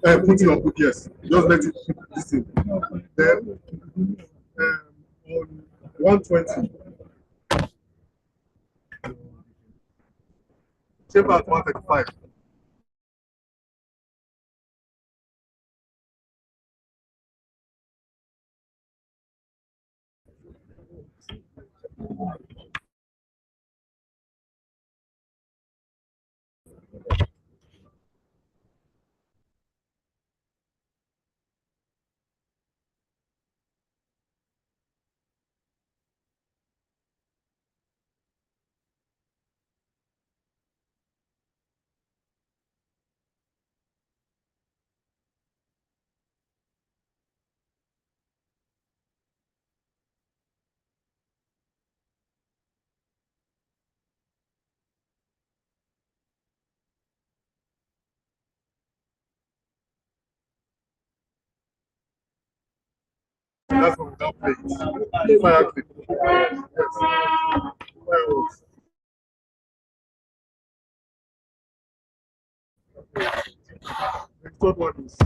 Put it on book, yes. Just let it this thing. Then on 120, chamber at 135. That's what without plate. Fire clip. Yes. Fireworks. The third one is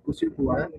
Usiku wa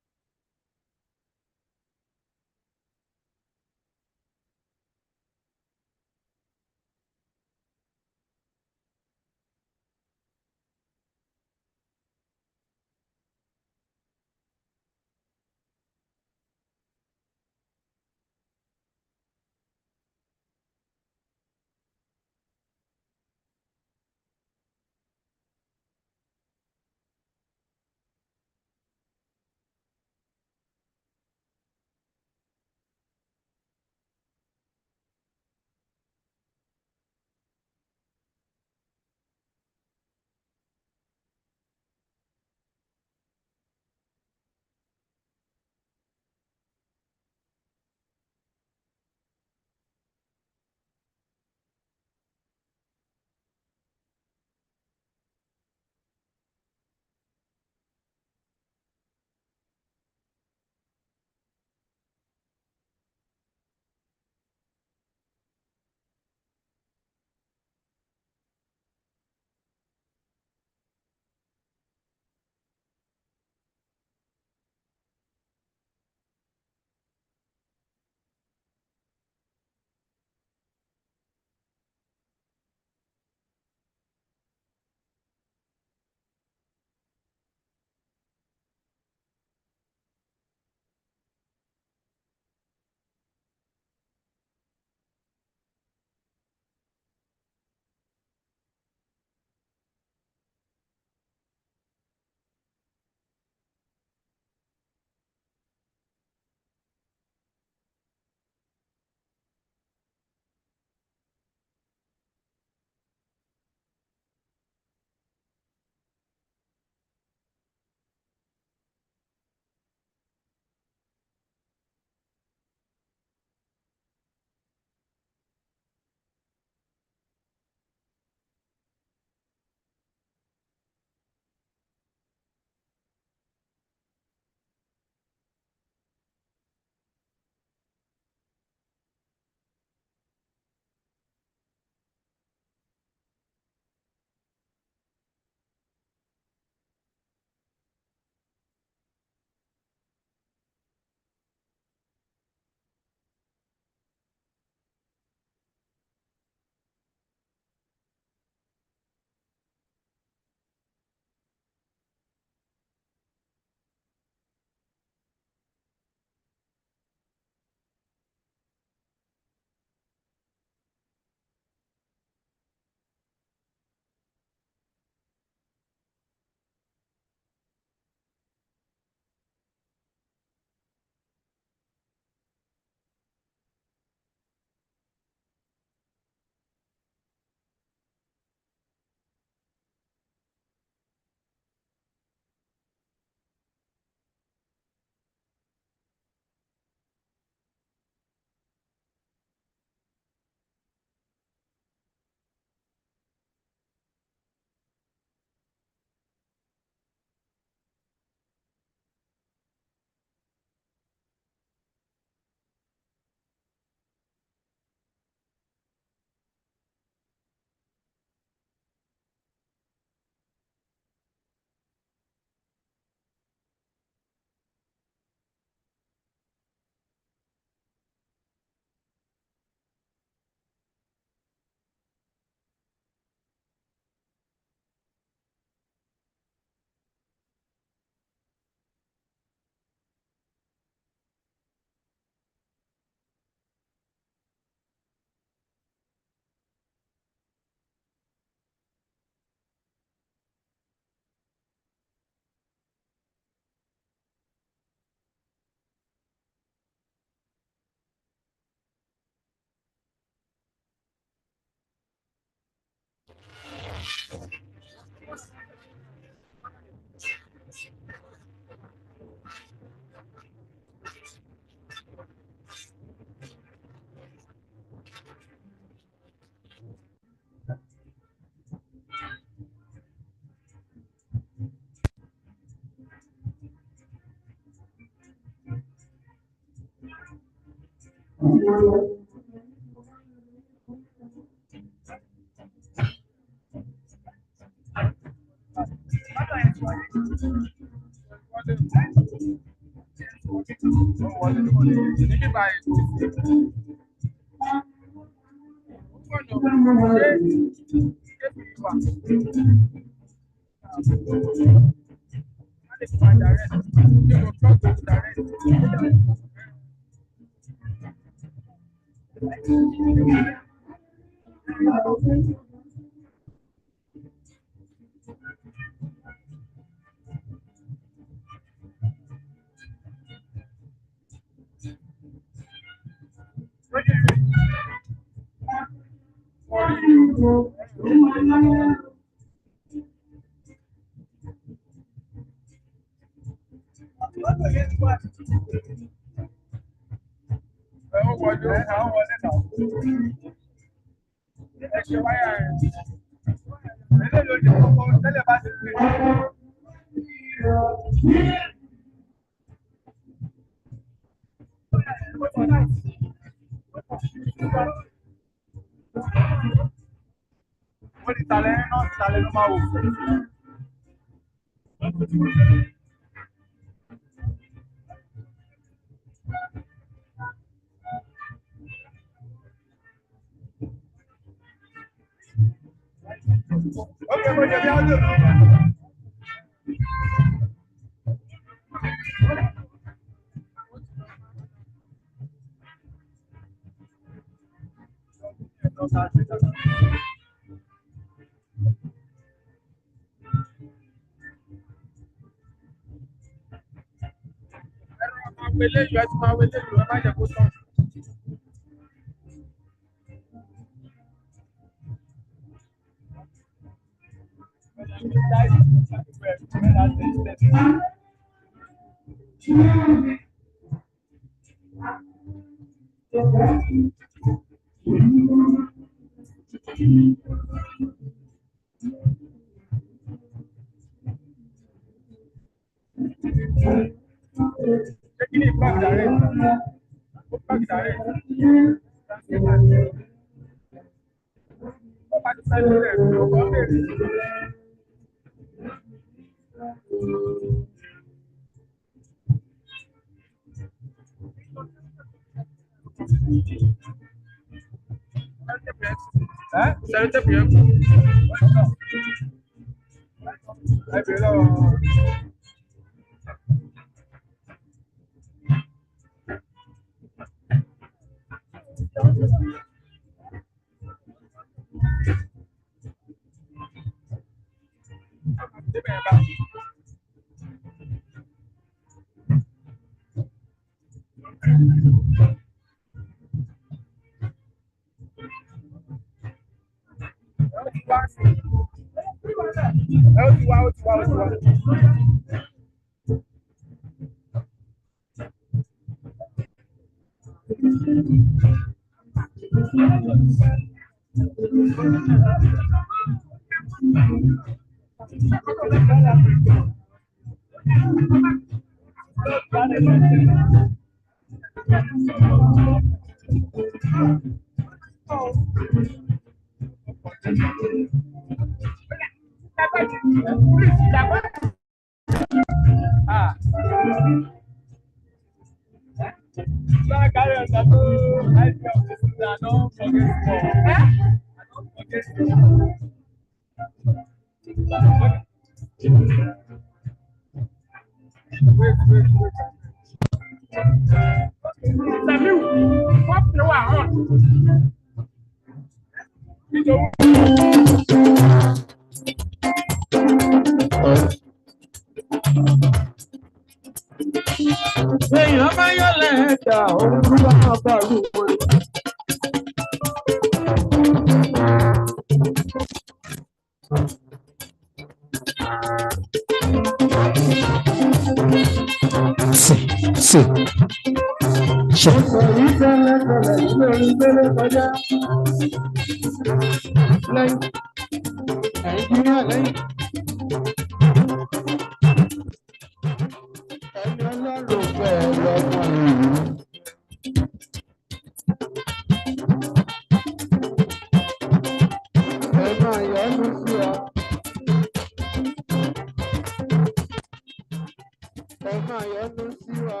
ẹ máa yọ́nú sí wa.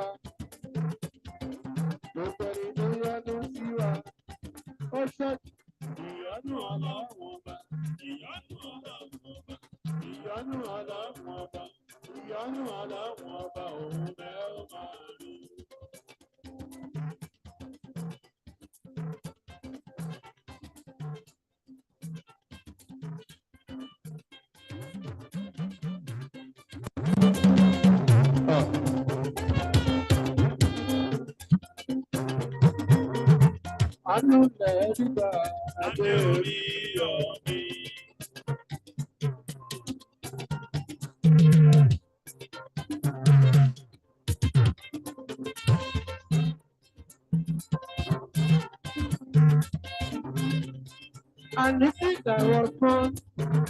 Gbogbo ẹni tó yọ́nú sí wa. Ó ṣọ́ọ̀tì. Ìyọ́nú ọlọ́run ọba. Ìyọ́nú ọlọ́run ọba. Ìyọ́nú ọlọ́run ọba. Ìyọ́nú ọlọ́run ọba òun bẹ́ ó máa rí. Àánú lẹ́ẹ̀rí gbà adé orí ọ̀mí. And this is I was born,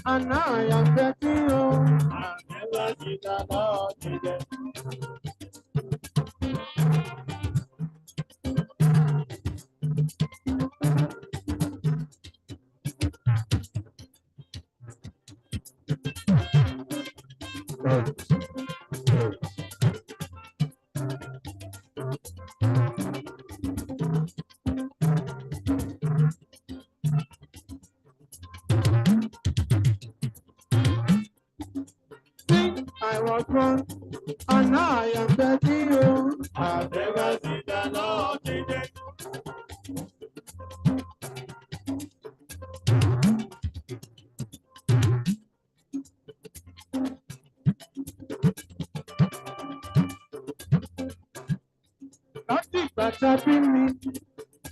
and now I am getting old. I never see the Lord again. I was born, and now I am 30 old. I've never seen the Lord again. Láti ìgbà tá a bí mi,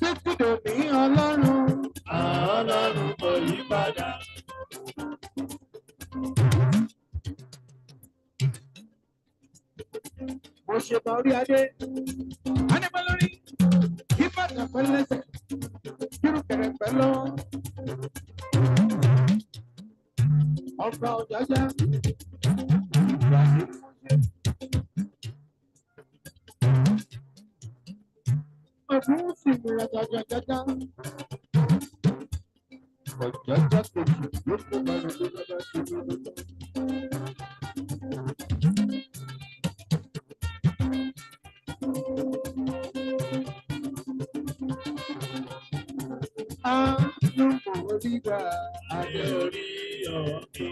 títí dòní Ọlọ́run. Ọlọ́run kò yí padà. Mo ṣe bá orí adé, Adébá lórí, kí bàtà pẹ́ lẹ́sẹ̀, kírun kẹ̀rẹ̀ pẹ́ lọ́wọ́. Ọba Ọ̀jájá, ìgbà tí mo ṣe. Ọdún sì múra jájájá. Ọ̀jájá kejì ló kó balùwẹ̀ tó bá ṣe ní ọjọ́. Àánú mo rí gbà adé orí ọ̀mí.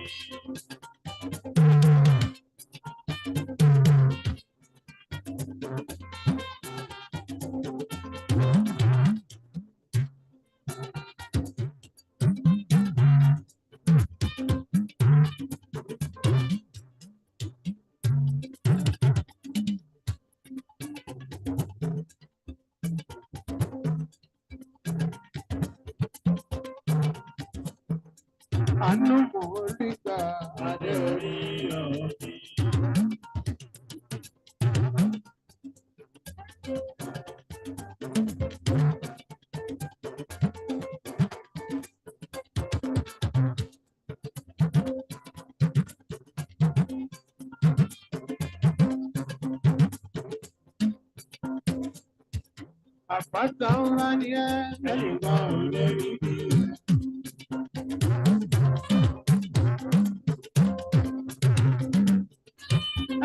Àánú mo rí gbà adé orí ọ̀mí. Àpáta ńlá ni ẹ́, ẹnìkan ò lè rí bí rẹ̀.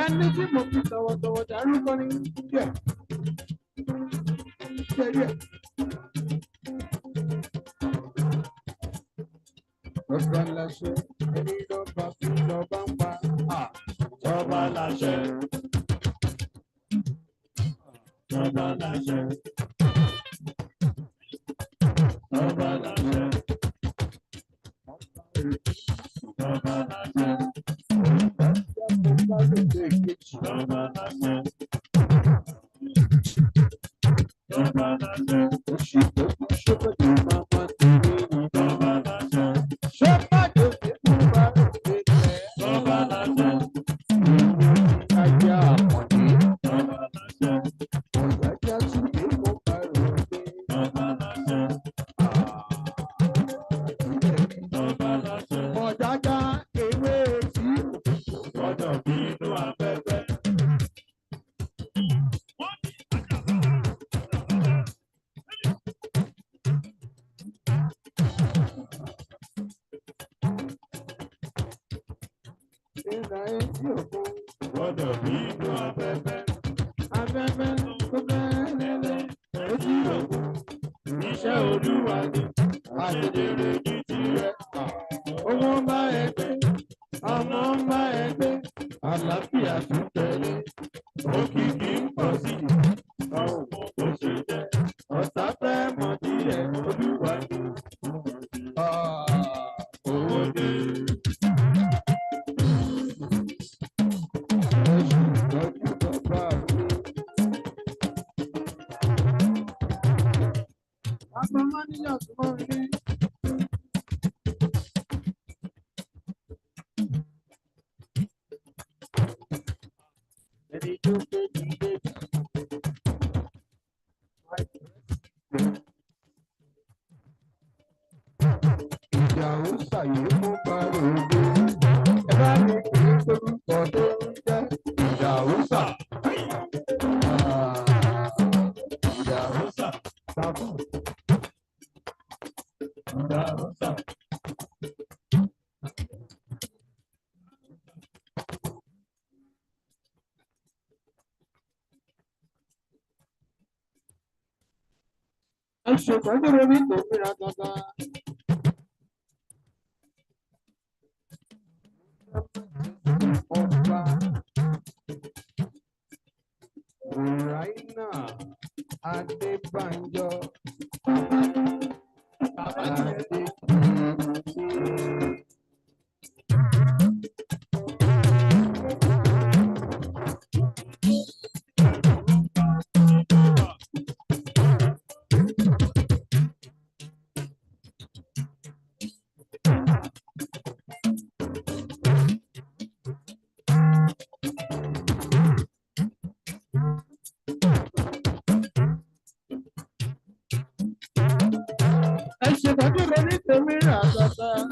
Ẹni tí mo fi tọ̀wọ̀tọ̀wọ̀ dárúkọ ni díẹ̀. Díẹ̀. Ọba láṣẹ, ẹni lọ́ba fi lọ́ba ń pa. Ọba láṣẹ. Ọba láṣẹ. Ọba láṣẹ. Ọba láṣẹ. gbọ́dọ̀ bínú afẹ́fẹ́. Afẹ́fẹ́ tó fẹ́ lẹ́lẹ́ etí òkun. Iṣẹ́ Olúwa ni àṣedèrè ní tirẹ̀. Owó ń bá ẹ gbé, ọmọ ń bá ẹ gbé, àlàáfíà tún tẹ̀lé. Òkìkí ń pọ̀ sí i, ọ̀hún kò ṣe jẹ́. Ọ̀tá fẹ́ mọ̀ díẹ̀ Olúwa ni. Owó dé. Ìjà ó ṣàyè fún Báròdé. Ẹ bá mi kì í torúkọ tó ń jẹ́ ìjà ó ṣà. Ìjà ó ṣà. Sábà. Ìjà ó ṣà. Ẹ ṣètọ́jú lórí ìtòmíra gangan. Ọba Raina Adébánjọ Adékìí. Ẹ ṣètọ́jú lórí ìtòmíra gangan.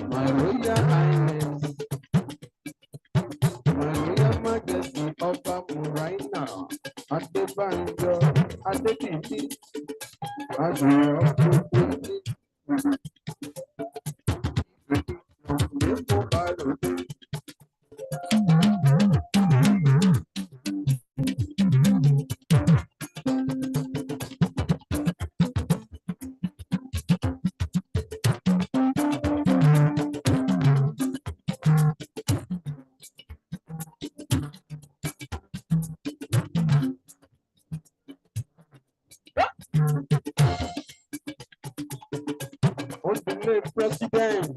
My Royal Highness, My Royal Majesty Ọba Raina Adébánjọ Adékìí. Àṣeyọ gbogbo ní ìgbésẹ̀ Báròdé. Ó ti lé president.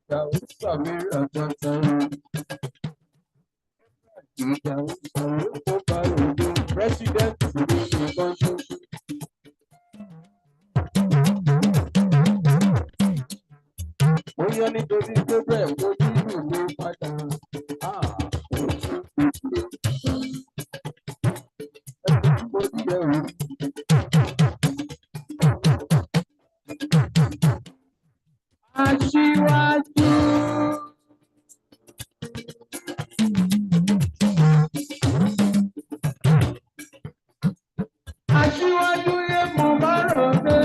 Ìjà ó ṣàmìlà dandan. Ìjà ó ṣàmìlà fún Báròdé. President ní nǹkan ṣoṣo. Ó yẹ nítorí pé bẹ́ẹ̀ wo nínú mi padà. Ó ti yẹ o. Aṣíwájú. Aṣíwájú yé mo Báròdé.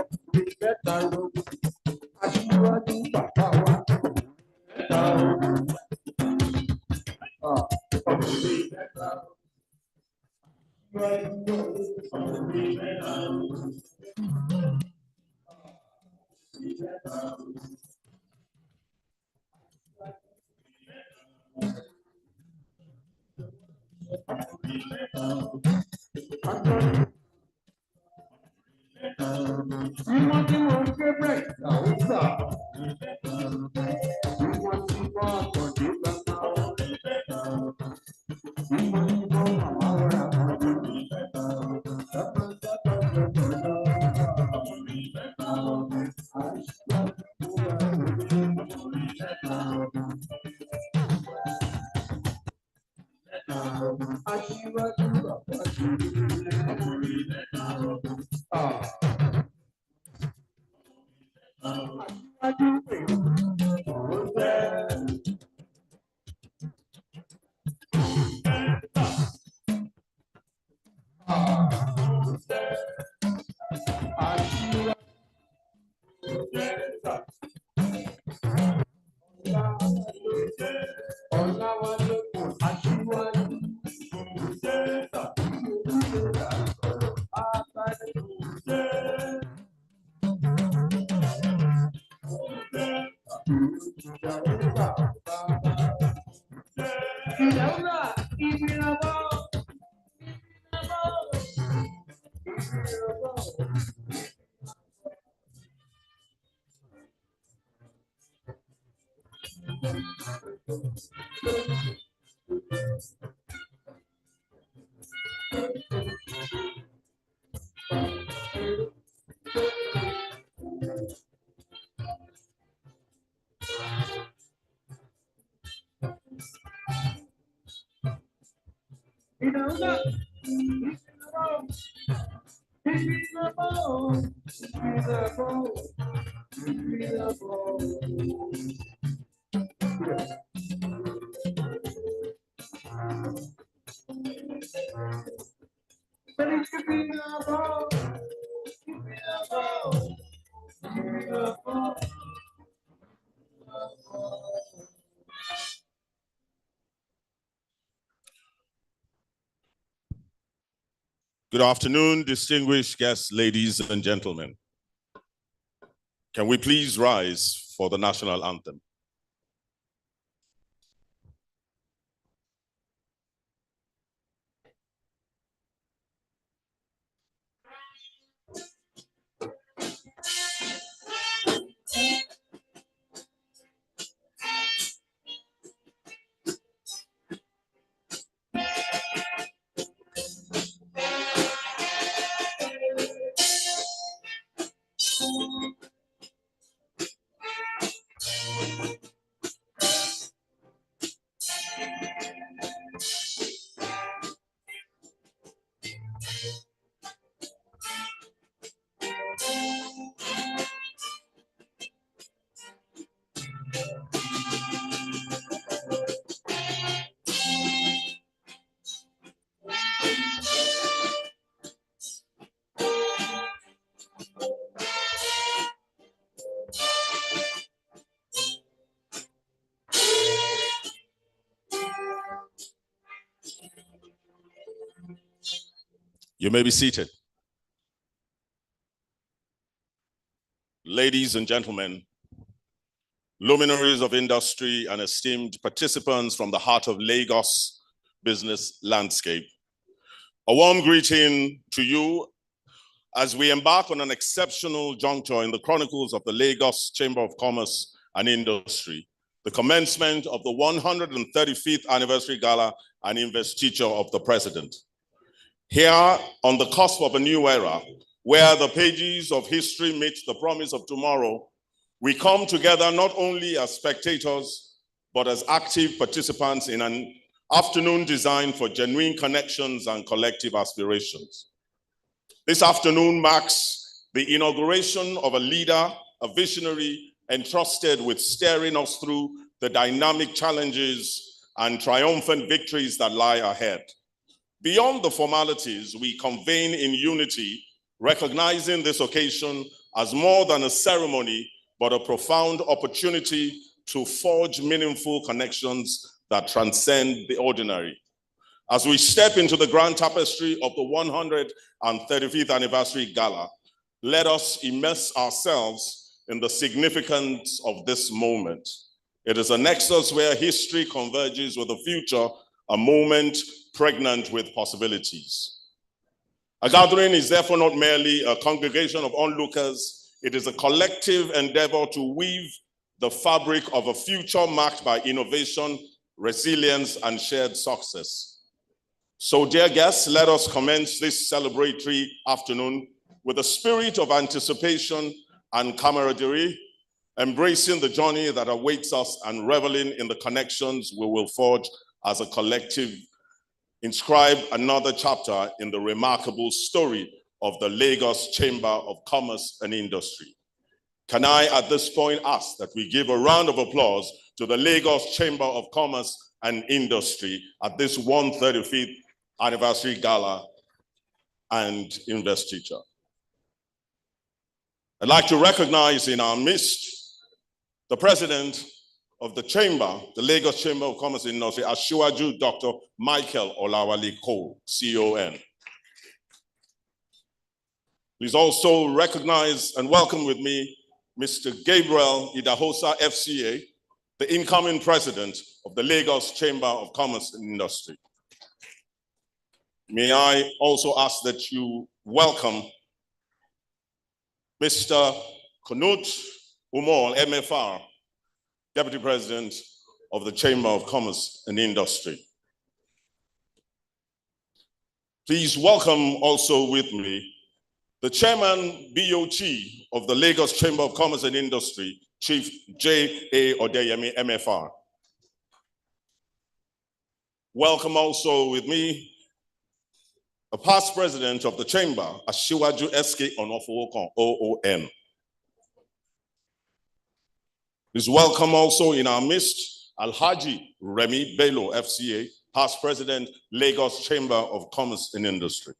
Ọkùnrin mẹ́ta ló. Aṣíwájú bàbá wa. Mẹ́ta ló. Ọkùnrin mẹ́ta ló. Ọkùnrin mẹ́ta ló. Mímọ́ tí mo ń gbé bẹ́ẹ̀ làwọn gbà. Mímọ́ tí wọ́n àkàndé gbàgbà. Mímọ́ tí wọ́n màmá wọ́n àkàndé. Aṣíwájú bàbá ti rí. Aṣíwájú pè ó fẹ́. Good afternoon, distinguished guests, ladies and gentlemen. Can we please rise for the national anthem? You may be seated. Ladies and gentlemen, luminaries of industry and esteemed participants from the heart of Lagos business landscape, a warm greeting to you as we embark on an exceptional juncture in the chronicles of the Lagos Chamber of Commerce and Industry, the commencement of the 135th anniversary gala and investiture of the president. Here, on the cusp of a new era, where the pages of history meet the promise of tomorrow, we come together not only as spectators, but as active participants in an afternoon designed for genuine connections and collective aspirations. This afternoon marks the inauguration of a leader, a visionary, entrusted with steering us through the dynamic challenges and triumphant victories that lie ahead. Beyond the formalities, we convene in unity, recognizing this occasion as more than a ceremony, but a profound opportunity to forge meaningful connections that transcend the ordinary. As we step into the grand tapestry of the 135th anniversary gala, let us immerse ourselves in the significance of this moment. It is a nexus where history converges with the future, a moment pregnant with possibilities. A gathering is therefore not merely a congregation of onlookers, it is a collective endeavor to weave the fabric of a future marked by innovation, resilience, and shared success. So, dear guests, let us commence this celebratory afternoon with a spirit of anticipation and camaraderie, embracing the journey that awaits us and reveling in the connections we will forge as a collective, inscribe another chapter in the remarkable story of the Lagos Chamber of Commerce and Industry. Can I, at this point, ask that we give a round of applause to the Lagos Chamber of Commerce and Industry at this 135th anniversary gala and investiture. I'd like to recognize in our midst the President of the Chamber, the Lagos Chamber of Commerce and Industry, Asiwaju Dr. Michael Olawale Cole, CON. Please also recognize and welcome with me Mr. Gabriel Idahosa, FCA, the incoming president of the Lagos Chamber of Commerce and Industry. May I also ask that you welcome Mr. Knut Umol, MFR, Deputy President of the Chamber of Commerce and Industry. Please welcome also with me the Chairman BOT of the Lagos Chamber of Commerce and Industry, Chief J.A. Odeyemi, MFR. Welcome also with me a past president of the Chamber, Asiwaju S.K. Onofowokan, OON. Please welcome also in our midst, Alhaji Remi Bello, FCA, past president, Lagos Chamber of Commerce and Industry.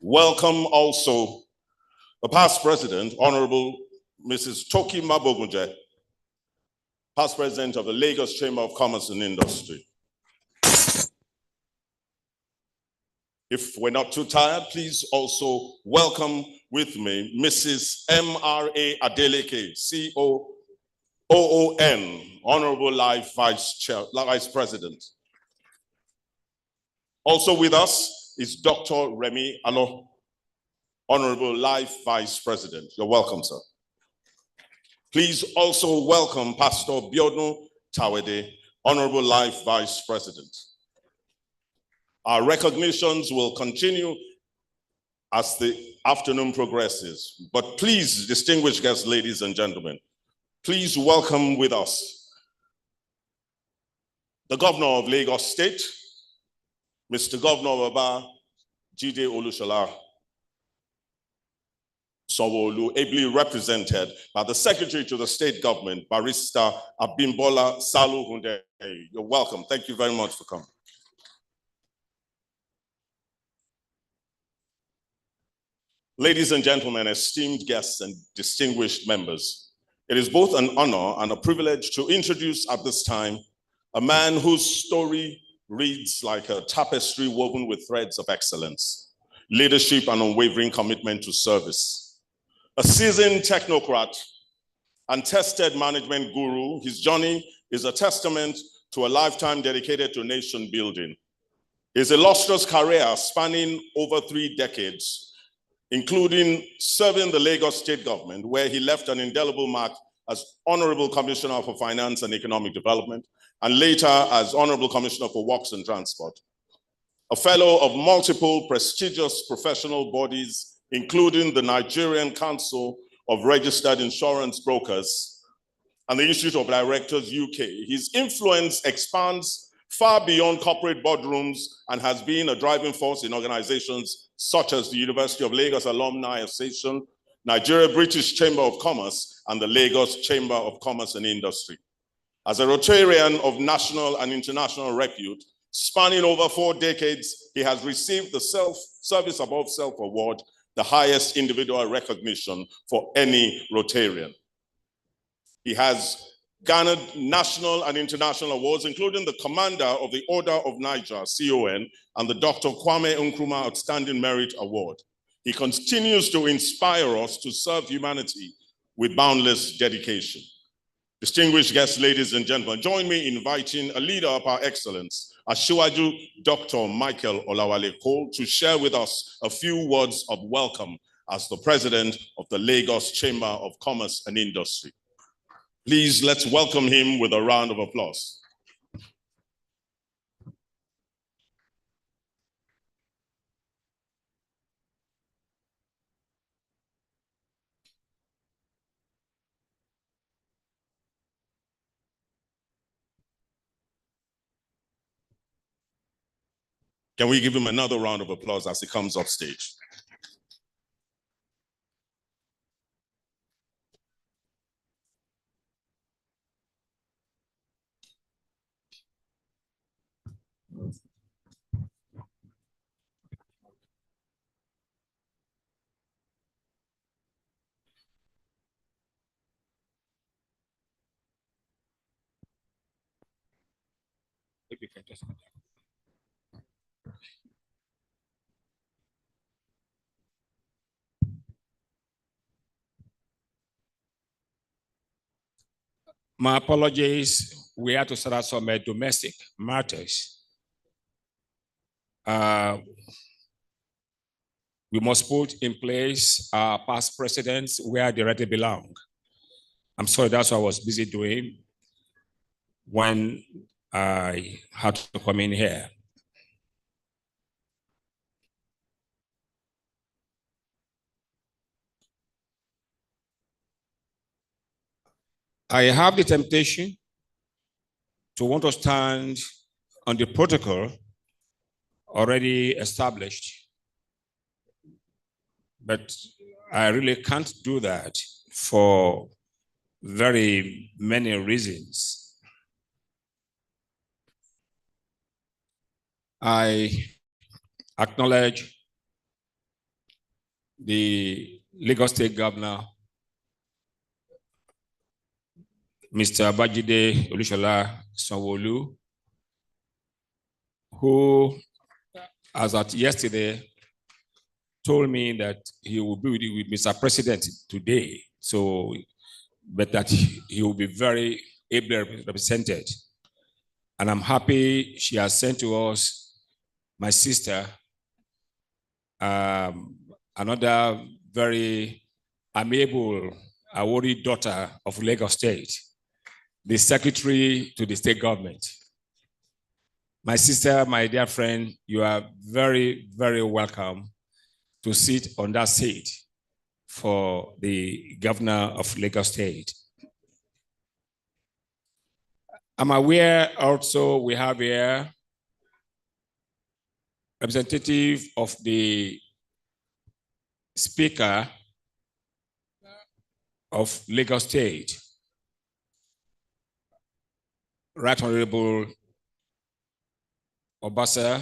Welcome also the past president, Honorable Mrs. Toki Mabogunje, past president of the Lagos Chamber of Commerce and Industry. If we're not too tired, please also welcome with me Mrs. M.R.A. Adeleke, C.O.O.N., Honorable Life Vice President. Also with us is Dr. Remi Alo, Honorable Life Vice President. You're welcome, sir. Please also welcome Pastor Biodun Tawede, Honorable Life Vice President. Our recognitions will continue as the afternoon progresses, but please, distinguished guests, ladies and gentlemen, please welcome with us the Governor of Lagos State, Mr. Governor Baba Jide Olushola Sanwo-Olu, ably represented by the Secretary to the State Government, Barrister Abimbola Salu Hunde. You're welcome. Thank you very much for coming. Ladies and gentlemen, esteemed guests and distinguished members, it is both an honor and a privilege to introduce at this time a man whose story reads like a tapestry woven with threads of excellence, leadership and unwavering commitment to service. A seasoned technocrat and tested management guru, his journey is a testament to a lifetime dedicated to nation building. His illustrious career spanning over 3 decades, including serving the Lagos State Government, where he left an indelible mark as Honorable Commissioner for Finance and Economic Development, and later as Honorable Commissioner for Works and Transport. A fellow of multiple prestigious professional bodies, including the Nigerian Council of Registered Insurance Brokers and the Institute of Directors UK. His influence expands far beyond corporate boardrooms and has been a driving force in organizations such as the University of Lagos Alumni Association, Nigeria British Chamber of Commerce, and the Lagos Chamber of Commerce and Industry. As a Rotarian of national and international repute, spanning over 4 decades, he has received the Service Above Self Award, the highest individual recognition for any Rotarian. He has garnered national and international awards, including the Commander of the Order of Niger, CON, and the Dr. Kwame Nkrumah Outstanding Merit Award. He continues to inspire us to serve humanity with boundless dedication. Distinguished guests, ladies and gentlemen, join me in inviting a leader of our excellence, Asiwaju Dr. Michael Olawale Cole, to share with us a few words of welcome as the president of the Lagos Chamber of Commerce and Industry. Please, let's welcome him with a round of applause. Can we give him another round of applause as he comes off stage? if you can just. My apologies. We had to start out some domestic matters. We must put in place our past precedents where they already belong. I'm sorry, that's what I was busy doing when I had to come in here. I have the temptation to want to stand on the protocol already established, but I really can't do that for very many reasons. I acknowledge the Lagos State Governor, Mr. Babajide Olusola Sanwo-Olu, who, as at yesterday, told me that he will be with Mr. President today, but that he will be very ably represented. And I'm happy she has sent to us my sister, another very amiable Awori daughter of Lagos State, the secretary to the state government. My sister, my dear friend, you are very, very welcome to sit on that seat for the governor of Lagos State. I'm aware also we have here representative of the Speaker of Lagos State, Right Honorable Obasa,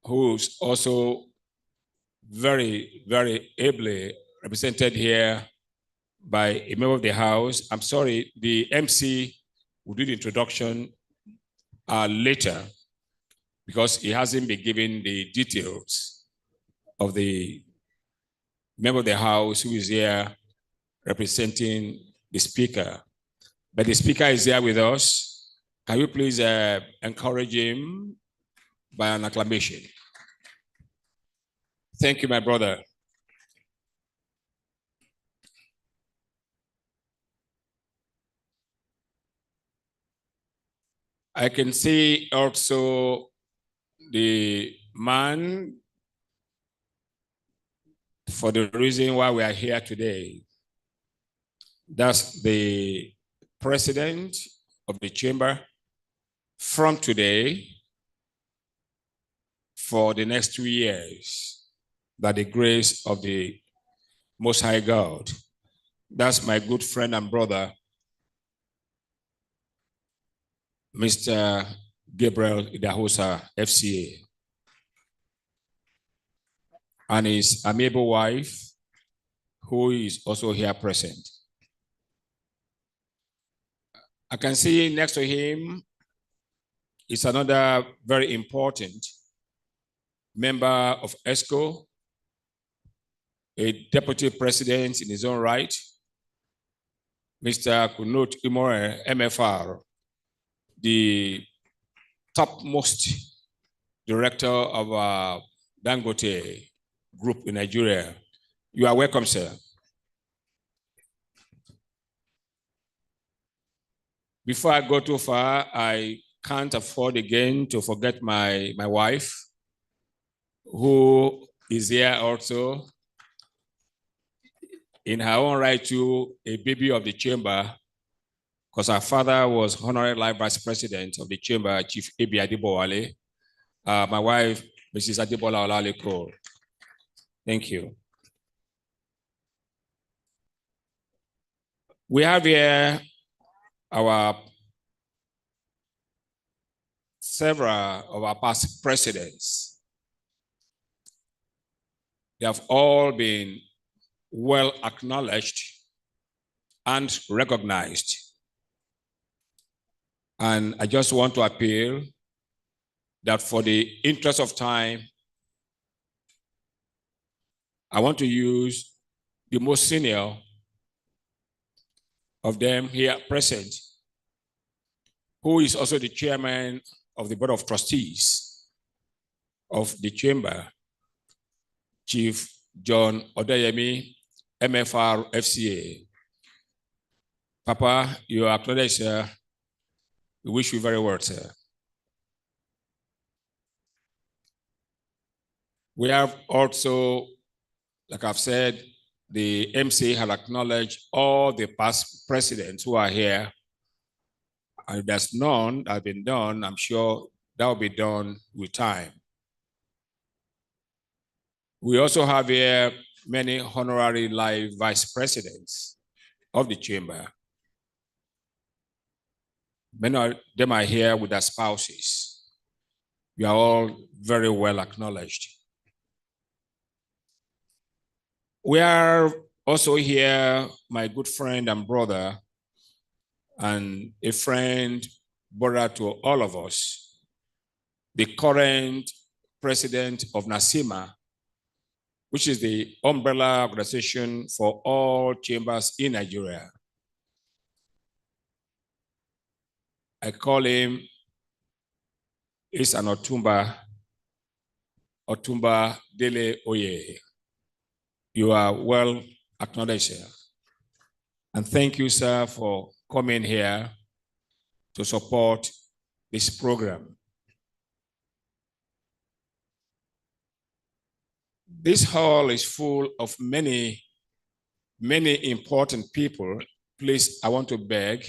who is also very, very ably represented here by a member of the House. I'm sorry, the MC will do the introduction later because he hasn't been given the details of the member of the House who is here representing the Speaker. But the Speaker is here with us. Can you please encourage him by an acclamation? Thank you, my brother. I can see also the man for the reason why we are here today. That's the president of the chamber from today for the next 2 years, by the grace of the Most High God. That's my good friend and brother, Mr. Gabriel Idahosa, FCA, and his amiable wife, who is also here present. I can see next to him is another very important member of ESCO, a deputy president in his own right, Mr. Kunut Imore, MFR, the topmost director of Dangote Group in Nigeria. You are welcome, sir. Before I go too far, I can't afford again to forget my wife, who is here also in her own right to a baby of the chamber, because her father was honorary life vice president of the chamber, Chief Ebi Adebowale. My wife, Mrs. Adebola Olaleko. Thank you. We have here several of our past presidents. They have all been well acknowledged and recognized. And I just want to appeal that for the interest of time, I want to use the most senior of them here present, who is also the chairman of the Board of Trustees of the Chamber, Chief John Odeyemi, MFR FCA. Papa, you are acknowledged, sir. We wish you very well, sir. We have also, like I've said, the MC had acknowledged all the past presidents who are here. And if there's none that have been done, I'm sure that will be done with time. We also have here many honorary live vice presidents of the chamber. Many of them are here with their spouses. You are all very well acknowledged. We are also here, my good friend and brother, and a friend, brother to all of us, the current president of NASIMA, which is the umbrella organization for all chambers in Nigeria. I call him, is an Otumba Dele Oye. You are well acknowledged, sir. And thank you, sir, for coming here to support this program. This hall is full of many, many important people. Please, I want to beg,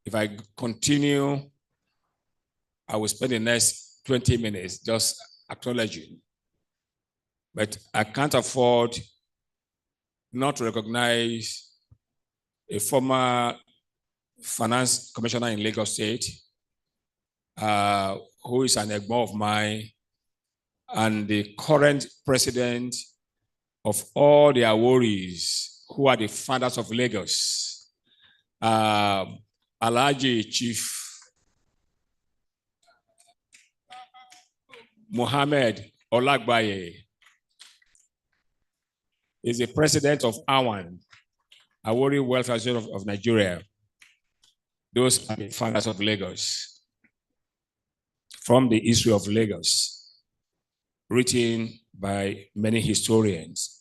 if I continue, I will spend the next 20 minutes just acknowledging. But I can't afford not to recognize a former finance commissioner in Lagos State, who is an Egbo of mine, and the current president of all the Aworis, who are the founders of Lagos, Alhaji Chief Mohammed Olagbaye is the president of AWAN, Awori Welfare Association of Nigeria. Those are the founders of Lagos, from the history of Lagos, written by many historians.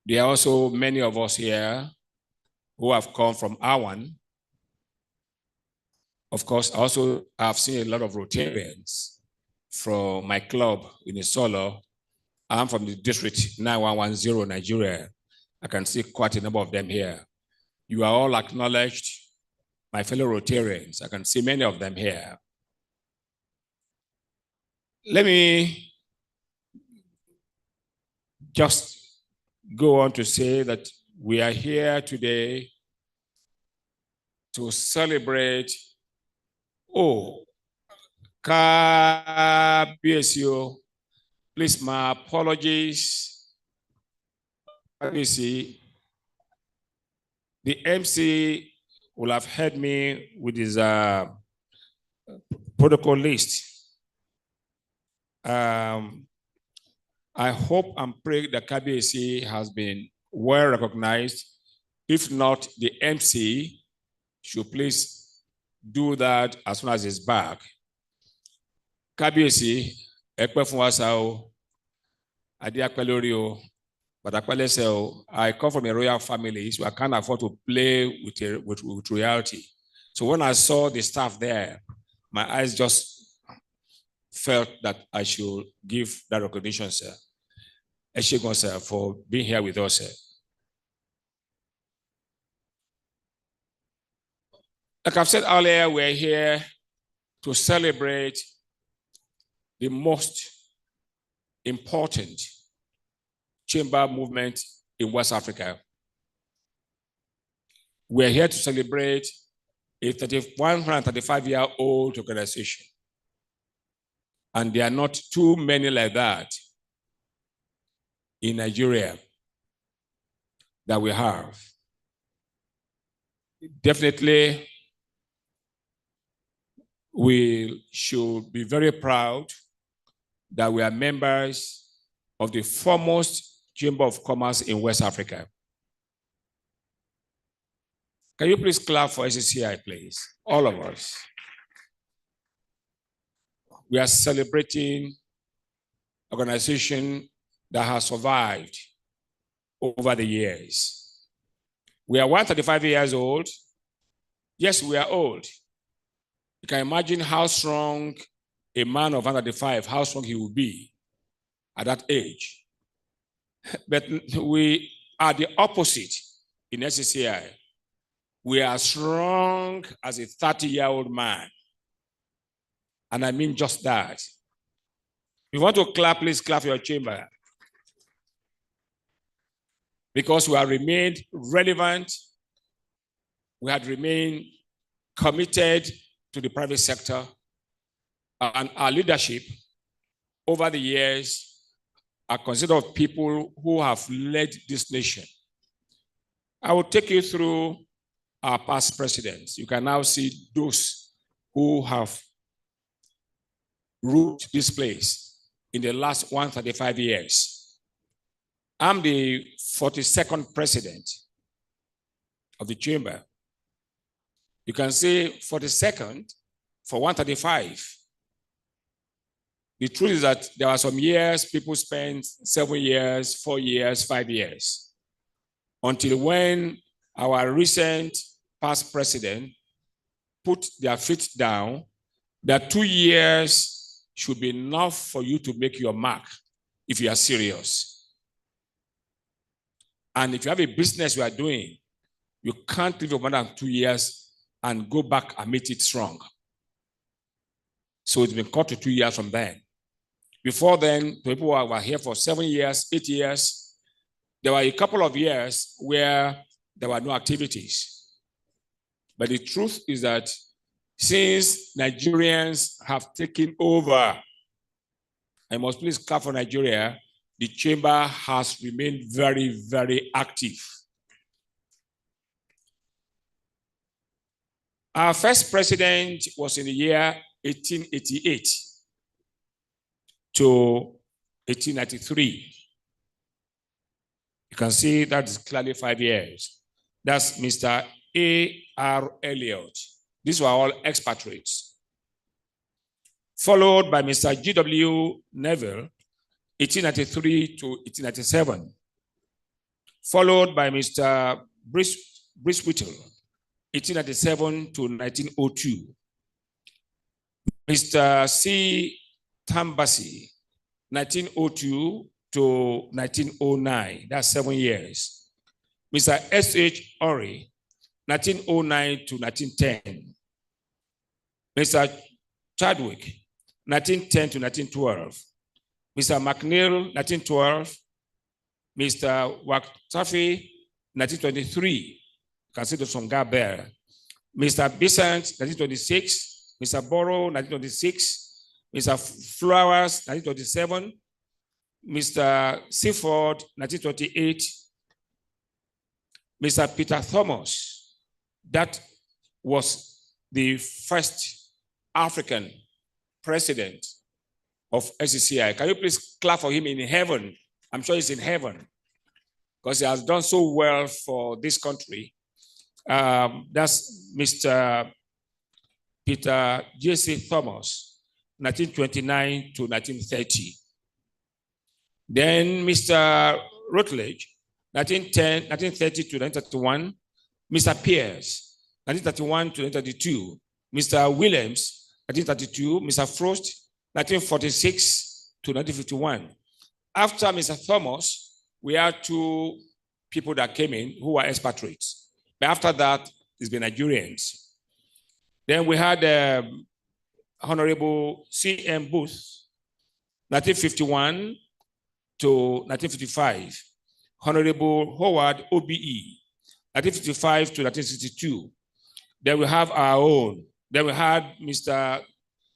There are also many of us here who have come from AWAN. Of course, I also have seen a lot of Rotarians from my club in Isolo. I'm from the district 9110, Nigeria. I can see quite a number of them here. You are all acknowledged, my fellow Rotarians. I can see many of them here. Let me just go on to say that we are here today to celebrate, KBSU. Please, my apologies. KBSU. The MC will have heard me with his protocol list. I hope and pray that KBSU has been well recognized. If not, the MC should please do that as soon as it's back. KBSU, Ekpe Funwasao, Adiakpelorio, but I come from a royal family, so I can't afford to play with royalty. So when I saw the staff there, my eyes just felt that I should give that recognition, sir. Eshegon, sir, for being here with us, sir. Like I've said earlier, we're here to celebrate the most important chamber movement in West Africa. We're here to celebrate a 135-year-old organization. And there are not too many like that in Nigeria that we have. Definitely, we should be very proud that we are members of the foremost Chamber of Commerce in West Africa. Can you please clap for SCCI, please? All of us. We are celebrating an organization that has survived over the years. We are 135 years old. Yes, we are old. You can imagine how strong a man of 135, how strong he will be at that age. But we are the opposite in SCCI. We are strong as a 30-year-old man. And I mean just that. If you want to clap, please clap your chamber. Because we have remained relevant, we had remained committed to the private sector, and our leadership over the years are considered people who have led this nation. I will take you through our past presidents. You can now see those who have ruled this place in the last 135 years. I'm the 42nd president of the chamber. You can say 42nd for 135. The truth is that there are some years people spend 7 years, 4 years, 5 years, until when our recent past president put their feet down, that 2 years should be enough for you to make your mark if you are serious. And if you have a business you are doing, you can't live for more than 2 years and go back and meet it strong. So it's been cut to 2 years from then. Before then, people were here for 7 years, 8 years. There were a couple of years where there were no activities. But the truth is that since Nigerians have taken over, I must please clap for Nigeria, the chamber has remained very, very active. Our first president was in the year 1888 to 1893. You can see that is clearly 5 years. That's Mr. A.R. Elliott. These were all expatriates. Followed by Mr. G.W. Neville, 1893 to 1897. Followed by Mr. Brice Whittle, 1897 to 1902. Mr. C. Tambasi, 1902 to 1909. That's 7 years. Mr. S.H. Ori, 1909 to 1910. Mr. Chadwick, 1910 to 1912. Mr. McNeil, 1912. Mr. Waktafi, 1923. You can see the Songa there. Mr. Besant, 1926. Mr. Borrow, 1926. Mr. Flowers, 1927. Mr. Seaford, 1928. Mr. Peter Thomas, that was the first African president of SCCI. Can you please clap for him in heaven? I'm sure he's in heaven because he has done so well for this country. That's Mr. Peter J.C. Thomas, 1929 to 1930. Then Mr. Rutledge, 1930 to 1931. Mr. Pierce, 1931 to 1932. Mr. Williams, 1932. Mr. Frost, 1946 to 1951. After Mr. Thomas, we had 2 people that came in who were expatriates. But after that, it's been Nigerians. Then we had Honorable C.M. Booth, 1951 to 1955. Honorable Howard OBE, 1955 to 1962. Then we have our own. Then we had Mr.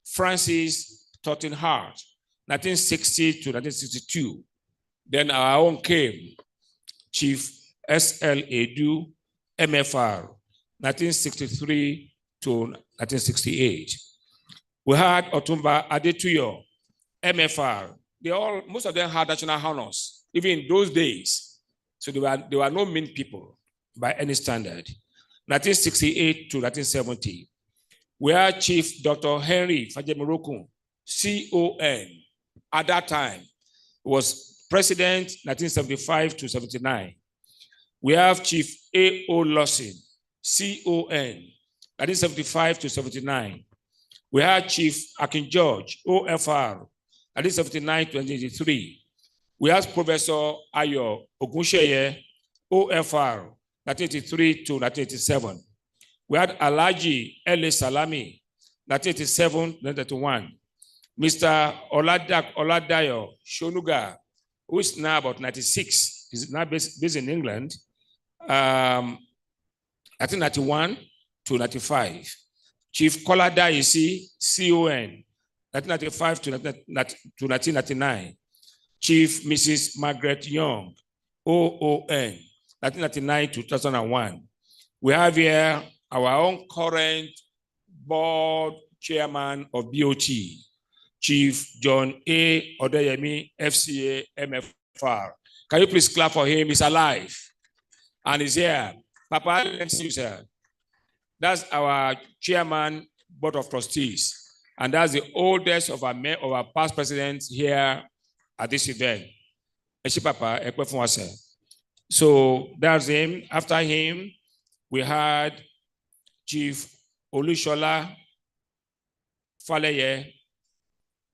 Francis Totten Hart, 1960 to 1962. Then our own came, Chief S.L. Edu, MFR, 1963 to 1968. We had Otumba Adetuyo, MFR. Most of them had national honors, even in those days. So they were no mean people by any standard. 1968 to 1970. We had Chief Dr. Henry Fajemirokun, CON. At that time, was president 1975 to 79. We have Chief A.O. Lawson, CON, 1975 to 79. We had Chief Akin George, OFR, 1979 to 1983. We had Professor Ayo Ogunsheye, OFR, 1983 to 1987. We had Alhaji L.A. Salami, 1987 to 1991. Mr. Oladayo Shonuga, who is now about 96, is now based in England, 1991 to 95. Chief Kolada Isi, CON, 1995 to 1999. Chief Mrs. Margaret Young, OON, 1999 to 2001. We have here our own current board chairman of BOT, Chief John A. Odeyemi, FCA, MFR. Can you please clap for him? He's alive and he's here. Papa, let's see you, sir. That's our chairman, board of trustees. And that's the oldest of our past presidents here at this event. So that's him. After him, we had Chief Olushola Faleye,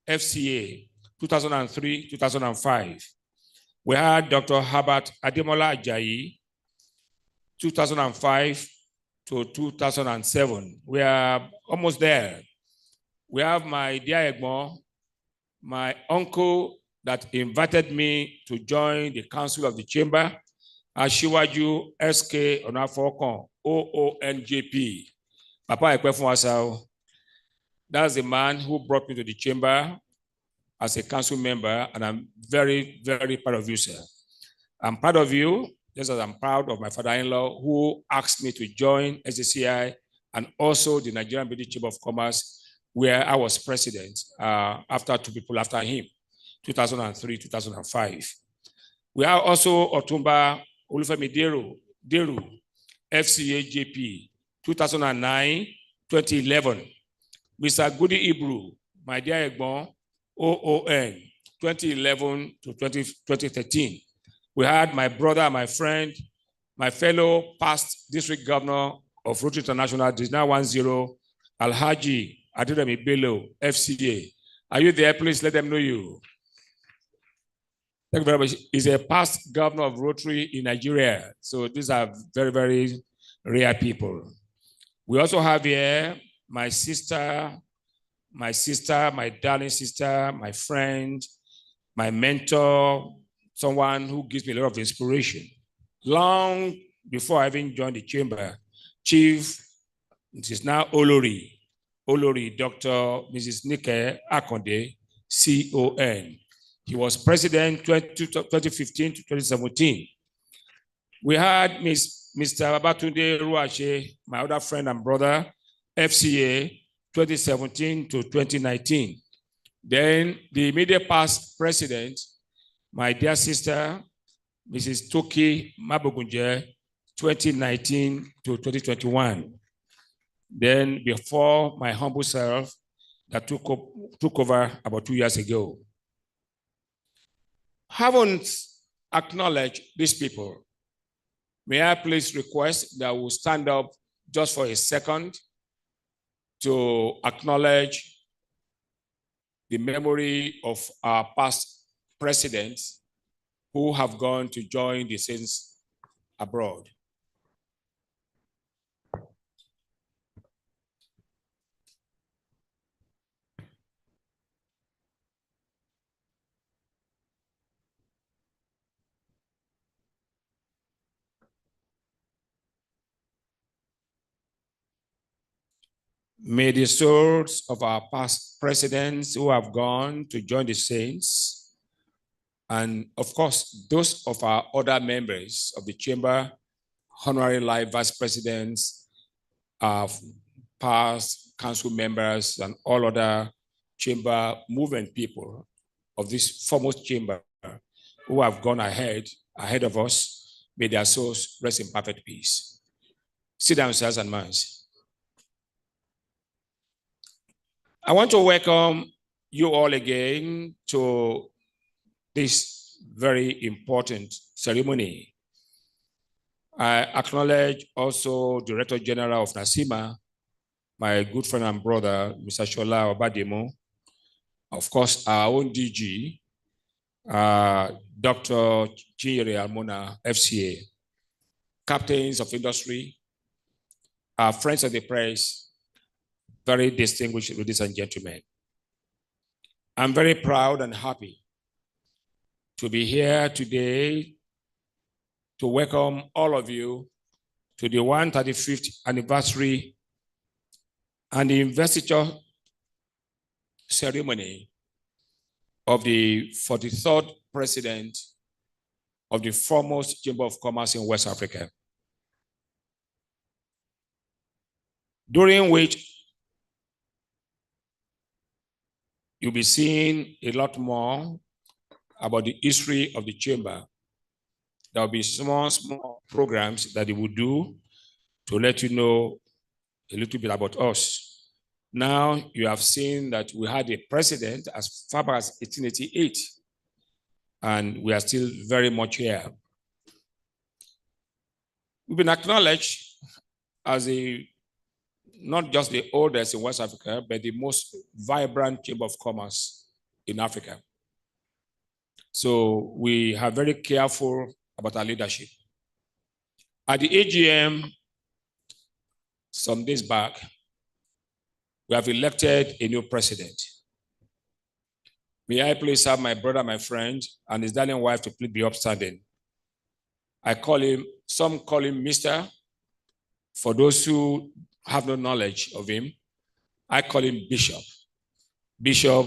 FCA, 2003-2005. We had Dr. Herbert Ademola Ajayi, 2005 to 2007. We are almost there. We have my dear Egmo, my uncle that invited me to join the Council of the Chamber, Ashiwaju SK Onafokon, OONJP. Papa Ekwefunwasao. That's the man who brought me to the chamber as a council member, and I'm very, very proud of you, sir. I'm proud of you, just as I'm proud of my father-in-law who asked me to join SCCI and also the Nigerian British Chamber of Commerce, where I was president after two people after him, 2003-2005. We are also Otumba Olufemi Deru, FCA JP, 2009-2011. Mr. Goody Ibru, my dear Egbon, OON, 2011 to 2013. We had my brother, my friend, my fellow past district governor of Rotary International, District 10, Alhaji Adiremi Bello, FCA. Are you there? Please let them know you. Thank you very much. He's a past governor of Rotary in Nigeria. So these are very, very rare people. We also have here my sister, my darling sister, my friend, my mentor, someone who gives me a lot of inspiration. Long before I even joined the chamber, Chief, this is now Olori, Dr. Mrs. Nike Akonde, CON. He was president 2015 to 2017. We had Mr. Babatunde Ruache, my other friend and brother, FCA, 2017 to 2019. Then the immediate past president, my dear sister, Mrs. Toki Mabugunje, 2019 to 2021. Then before my humble self that took over about 2 years ago. Haven't acknowledged these people. May I please request that we stand up just for a second to acknowledge the memory of our past presidents who have gone to join the saints abroad. May the souls of our past presidents who have gone to join the saints, and of course, those of our other members of the chamber, honorary life vice presidents, past, council members and all other chamber movement people of this foremost chamber who have gone ahead of us. May their souls rest in perfect peace. Sit down, sirs and mans. I want to welcome you all again to this very important ceremony. I acknowledge also Director General of NASIMA, my good friend and brother, Mr. Shola Obademo, of course, our own DG, Dr. Chinyere Almona, FCA, captains of industry, our friends of the press, very distinguished ladies and gentlemen. I'm very proud and happy to be here today to welcome all of you to the 135th anniversary and the investiture ceremony of the 43rd president of the foremost Chamber of Commerce in West Africa, during which you'll be seeing a lot more about the history of the chamber. There will be small programs that they will do to let you know a little bit about us. Now you have seen that we had a president as far back as 1888, and we are still very much here. We've been acknowledged as not just the oldest in West Africa, but the most vibrant chamber of commerce in Africa. So we are very careful about our leadership. At the AGM some days back, we have elected a new president. May I please have my brother, my friend, and his darling wife to please be upstanding. Some call him Mr. For those who have no knowledge of him, I call him Bishop. Bishop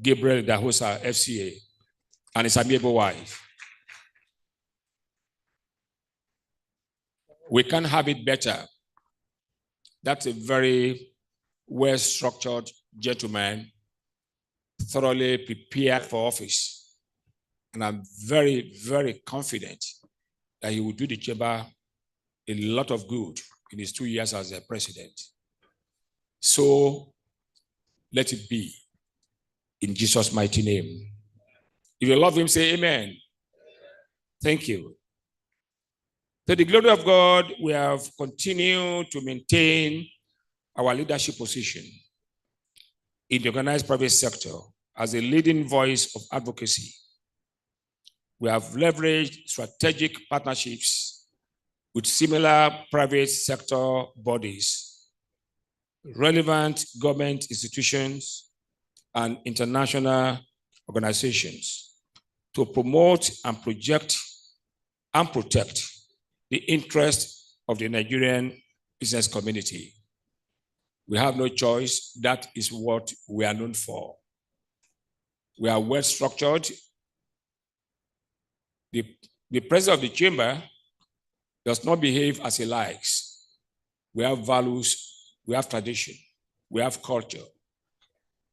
Gabriel Dahosa, FCA, and his amiable wife. We can't have it better. That's a very well-structured gentleman, thoroughly prepared for office. And I'm very, very confident that he will do the chamber a lot of good in his 2 years as a president. So let it be in Jesus' mighty name. If you love him, say amen. Thank you. To the glory of God, we have continued to maintain our leadership position in the organized private sector as a leading voice of advocacy. We have leveraged strategic partnerships with similar private sector bodies, relevant government institutions, and international organizations to promote and project and protect the interest of the Nigerian business community. We have no choice. That is what we are known for. We are well structured. The president of the chamber does not behave as he likes. We have values, we have tradition, we have culture.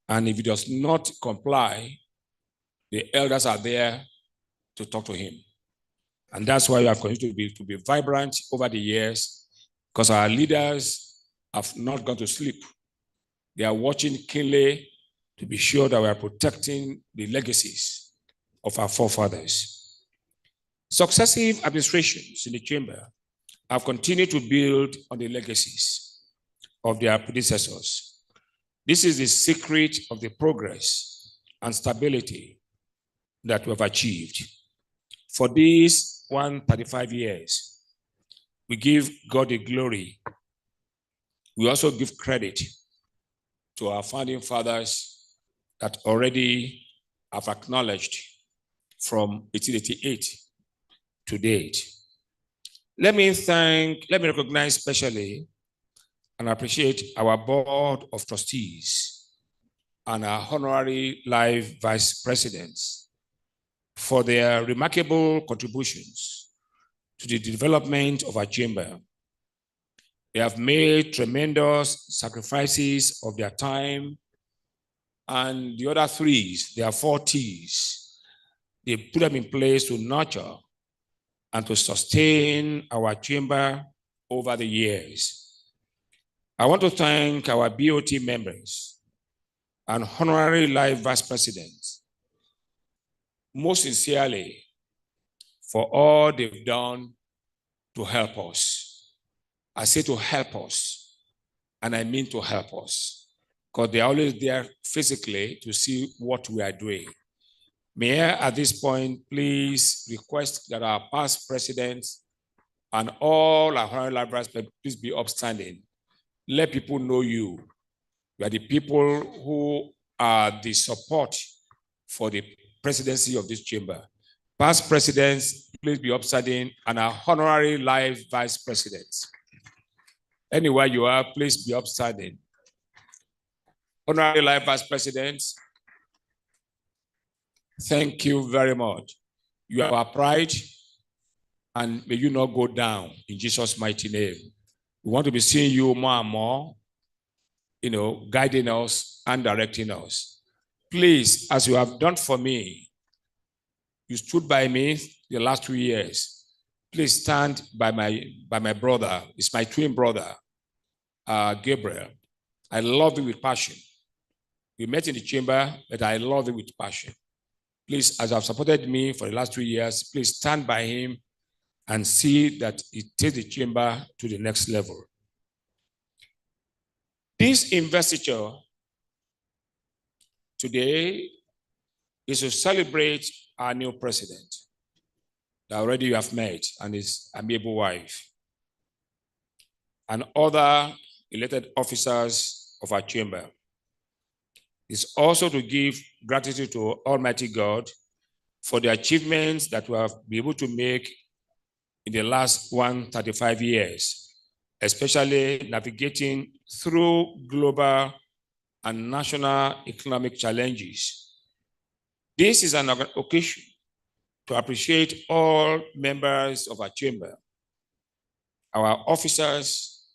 And if he does not comply, the elders are there to talk to him. And that's why we have continued to be vibrant over the years, because our leaders have not gone to sleep. They are watching keenly to be sure that we are protecting the legacies of our forefathers. Successive administrations in the chamber have continued to build on the legacies of their predecessors. This is the secret of the progress and stability that we have achieved. For these 135 years, we give God the glory. We also give credit to our founding fathers that already have acknowledged from 1888 to date. Let me recognize specially and appreciate our board of trustees and our honorary live vice presidents for their remarkable contributions to the development of our chamber. They have made tremendous sacrifices of their time. And the other threes, there are 4 T's. They put them in place to nurture and to sustain our chamber over the years. I want to thank our BOT members and honorary life vice presidents most sincerely for all they've done to help us. I say to help us, and I mean to help us, because they're always there physically to see what we are doing. May I, at this point, please request that our past presidents and all our honorary life vice presidents please be upstanding. Let people know you. You are the people who are the support for the presidency of this chamber. Past presidents, please be upstanding, and our honorary life vice presidents. Anywhere you are, please be upstanding. Honorary life vice presidents, thank you very much. You are our pride, and may you not go down in Jesus' mighty name. We want to be seeing you more and more, guiding us and directing us. Please, as you have done for me, you stood by me the last 2 years. Please stand by my brother. It's my twin brother, Gabriel. I love him with passion. We met in the chamber, but I love him with passion. Please, as you have supported me for the last 2 years, please stand by him and see that he takes the chamber to the next level. This investiture today is to celebrate our new president that already you have met and his amiable wife and other elected officers of our chamber. It's also to give gratitude to Almighty God for the achievements that we have been able to make in the last 135 years, especially navigating through global and national economic challenges. This is an occasion to appreciate all members of our chamber, our officers,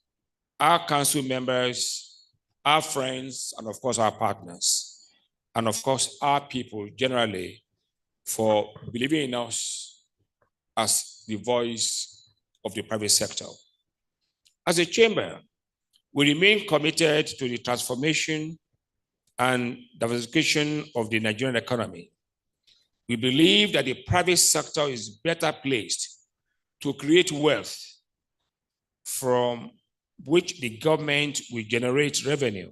our council members, our friends, and of course our partners, and of course our people generally for believing in us as the voice of the private sector. As a chamber, we remain committed to the transformation and diversification of the Nigerian economy. We believe that the private sector is better placed to create wealth from which the government will generate revenue.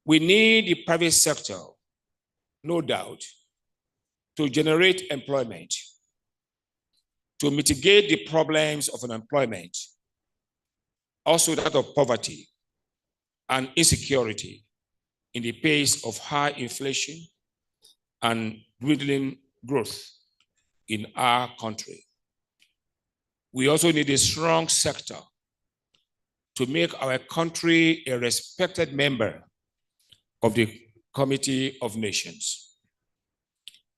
We need the private sector, no doubt, to generate employment, to mitigate the problems of unemployment, also that of poverty and insecurity in the face of high inflation and dwindling growth in our country. We also need a strong sector to make our country a respected member of the Committee of Nations.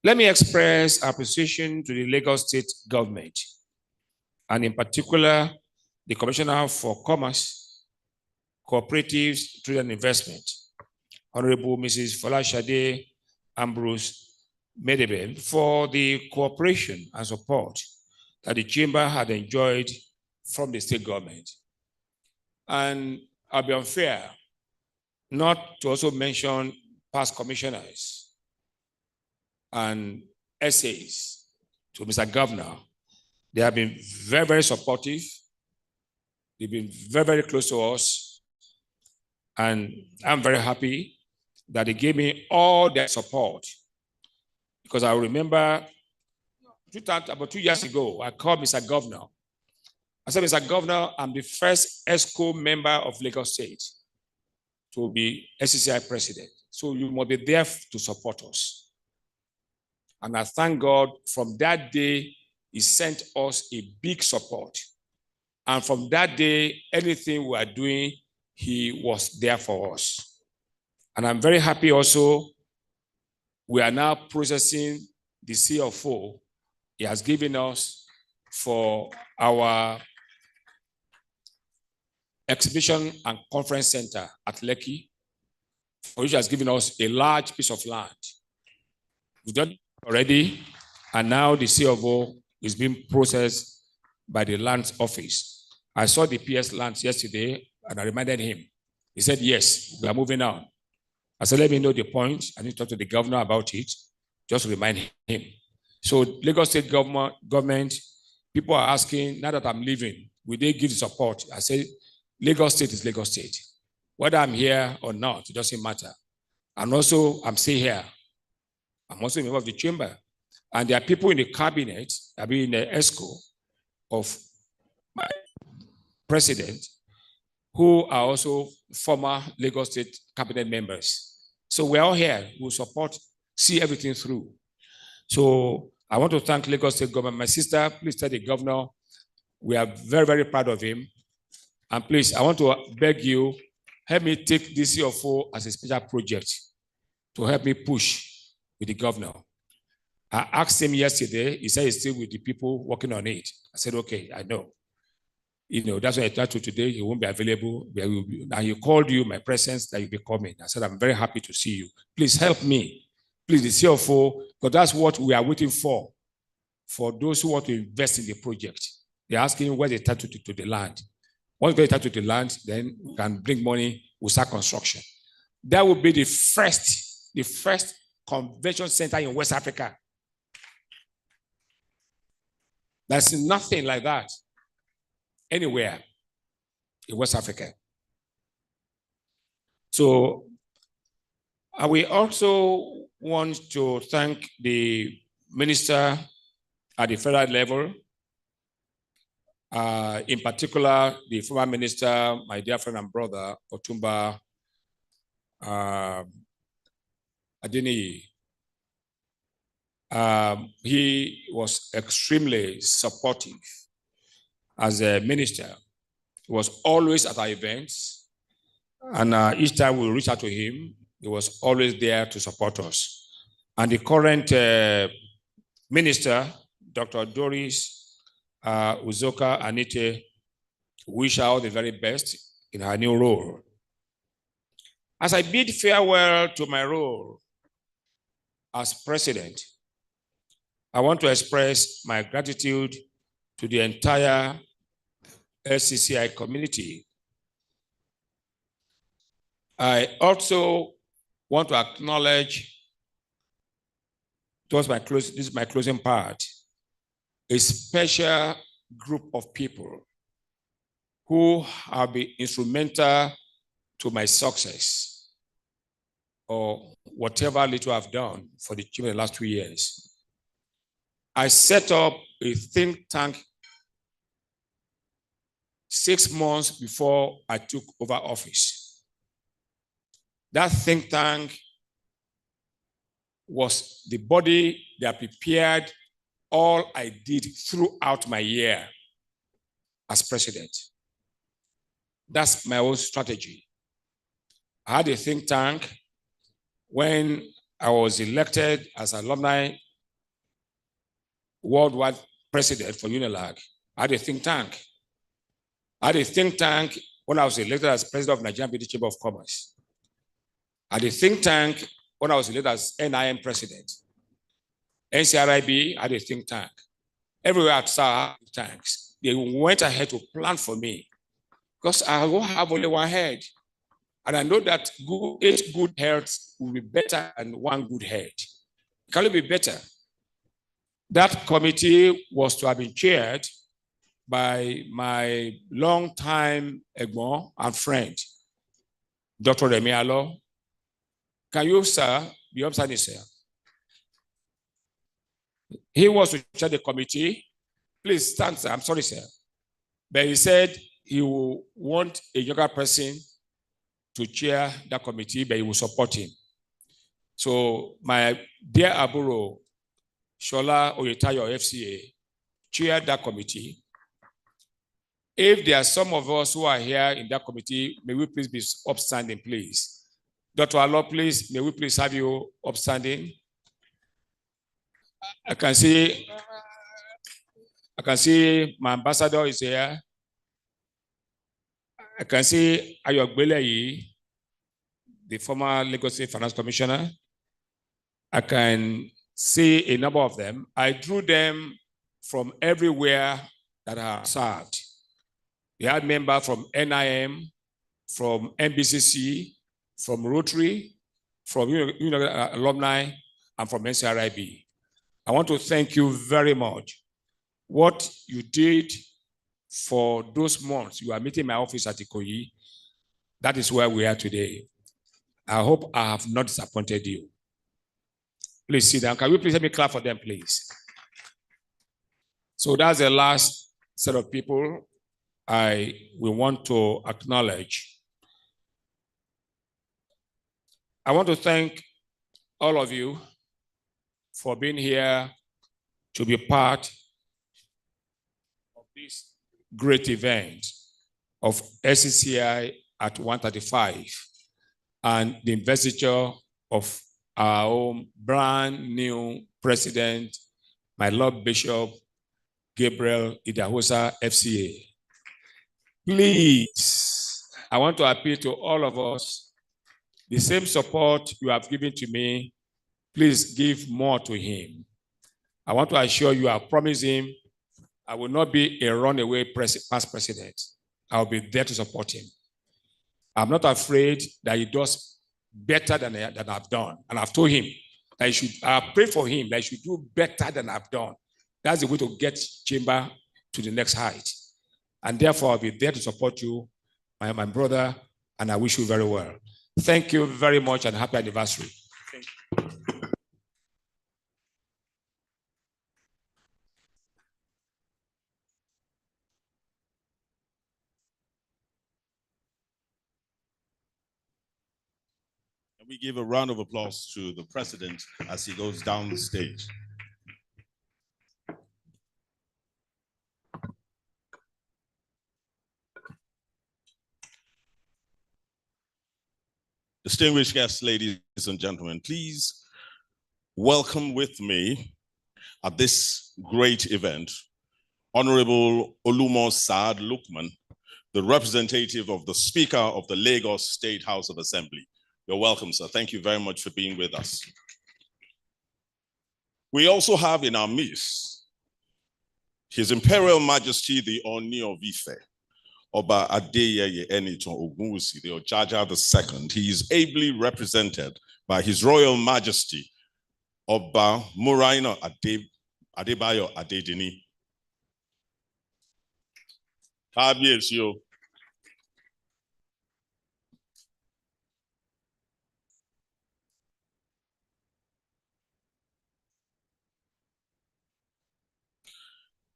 Let me express our appreciation to the Lagos State government, and in particular, the Commissioner for Commerce, Cooperatives, Trade and Investment, Honorable Mrs. Folashade Ambrose Medeben, for the cooperation and support that the chamber had enjoyed from the state government. And I'll be unfair not to also mention past commissioners and essays to Mr. Governor. They have been very, very supportive. They've been very, very close to us. And I'm very happy that they gave me all their support. Because I remember about 2 years ago, I called Mr. Governor. I said, Mr. Governor, I'm the first ESCO member of Lagos State to be SCCI president. So you must be there to support us. And I thank God from that day, he sent us a big support. And from that day, anything we are doing, he was there for us. And I'm very happy also, we are now processing the CFO he has given us for our exhibition and conference center at Lekki, which has given us a large piece of land. We've done it already, and now the CFO is being processed by the lands office. I saw the PS lands yesterday, and I reminded him. He said, yes, we are moving on. I said, let me know the point. I need to talk to the governor about it. Just remind him. So Lagos State government, people are asking, now that I'm leaving, will they give the support? I said, Lagos State is Lagos State. Whether I'm here or not, it doesn't matter. And also, I'm still here. I'm also a member of the chamber. And there are people in the cabinet, I mean in the ESCO of my president, who are also former Lagos State cabinet members. So we're all here who support, see everything through. So I want to thank Lagos State government. My sister, please tell the governor, we are very, very proud of him. And please, I want to beg you, help me take this CFO as a special project to help me push with the governor. I asked him yesterday, he said he's still with the people working on it. I said, okay, I know. You know, that's why I told you today, he won't be available. And he called you, my presence, that you'll be coming. I said, I'm very happy to see you. Please help me. Please, the CFO, because that's what we are waiting for those who want to invest in the project. They're asking where they title to the land. Once they title to the land, then we can bring money, we'll start construction. That will be the first convention center in West Africa. There's nothing like that anywhere in West Africa. So we also want to thank the minister at the federal level, in particular, the former minister, my dear friend and brother, Otumba Adeniyi. He was extremely supportive as a minister. He was always at our events, and each time we reach out to him, he was always there to support us. And the current minister, Dr. Doris Uzoka Anite, wish her all the very best in her new role. As I bid farewell to my role as president, I want to express my gratitude to the entire LCCI community. I also want to acknowledge, this is my closing part, a special group of people who have been instrumental to my success or whatever little I've done for the children in the last 2 years. I set up a think tank 6 months before I took over office. That think tank was the body that prepared all I did throughout my year as president. That's my own strategy. I had a think tank when I was elected as alumni worldwide president for UNILAG. I had a think tank. I had a think tank when I was elected as president of Nigerian British Chamber of Commerce. I had a think tank when I was elected as NIM president. NCRIB had a think tank. Everywhere I saw tanks, they went ahead to plan for me because I will have only one head. And I know that 8 good heads will be better than 1 good head. It can only be better. That committee was to have been chaired by my longtime Egbon and friend, Dr. Remialo. Can you, sir, be upstanding, sir? He was to chair the committee. Please stand, sir. I'm sorry, sir. But he said he will want a younger person to chair that committee, but he will support him. So my dear Aburo, Shola Oyetayo FCA, chaired that committee. If there are some of us who are here in that committee, may we please be upstanding, please. Dr. Alo, please, may we please have you upstanding. I can see my ambassador is here. I can see Ayo Gbeleyi, the former Lagos State Finance Commissioner. I can see a number of them. I drew them from everywhere that I have served. We had members from NIM, from NBCC, from Rotary, from alumni, and from NCRIB. I want to thank you very much. What you did for those months, you are meeting my office at Ikoyi, that is where we are today. I hope I have not disappointed you. Please sit down. Can you please let me clap for them, please? So that's the last set of people we want to acknowledge. I want to thank all of you for being here to be part of this great event of SCCI at 135 and the investiture of our own brand new president, my Lord Bishop Gabriel Idahosa, FCA. Please, I want to appeal to all of us, the same support you have given to me, please give more to him. I want to assure you, I promise him, I will not be a runaway past president. I'll be there to support him. I'm not afraid that he does better than I've done. And I've told him that I pray for him that he should do better than I've done. That's the way to get Chamber to the next height. And therefore, I'll be there to support you, my brother, and I wish you very well. Thank you very much and happy anniversary. Thank you. We give a round of applause to the president as he goes down the stage. Distinguished guests, ladies and gentlemen, please welcome with me at this great event, Honorable Olumo Saad Lukman, the representative of the Speaker of the Lagos State House of Assembly. You're welcome, sir. Thank you very much for being with us. We also have in our midst His Imperial Majesty, the Oni of Ife, Oba Adeyeye Eniton Ogunwusi, the Ojaja II. He is ably represented by His Royal Majesty, Oba Muraina Adebayo Adedini. Kábíyèsí.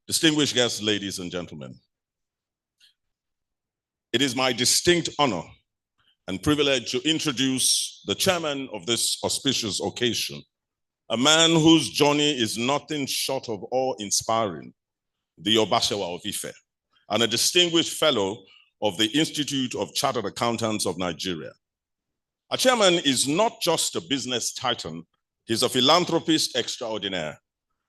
Distinguished guests, ladies and gentlemen, it is my distinct honor and privilege to introduce the chairman of this auspicious occasion, a man whose journey is nothing short of awe-inspiring, the Obashawa of Ife, and a distinguished fellow of the Institute of Chartered Accountants of Nigeria. Our chairman is not just a business titan, he's a philanthropist extraordinaire,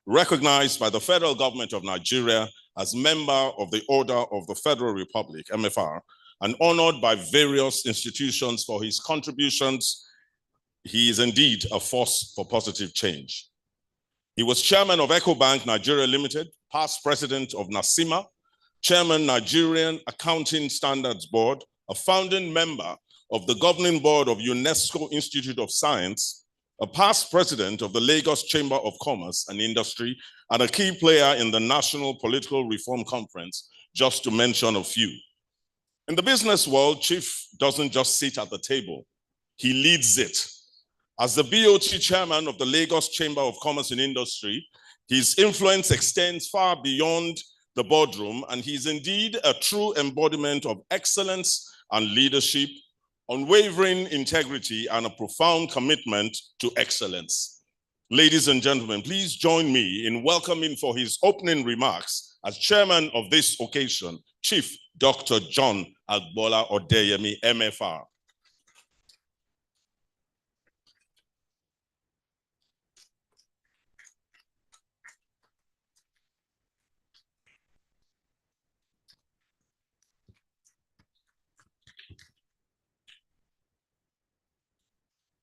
recognized by the federal government of Nigeria as member of the Order of the Federal Republic, MFR, and honored by various institutions for his contributions. He is indeed a force for positive change. He was chairman of EcoBank Nigeria Limited, past president of NASIMA, chairman Nigerian Accounting Standards Board, a founding member of the governing board of UNESCO Institute of Science, a past president of the Lagos Chamber of Commerce and Industry, and a key player in the National Political Reform Conference, just to mention a few. In the business world, Chief doesn't just sit at the table, he leads it. As the BOT chairman of the Lagos Chamber of Commerce and Industry, his influence extends far beyond the boardroom, and he's indeed a true embodiment of excellence and leadership, unwavering integrity, and a profound commitment to excellence. Ladies and gentlemen, please join me in welcoming for his opening remarks as chairman of this occasion, Chief Dr. John Agbola Odeyemi, MFR.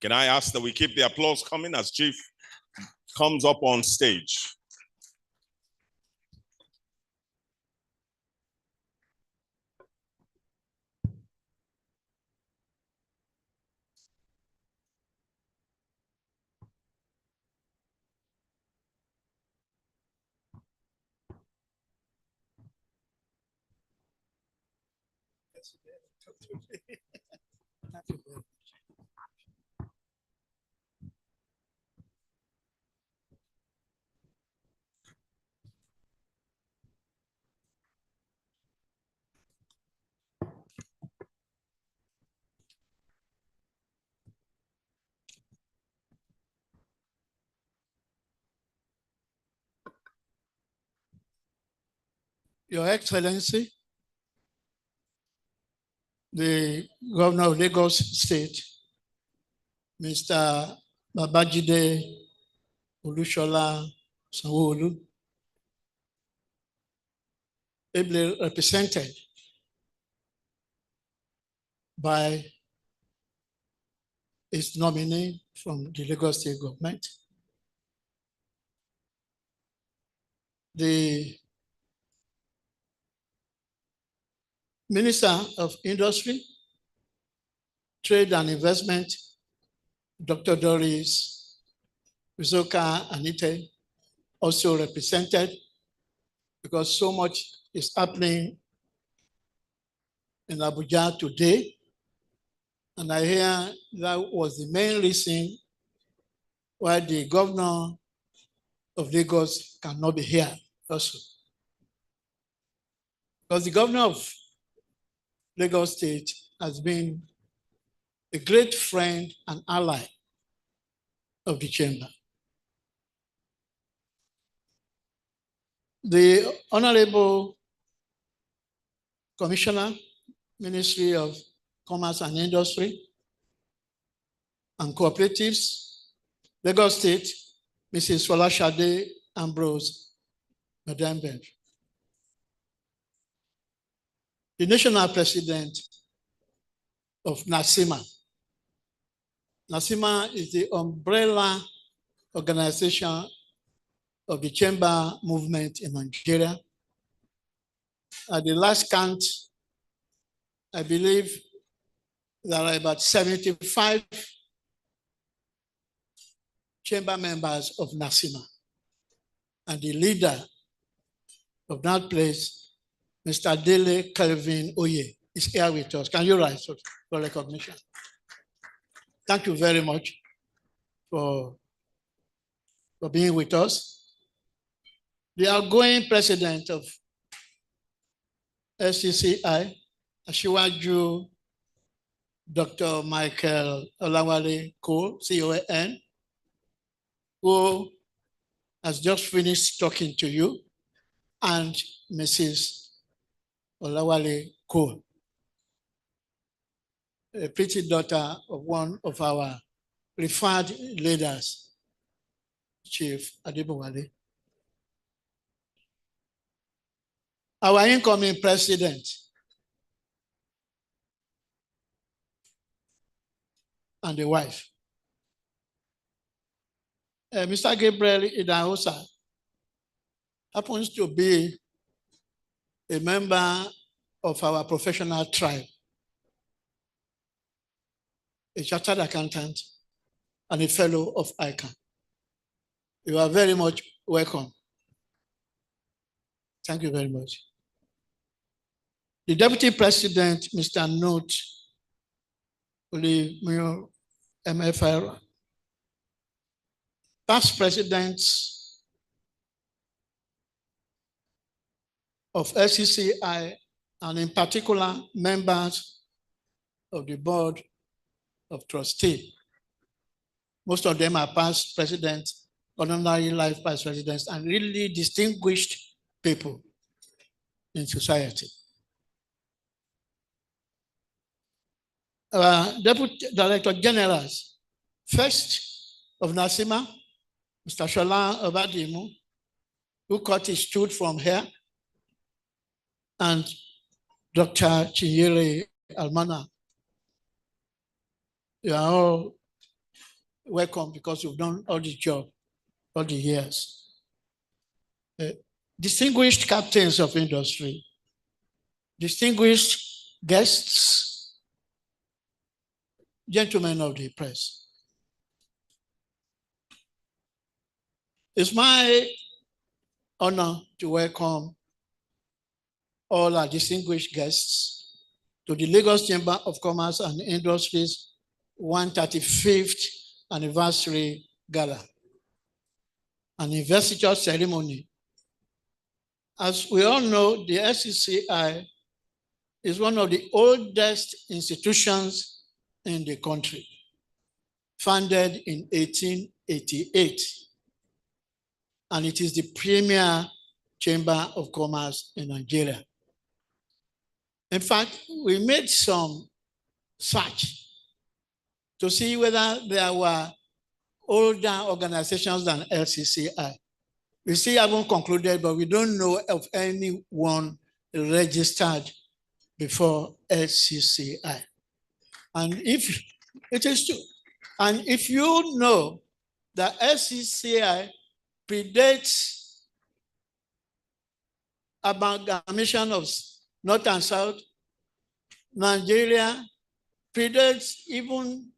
Can I ask that we keep the applause coming as Chief comes up on stage? Your Excellency, the Governor of Lagos State, Mr. Babajide Olusola Sanwo-Olu, ably represented by his nominee from the Lagos State government, the Minister of Industry, Trade and Investment, Dr. Doris Uzoka Anite, also represented, because so much is happening in Abuja today. And I hear that was the main reason why the governor of Lagos cannot be here also. Because the governor of Lagos State has been a great friend and ally of the chamber. The Honorable Commissioner, Ministry of Commerce and Industry and Cooperatives, Lagos State, Mrs. Folashade Ambrose Madambe. The National President of NASIMA. NASIMA is the umbrella organization of the chamber movement in Nigeria. At the last count, I believe there are about 75 chamber members of NASIMA. And the leader of that place, Mr. Dele Kelvin Oye, is here with us. Can you rise for recognition? Thank you very much for being with us. The outgoing president of SCCI, Asiwaju Dr. Michael Olawale Cole, CON, who has just finished talking to you, and Mrs. Olawale Cole, a pretty daughter of one of our preferred leaders, Chief Adebowale. Our incoming president and the wife, Mr. Gabriel Idahosa, happens to be a member of our professional tribe, a chartered accountant, and a fellow of ICANN. You are very much welcome. Thank you very much. The Deputy President, Mr. Note Olimiyo MFR, past presidents of SCCI, and in particular, members of the Board of Trustees. Most of them are past presidents, honorary life past presidents, and really distinguished people in society. Deputy Director Generals, first of NASIMA, Mr. Shola Obadimu, who cut his tooth from here, and Dr. Chinyere Almana. You are all welcome because you've done all the job, all the years. Distinguished captains of industry, distinguished guests, gentlemen of the press. It's my honor to welcome all our distinguished guests to the Lagos Chamber of Commerce and Industries 135th anniversary gala, an investiture ceremony. As we all know, the SCCI is one of the oldest institutions in the country, founded in 1888. And it is the premier chamber of commerce in Nigeria. In fact, we made some search to see whether there were older organizations than LCCI. We still haven't concluded, but we don't know of anyone registered before LCCI. And if it is true, and if you know that LCCI predates amalgamation of North and South, Nigeria predates even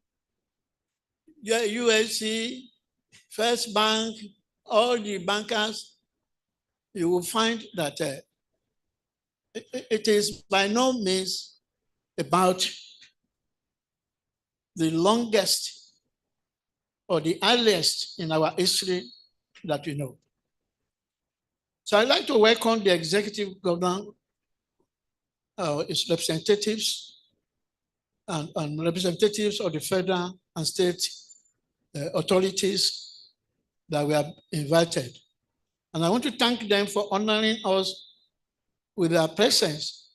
the USC, First Bank, all the bankers, you will find that it is by no means about the longest or the earliest in our history that we know. So I'd like to welcome the executive governor, its representatives, and representatives of the federal and state authorities that we have invited. And I want to thank them for honoring us with their presence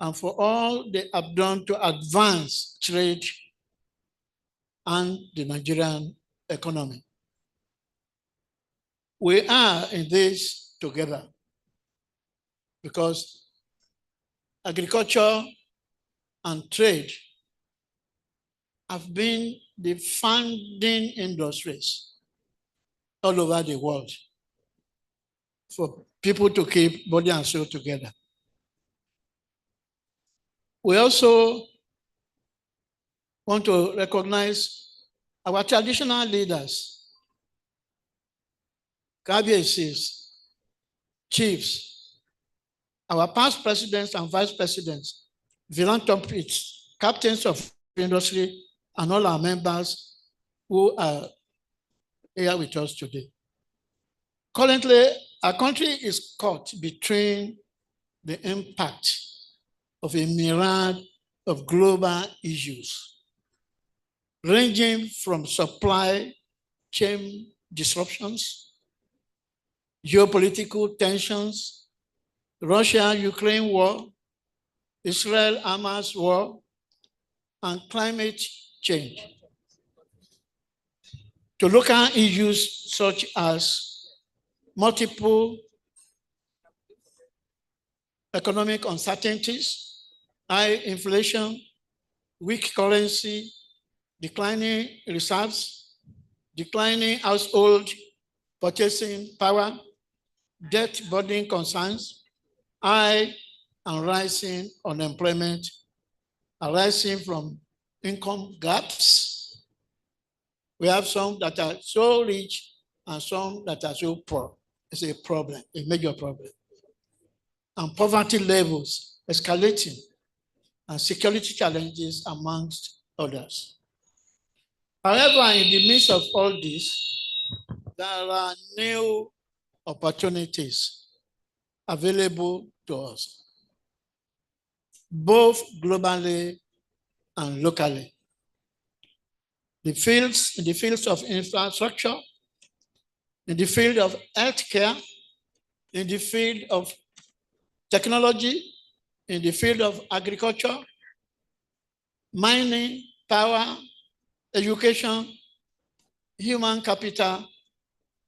and for all they have done to advance trade and the Nigerian economy. We are in this together because agriculture and trade have been the founding industries all over the world for people to keep body and soul together. We also want to recognize our traditional leaders, KBACs, chiefs, our past presidents and vice presidents, philanthropists, captains of industry, and all our members who are here with us today. Currently, our country is caught between the impact of a myriad of global issues, ranging from supply chain disruptions, geopolitical tensions, Russia-Ukraine war, Israel-Hamas war, and climate change, to local issues such as multiple economic uncertainties, high inflation, weak currency, declining reserves, declining household purchasing power, debt burden concerns, high and rising unemployment arising from income gaps. We have some that are so rich and some that are so poor. It's a problem, a major problem. And poverty levels escalating and security challenges amongst others. However, in the midst of all this, there are new opportunities available to us, both globally and locally. In the fields of infrastructure, in the field of healthcare, in the field of technology, in the field of agriculture, mining, power, education, human capital,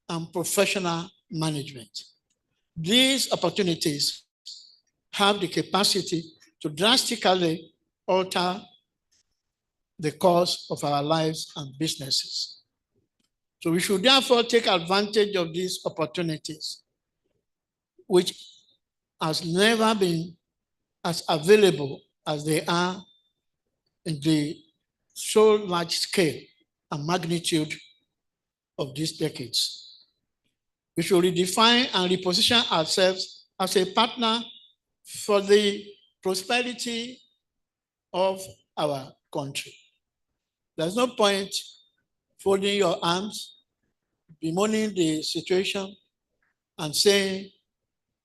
and professional management. These opportunities have the capacity to drastically alter the course of our lives and businesses. So we should therefore take advantage of these opportunities, which has never been as available as they are in the so large scale and magnitude of these decades. We should redefine and reposition ourselves as a partner for the prosperity of our country. There's no point folding your arms, bemoaning the situation, and saying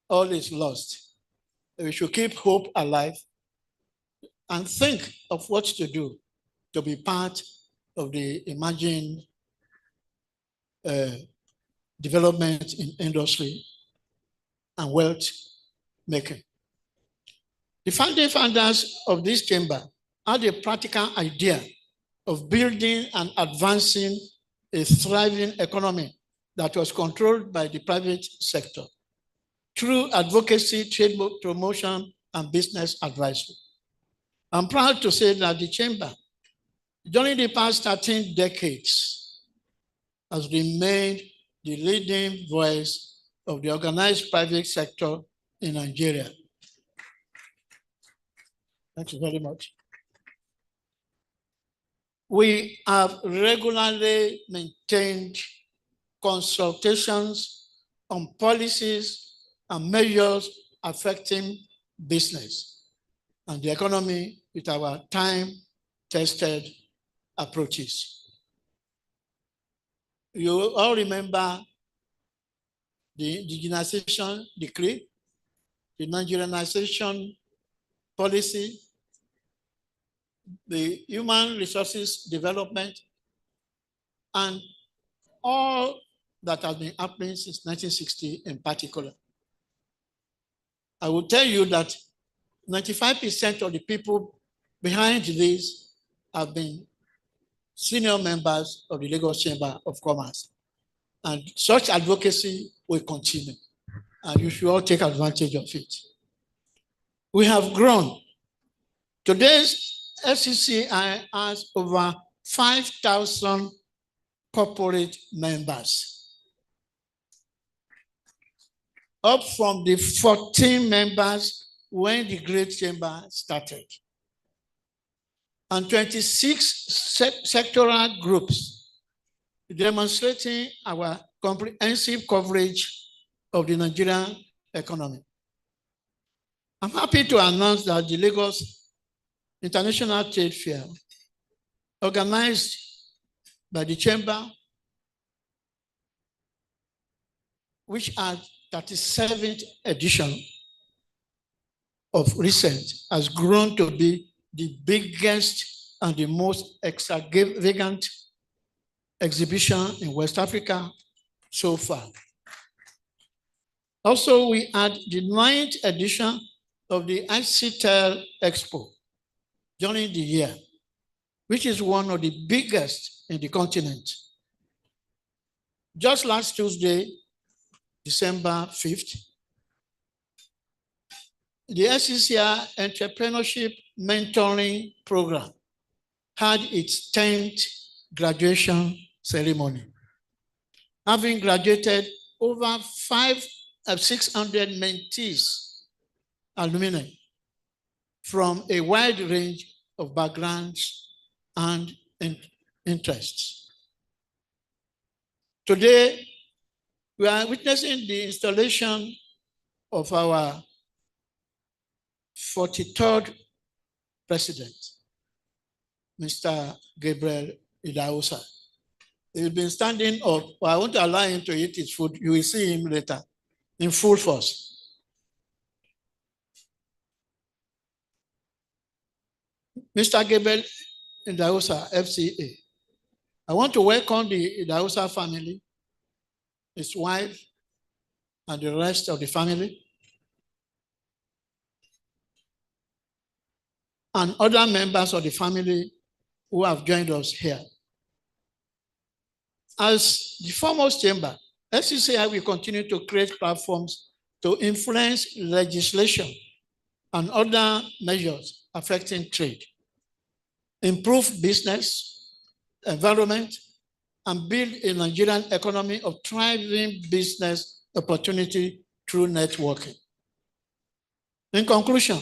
all is lost. We should keep hope alive and think of what to do to be part of the emerging development in industry and wealth making. The founding founders of this chamber had a practical idea of building and advancing a thriving economy that was controlled by the private sector through advocacy, trade promotion, and business advisory. I'm proud to say that the chamber, during the past 13 decades, has remained the leading voice of the organized private sector in Nigeria. Thank you very much. We have regularly maintained consultations on policies and measures affecting business and the economy with our time-tested approaches. You all remember the indigenization decree, the Nigerianization policy, the human resources development, and all that has been happening since 1960 in particular. I will tell you that 95% of the people behind this have been senior members of the Lagos Chamber of Commerce. And such advocacy will continue. And you should all take advantage of it. We have grown. Today's SCCI has over 5,000 corporate members, up from the 14 members when the Great Chamber started, and 26 sectoral groups demonstrating our comprehensive coverage of the Nigerian economy. I'm happy to announce that the Lagos International Trade Fair, organized by the Chamber, which had 37th edition of recent, has grown to be the biggest and the most extravagant exhibition in West Africa so far. Also, we had the 9th edition of the ICTEL Expo during the year, which is one of the biggest in the continent. Just last Tuesday, December 5th, the SCCI Entrepreneurship Mentoring Program had its 10th graduation ceremony, having graduated over 600 mentees, alumni, from a wide range of backgrounds and interests. Today, we are witnessing the installation of our 43rd president, Mr. Gabriel Idahosa. He's been standing up. Well, I want to allow him to eat his food. You will see him later in full force. Mr. Gabriel Idahosa, FCA. I want to welcome the Idahosa family, his wife, and the rest of the family, and other members of the family who have joined us here. As the foremost chamber, SCCI will continue to create platforms to influence legislation and other measures affecting trade, improve business, environment, and build a Nigerian economy of thriving business opportunity through networking. In conclusion,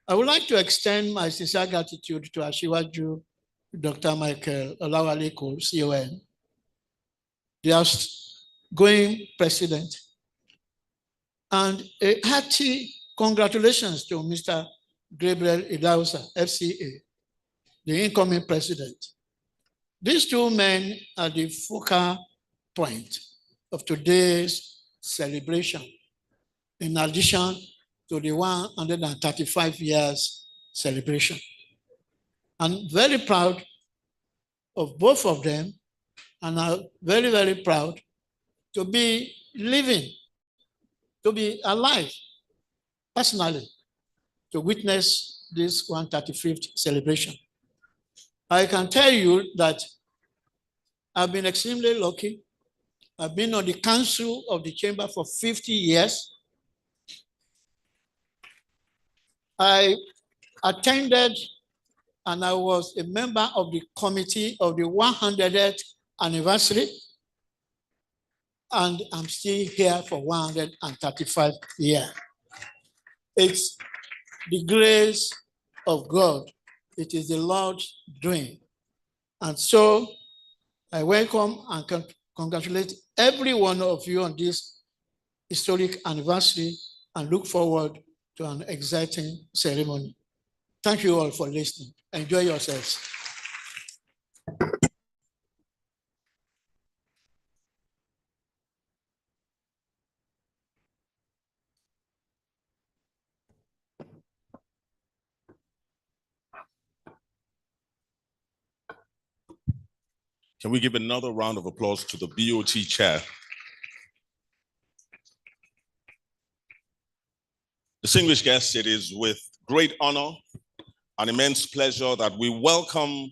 I would like to extend my sincere gratitude to Asiwaju Dr. Michael Olawale Cole, CON, the outgoing president, and a hearty congratulations to Mr. Gabriel Idausa, FCA, the incoming president. These two men are the focal point of today's celebration, in addition to the 135 years celebration. I'm very proud of both of them, and I'm very, very proud to be living, to be alive personally, to witness this 135th celebration. I can tell you that I've been extremely lucky. I've been on the council of the chamber for 50 years. I attended and I was a member of the committee of the 100th anniversary, and I'm still here for 135 years. It's the grace of God. It is the Lord's doing. And so I welcome and congratulate every one of you on this historic anniversary and look forward to an exciting ceremony. Thank you all for listening. Enjoy yourselves. Can we give another round of applause to the BOT chair? Distinguished guests, it is with great honor and immense pleasure that we welcome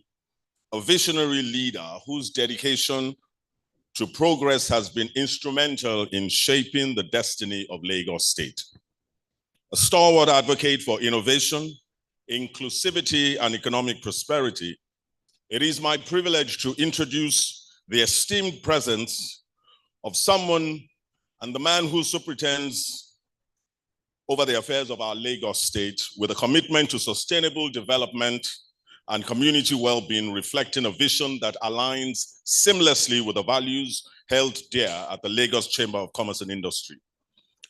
a visionary leader whose dedication to progress has been instrumental in shaping the destiny of Lagos State. A stalwart advocate for innovation, inclusivity, and economic prosperity, it is my privilege to introduce the esteemed presence of someone and the man who superintends over the affairs of our Lagos State with a commitment to sustainable development and community well-being, reflecting a vision that aligns seamlessly with the values held dear at the Lagos Chamber of Commerce and Industry.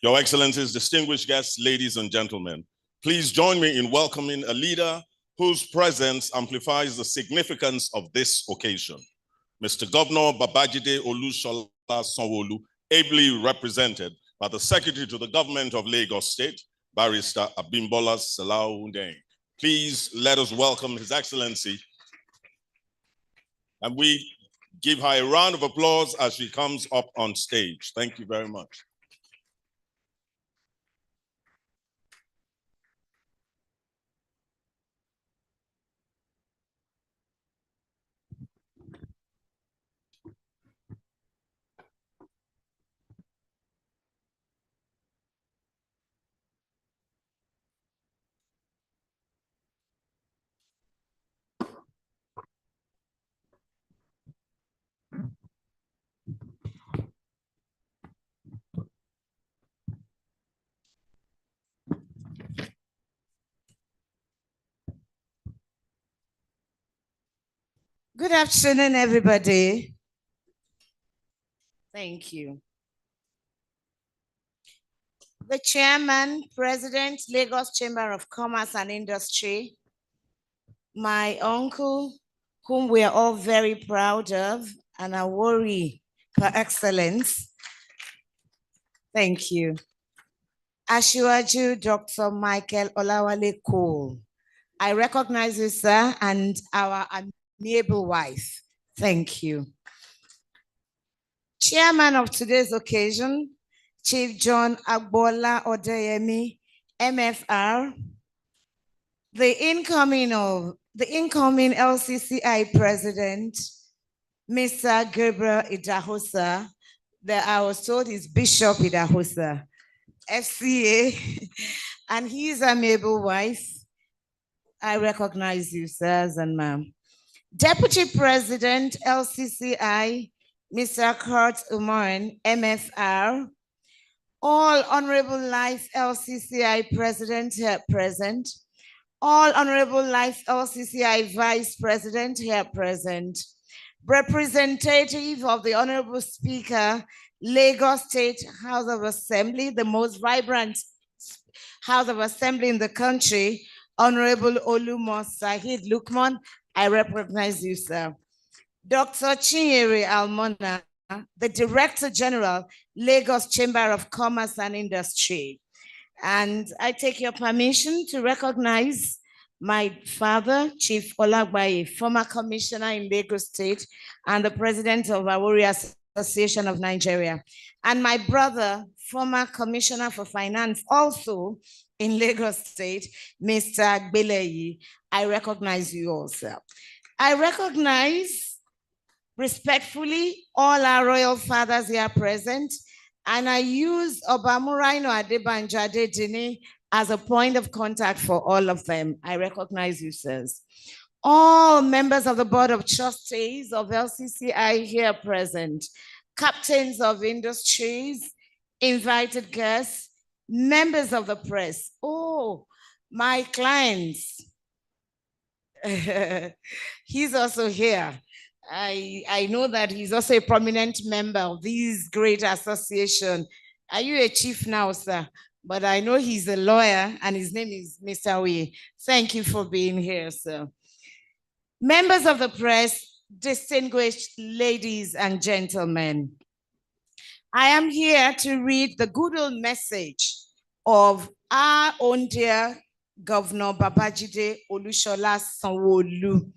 Your Excellencies, distinguished guests, ladies and gentlemen, please join me in welcoming a leader whose presence amplifies the significance of this occasion. Mr. Governor Babajide Olusola Sanwo-Olu, ably represented by the Secretary to the Government of Lagos State, Barrister Abimbola Salawu. Please let us welcome His Excellency. And we give her a round of applause as she comes up on stage. Thank you very much. Good afternoon, everybody. Thank you. The Chairman, President, Lagos Chamber of Commerce and Industry, my uncle, whom we are all very proud of, and I worry per excellence. Thank you. Asiwaju Dr. Michael Olawale Cole. I recognize you, sir, and our amiable wife. Thank you. Chairman of today's occasion, Chief John Agbola Odeyemi, MFR, the incoming LCCI President, Mr. Gabriel Idahosa, that I was told is Bishop Idahosa, FCA, and his amiable wife. I recognize you, sirs and ma'am. Deputy President, LCCI, Mr. Kurt Umoren, MFR, all Honorable Life LCCI President here present, all Honorable Life LCCI Vice President here present, representative of the Honorable Speaker, Lagos State House of Assembly, the most vibrant House of Assembly in the country, Honorable Olumo Sahid Lukman, I recognize you, sir. Dr. Chinyere Almona, the Director General, Lagos Chamber of Commerce and Industry. And I take your permission to recognize my father, Chief Olagbaye, former commissioner in Lagos State and the president of Awori Association of Nigeria. And my brother, former commissioner for finance, also in Lagos State, Mr. Gbeleyi. I recognize you also. I recognize respectfully all our royal fathers here present, and I use Obamuraino Adebanjo Adedini as a point of contact for all of them. I recognize you, sirs. All members of the Board of Trustees of LCCI here present, captains of industries, invited guests, members of the press. Oh, my clients. He's also here. I know that he's also a prominent member of this great association. Are you a chief now, sir? But I know he's a lawyer and his name is Mr. Oye. Thank you for being here, sir. Members of the press, distinguished ladies and gentlemen, I am here to read the good old message of our own dear Governor Babajide Olushola Sanwo-Olu.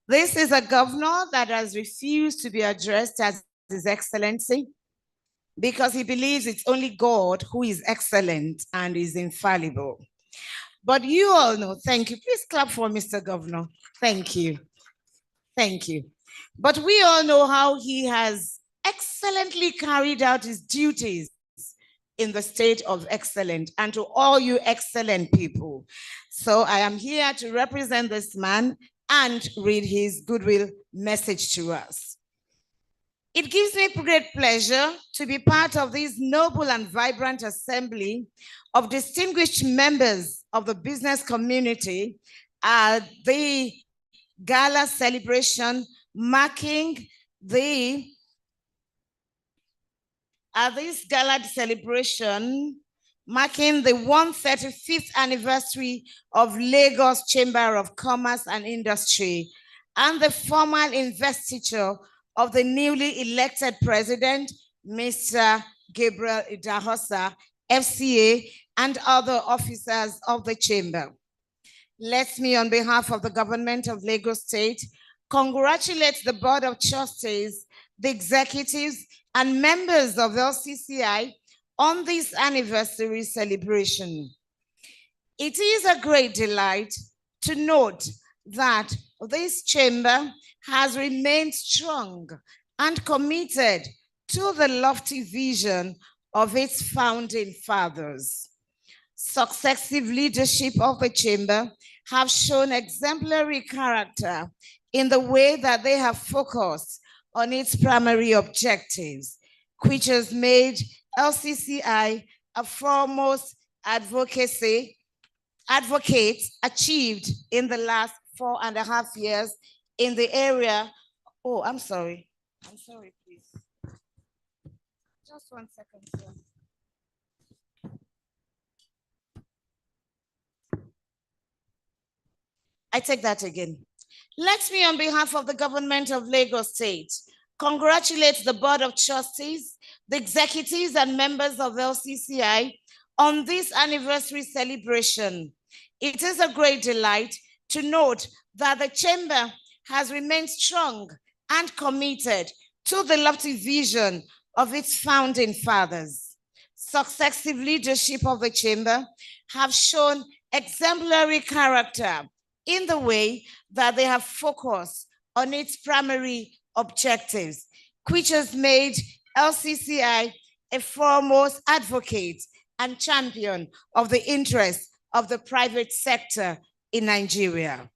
This is a governor that has refused to be addressed as His Excellency because he believes it's only God who is excellent and is infallible. But you all know, thank you. Please clap for Mr. Governor. Thank you. Thank you. But we all know how he has excellently carried out his duties in the state of excellent, and to all you excellent people. So I am here to represent this man and read his goodwill message to us. It gives me great pleasure to be part of this noble and vibrant assembly of distinguished members of the business community at the Gala celebration marking the this Gala celebration marking the 135th anniversary of Lagos Chamber of Commerce and Industry and the formal investiture of the newly elected president, Mr. Gabriel Idahosa, FCA, and other officers of the chamber. Let me, on behalf of the government of Lagos State, congratulate the Board of Trustees, the executives, and members of LCCI on this anniversary celebration. It is a great delight to note that this chamber has remained strong and committed to the lofty vision of its founding fathers. Successive leadership of the chamber have shown exemplary character in the way that they have focused on its primary objectives, which has made LCCI a foremost advocate achieved in the last 4.5 years in the area. Oh, I'm sorry, please. Just 1 second, sir. I take that again. Let me, on behalf of the government of Lagos State, congratulate the Board of Trustees, the executives and members of LCCI on this anniversary celebration. It is a great delight to note that the chamber has remained strong and committed to the lofty vision of its founding fathers. Successive leadership of the chamber have shown exemplary character in the way that they have focused on its primary objectives, which has made LCCI a foremost advocate and champion of the interests of the private sector in Nigeria.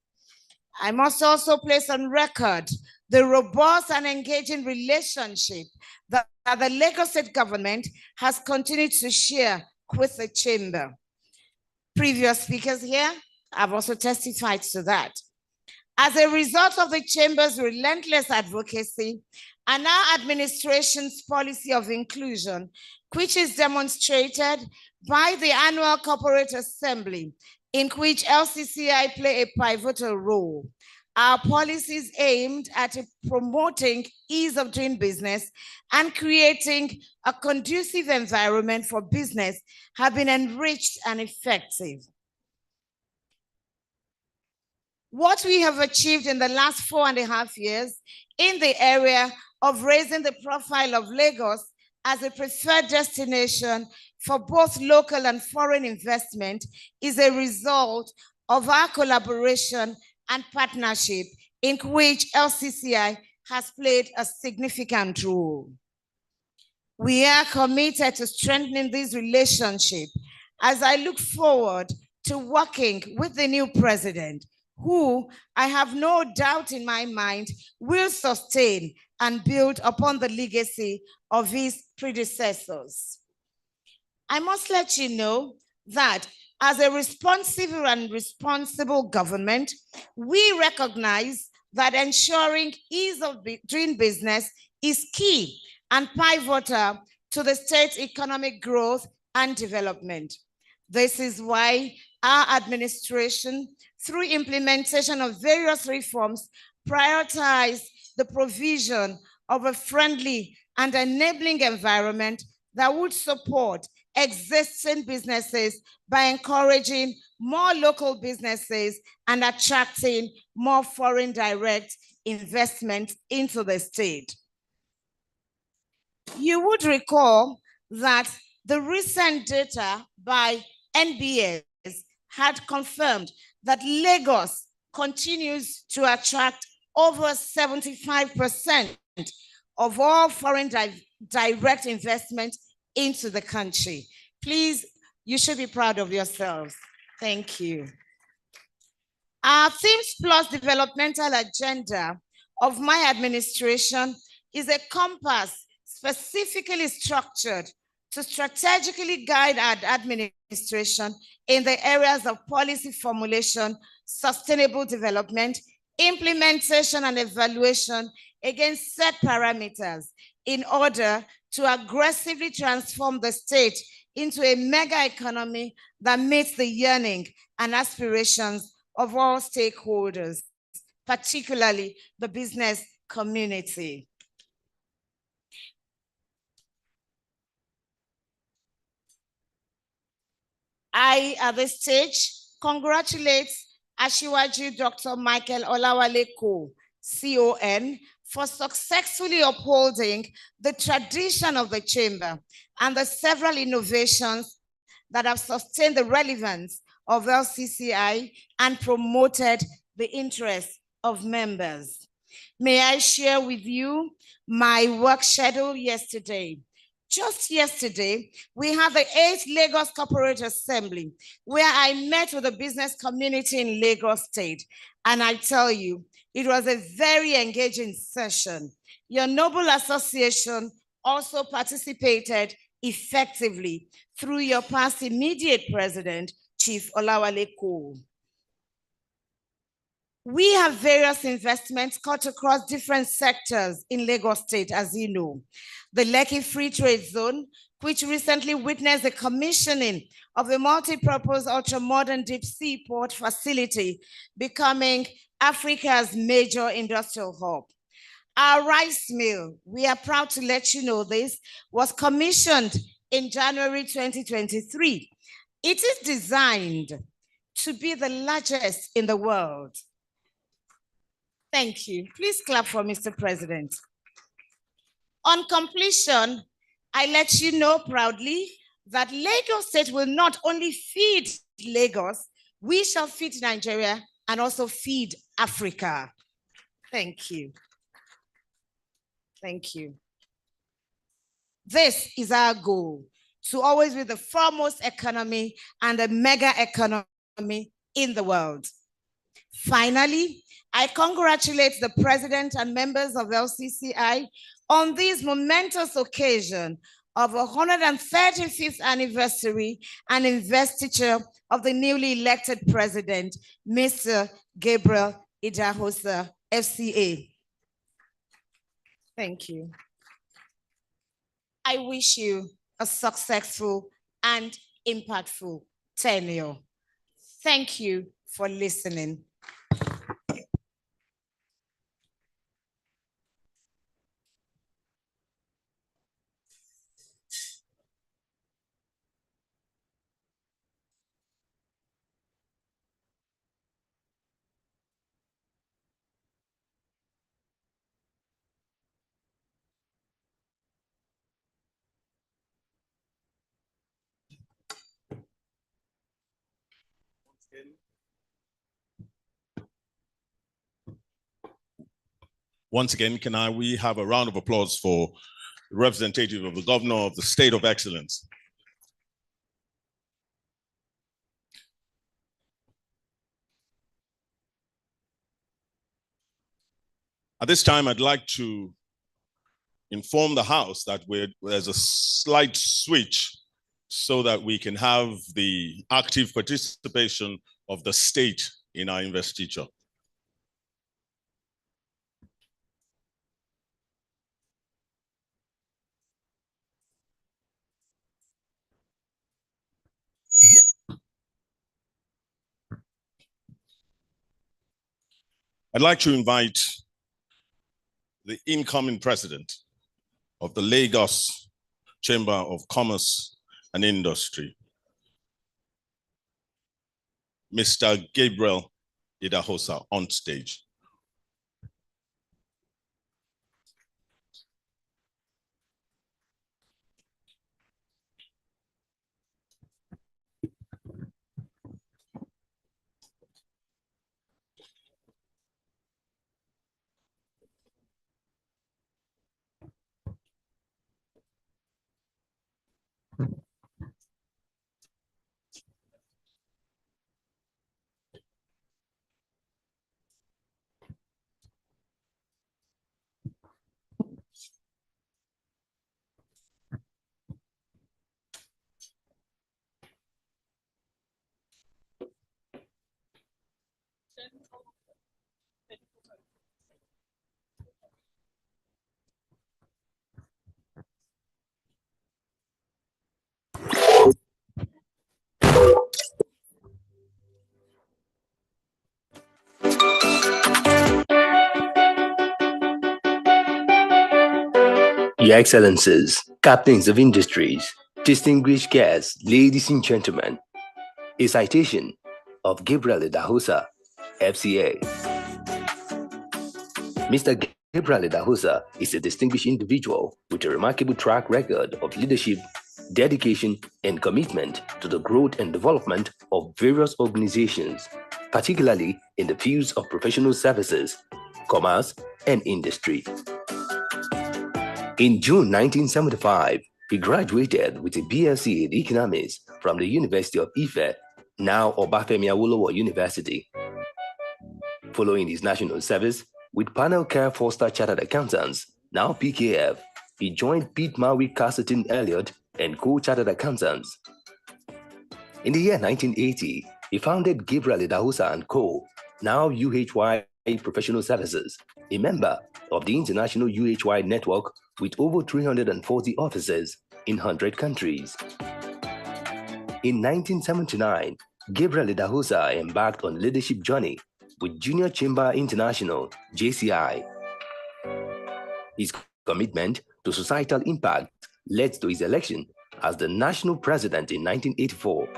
I must also place on record the robust and engaging relationship that the Lagos State government has continued to share with the chamber. Previous speakers here have also testified to that. As a result of the chamber's relentless advocacy and our administration's policy of inclusion, which is demonstrated by the annual corporate assembly, in which LCCI play a pivotal role, our policies aimed at promoting ease of doing business and creating a conducive environment for business have been enriched and effective. What we have achieved in the last 4.5 years in the area of raising the profile of Lagos as a preferred destination for both local and foreign investment is a result of our collaboration and partnership in which LCCI has played a significant role. We are committed to strengthening this relationship as I look forward to working with the new president, who I have no doubt in my mind will sustain and build upon the legacy of his predecessors. I must let you know that as a responsive and responsible government, we recognize that ensuring ease of doing business is key and pivotal to the state's economic growth and development. This is why our administration, through implementation of various reforms, prioritize the provision of a friendly and enabling environment that would support existing businesses by encouraging more local businesses and attracting more foreign direct investment into the state. You would recall that the recent data by NBS had confirmed that Lagos continues to attract over 75% of all foreign direct investment into the country. Please, you should be proud of yourselves. Thank you. Our Themes Plus developmental agenda of my administration is a compass specifically structured to strategically guide our administration in the areas of policy formulation, sustainable development, implementation, and evaluation against set parameters in order to aggressively transform the state into a mega economy that meets the yearning and aspirations of all stakeholders, particularly the business community. I, at this stage, congratulate Asiwaju Dr. Michael Olawale Ko, CON, for successfully upholding the tradition of the chamber and the several innovations that have sustained the relevance of LCCI and promoted the interests of members. May I share with you my work schedule yesterday? Just yesterday, we had the 8th Lagos Corporate Assembly, where I met with the business community in Lagos State. And I tell you, it was a very engaging session. Your noble association also participated effectively through your past immediate president, Chief Olawale Ko. We have various investments cut across different sectors in Lagos State, as you know. The Lekki Free Trade Zone, which recently witnessed the commissioning of a multi-purpose ultra-modern deep sea port facility, becoming Africa's major industrial hub. Our rice mill, we are proud to let you know this, was commissioned in January 2023. It is designed to be the largest in the world. Thank you. Please clap for Mr. President. On completion, I let you know proudly that Lagos State will not only feed Lagos, we shall feed Nigeria and also feed Africa. Thank you. Thank you. This is our goal, to always be the foremost economy and a mega economy in the world. Finally, I congratulate the president and members of LCCI on this momentous occasion of 135th anniversary and investiture of the newly elected president, Mr. Gabriel Idahosa, FCA. Thank you. I wish you a successful and impactful tenure. Thank you for listening. Once again, we have a round of applause for the representative of the governor of the State of Excellence. At this time, I'd like to inform the House that there's a slight switch so that we can have the active participation of the state in our investiture. I'd like to invite the incoming president of the Lagos Chamber of Commerce and Industry, Mr. Gabriel Idahosa, on stage. Your Excellencies, Captains of Industries, distinguished guests, ladies and gentlemen, a citation of Gabriel Idahosa, FCA. Mr. Gabriel Idahosa is a distinguished individual with a remarkable track record of leadership, dedication, and commitment to the growth and development of various organizations, particularly in the fields of professional services, commerce, and industry. In June 1975, he graduated with a BSc in Economics from the University of Ife, now Obafemi Awolowo University. Following his national service with Panel Care Foster Chartered Accountants, now PKF, he joined Pitt Maui Castleton Elliott and Co-Chartered Accountants. In the year 1980, he founded Gabriel Idahosa & Co., now UHY Professional Services, a member of the International UHY Network with over 340 offices in 100 countries. In 1979, Gabriel Idahosa embarked on a leadership journey with Junior Chamber International, JCI. His commitment to societal impact led to his election as the national president in 1984.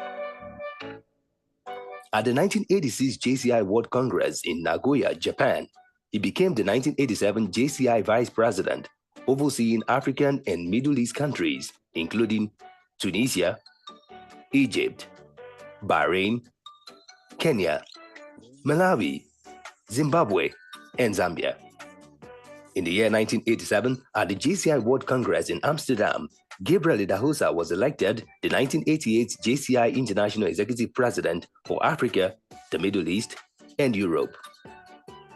At the 1986 JCI World Congress in Nagoya, Japan, he became the 1987 JCI Vice President, overseeing African and Middle East countries, including Tunisia, Egypt, Bahrain, Kenya, Malawi, Zimbabwe, and Zambia. In the year 1987, at the JCI World Congress in Amsterdam, Gabriel Idahosa was elected the 1988 JCI International Executive President for Africa, the Middle East, and Europe.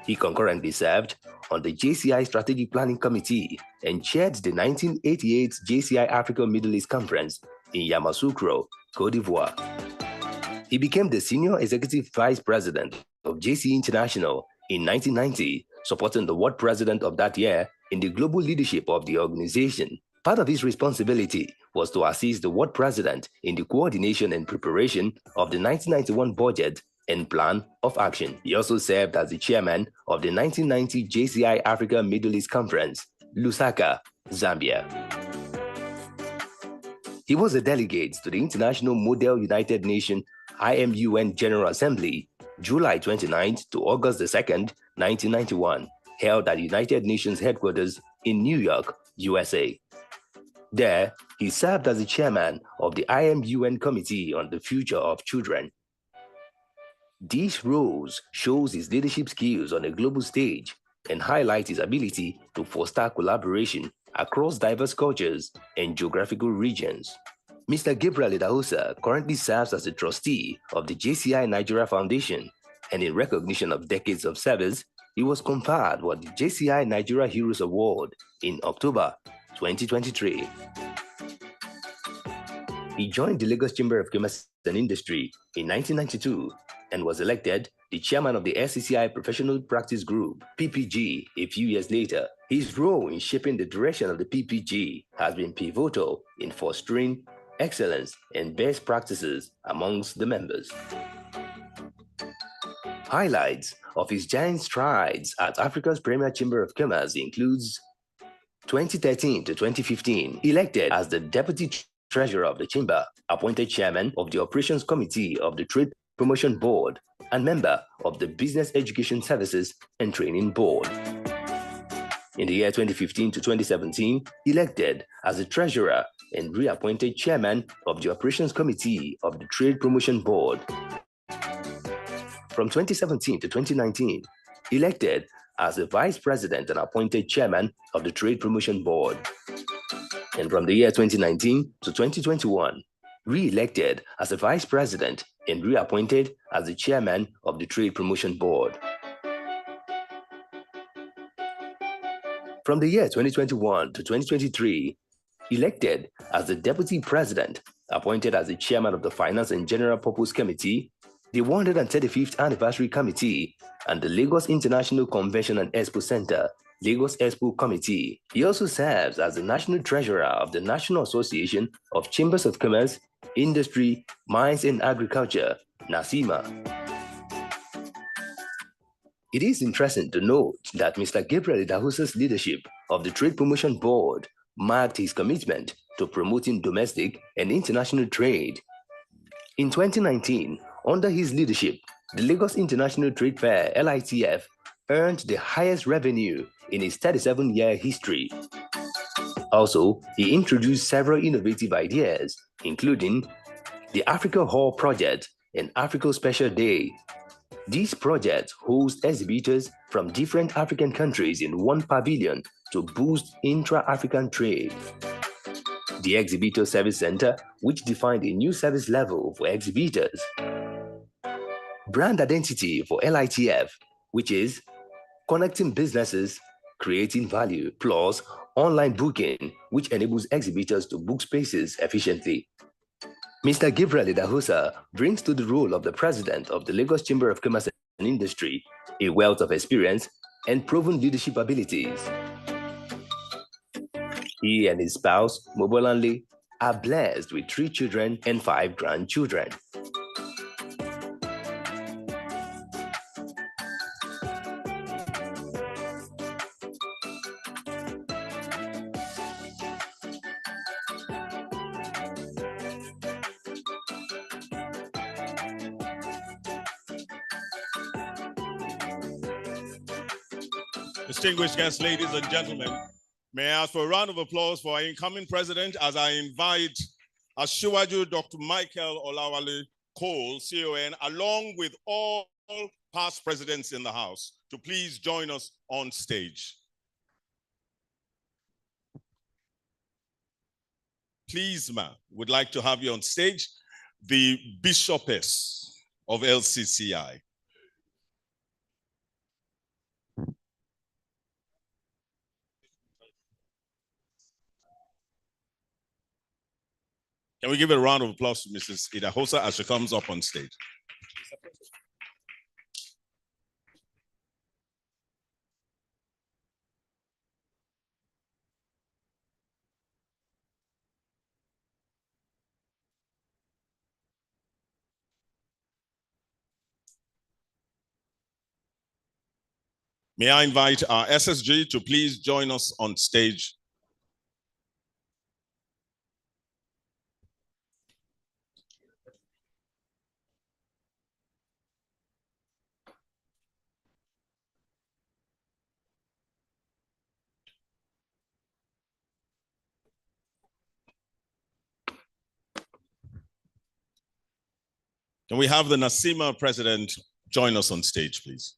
He concurrently served on the JCI Strategic Planning Committee and chaired the 1988 JCI Africa Middle East Conference in Yamoussoukro, Côte d'Ivoire. He became the Senior Executive Vice President of JCI International in 1990, supporting the world president of that year in the global leadership of the organization. Part of his responsibility was to assist the world president in the coordination and preparation of the 1991 budget and plan of action. He also served as the chairman of the 1990 JCI Africa Middle East Conference, Lusaka, Zambia. He was a delegate to the International Model United Nations IMUN General Assembly, July 29th to August 2nd, 1991, held at the United Nations headquarters in New York, USA. There, he served as the chairman of the IMUN Committee on the Future of Children. These roles shows his leadership skills on a global stage and highlight his ability to foster collaboration across diverse cultures and geographical regions. Mr. Gabriel Idahosa currently serves as a trustee of the JCI Nigeria Foundation, and in recognition of decades of service, he was conferred with the JCI Nigeria Heroes Award in October 2023. He joined the Lagos Chamber of Commerce and Industry in 1992 and was elected the chairman of the SCCI Professional Practice Group, PPG, a few years later. His role in shaping the direction of the PPG has been pivotal in fostering excellence and best practices amongst the members. Highlights of his giant strides at Africa's Premier Chamber of Commerce includes 2013 to 2015, elected as the Deputy Treasurer of the Chamber, appointed Chairman of the Operations Committee of the Trade Promotion Board, and member of the Business Education Services and Training Board. In the year 2015 to 2017, elected as the Treasurer and reappointed Chairman of the Operations Committee of the Trade Promotion Board. From 2017 to 2019, elected as the Vice President and appointed Chairman of the Trade Promotion Board. And from the year 2019 to 2021, re-elected as the Vice President and reappointed as the Chairman of the Trade Promotion Board. From the year 2021 to 2023, elected as the Deputy President, appointed as the Chairman of the Finance and General Purpose Committee, the 135th Anniversary Committee, and the Lagos International Convention and Expo Center, Lagos Expo Committee. He also serves as the National Treasurer of the National Association of Chambers of Commerce, Industry, Mines and Agriculture, NACIMA. It is interesting to note that Mr. Gabriel Idahosa's leadership of the Trade Promotion Board marked his commitment to promoting domestic and international trade. In 2019, under his leadership, the Lagos International Trade Fair, LITF, earned the highest revenue in its 37-year history. Also, he introduced several innovative ideas, including the Africa Hall Project and Africa Special Day. These projects host exhibitors from different African countries in one pavilion to boost intra-African trade. The Exhibitor Service Center, which defined a new service level for exhibitors. Brand identity for LITF, which is connecting businesses, creating value, plus online booking, which enables exhibitors to book spaces efficiently. Mr. Gabriel Idahosa brings to the role of the president of the Lagos Chamber of Commerce and Industry a wealth of experience and proven leadership abilities. He and his spouse, Mobolanle, are blessed with 3 children and 5 grandchildren. Distinguished guests, ladies and gentlemen, may I ask for a round of applause for our incoming president as I invite Asiwaju Dr. Michael Olawale Cole, CON, along with all past presidents in the House, to please join us on stage. Please, ma'am, would like to have you on stage, the Bishopess of LCCI. Can we give a round of applause to Mrs. Idahosa as she comes up on stage? May I invite our SSG to please join us on stage. Can we have the NASIMA president join us on stage, please?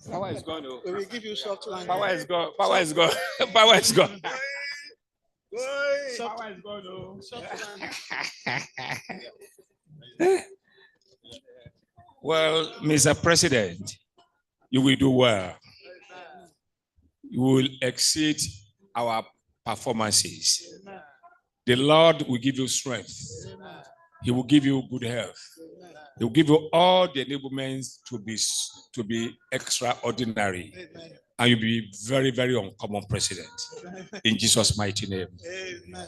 Power is gone. We will give you soft landing. Power is gone. Power is gone. Power is gone. Soft, is gone. soft Well, Mr. President, you will do well. You will exceed our performances. The Lord will give you strength. He will give you good health. He will give you all the enablements to be extraordinary. And you'll be very, very uncommon president. In Jesus' mighty name. Amen.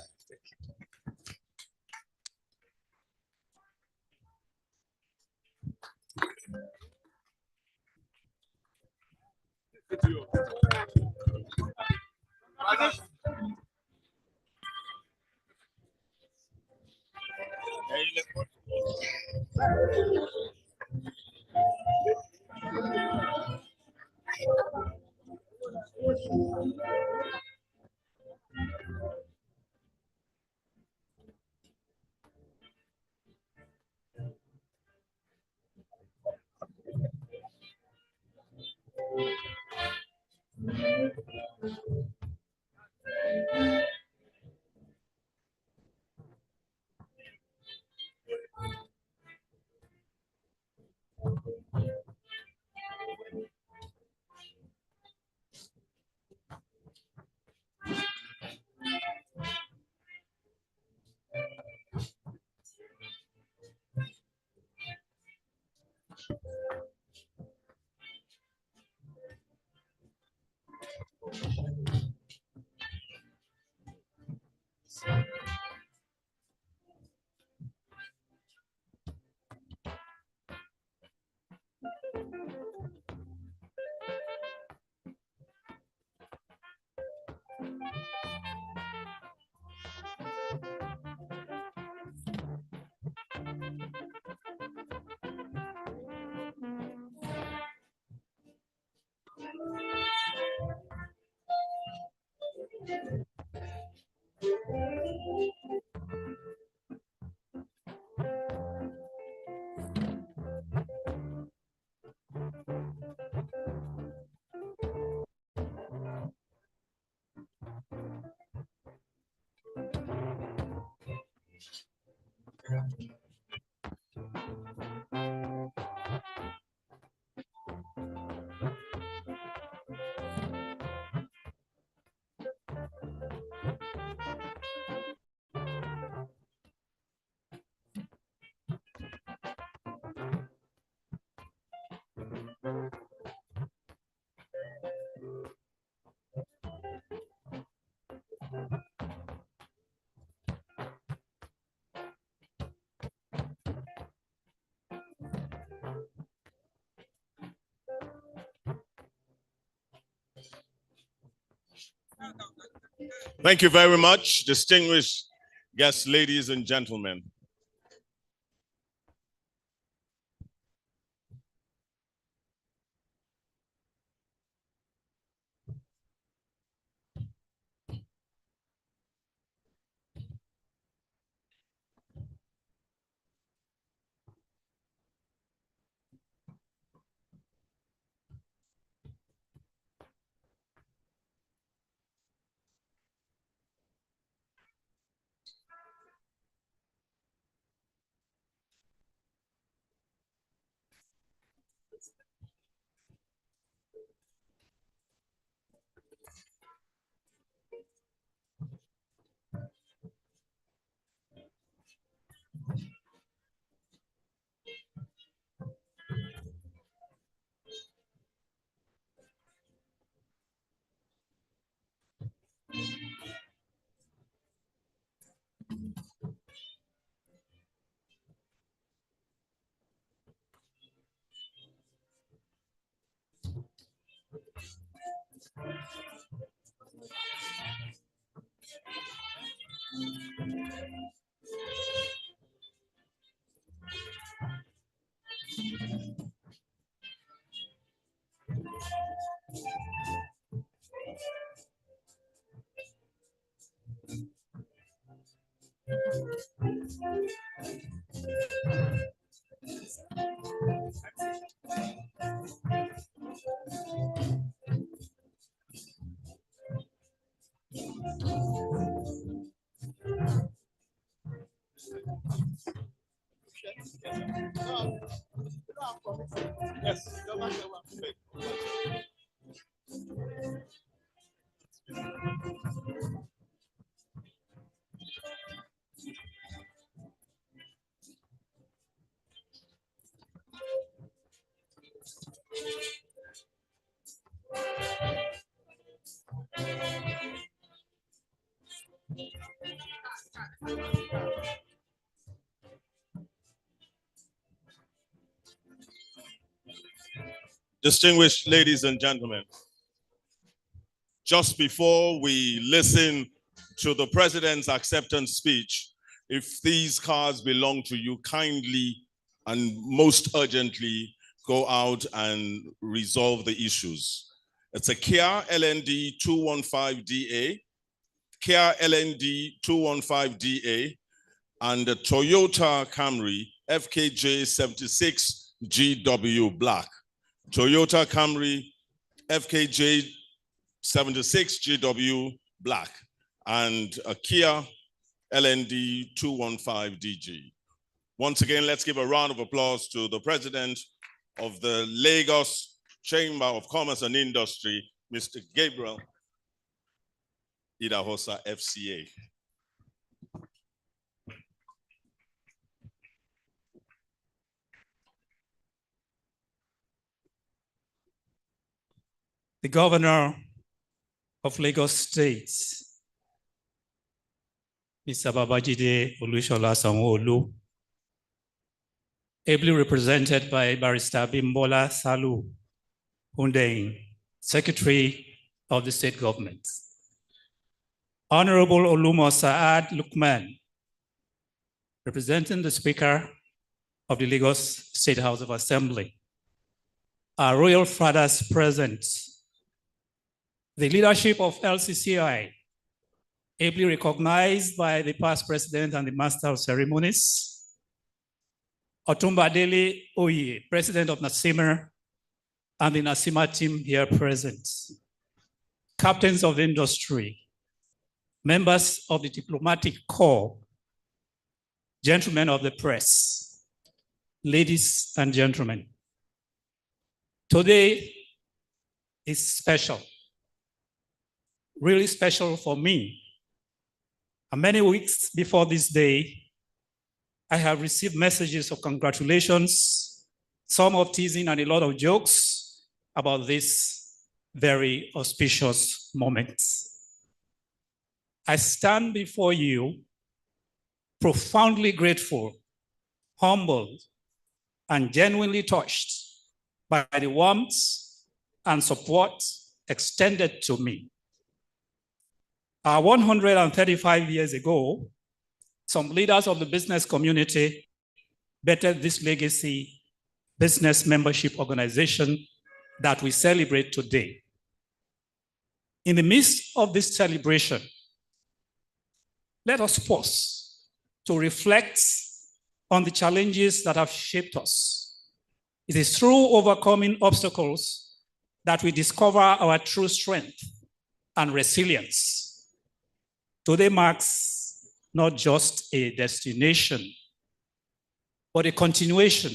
Thank you very much, distinguished guests, ladies and gentlemen. Distinguished ladies and gentlemen, just before we listen to the president's acceptance speech, if these cards belong to you, kindly and most urgently go out and resolve the issues. It's a Kia LND 215DA, Kia LND 215DA, and a Toyota Camry FKJ 76GW black. Toyota Camry FKJ 76GW black, and a Kia LND 215DG. Once again, let's give a round of applause to the president of the Lagos Chamber of Commerce and Industry, Mr. Gabriel Idahosa, FCA. The governor of Lagos State, Mr. Babajide Olusola Sanwo-Olu, ably represented by Barrister Bimbola Salu Hundeyin, Secretary of the State Government. Honorable Olumo Saad Lukman, representing the Speaker of the Lagos State House of Assembly. Our royal fathers present, the leadership of LCCI, ably recognized by the past president and the master of ceremonies, Otumba Dele Oye, president of NASIMA, and the NASIMA team here present, captains of industry, members of the diplomatic corps, gentlemen of the press, ladies and gentlemen. Today is special, really special for me. And many weeks before this day, I have received messages of congratulations, some of teasing and a lot of jokes about this very auspicious moment. I stand before you profoundly grateful, humbled, and genuinely touched by the warmth and support extended to me. 135 years ago, some leaders of the business community bettered this legacy business membership organization that we celebrate today. In the midst of this celebration, let us pause to reflect on the challenges that have shaped us. It is through overcoming obstacles that we discover our true strength and resilience. Today marks not just a destination, but a continuation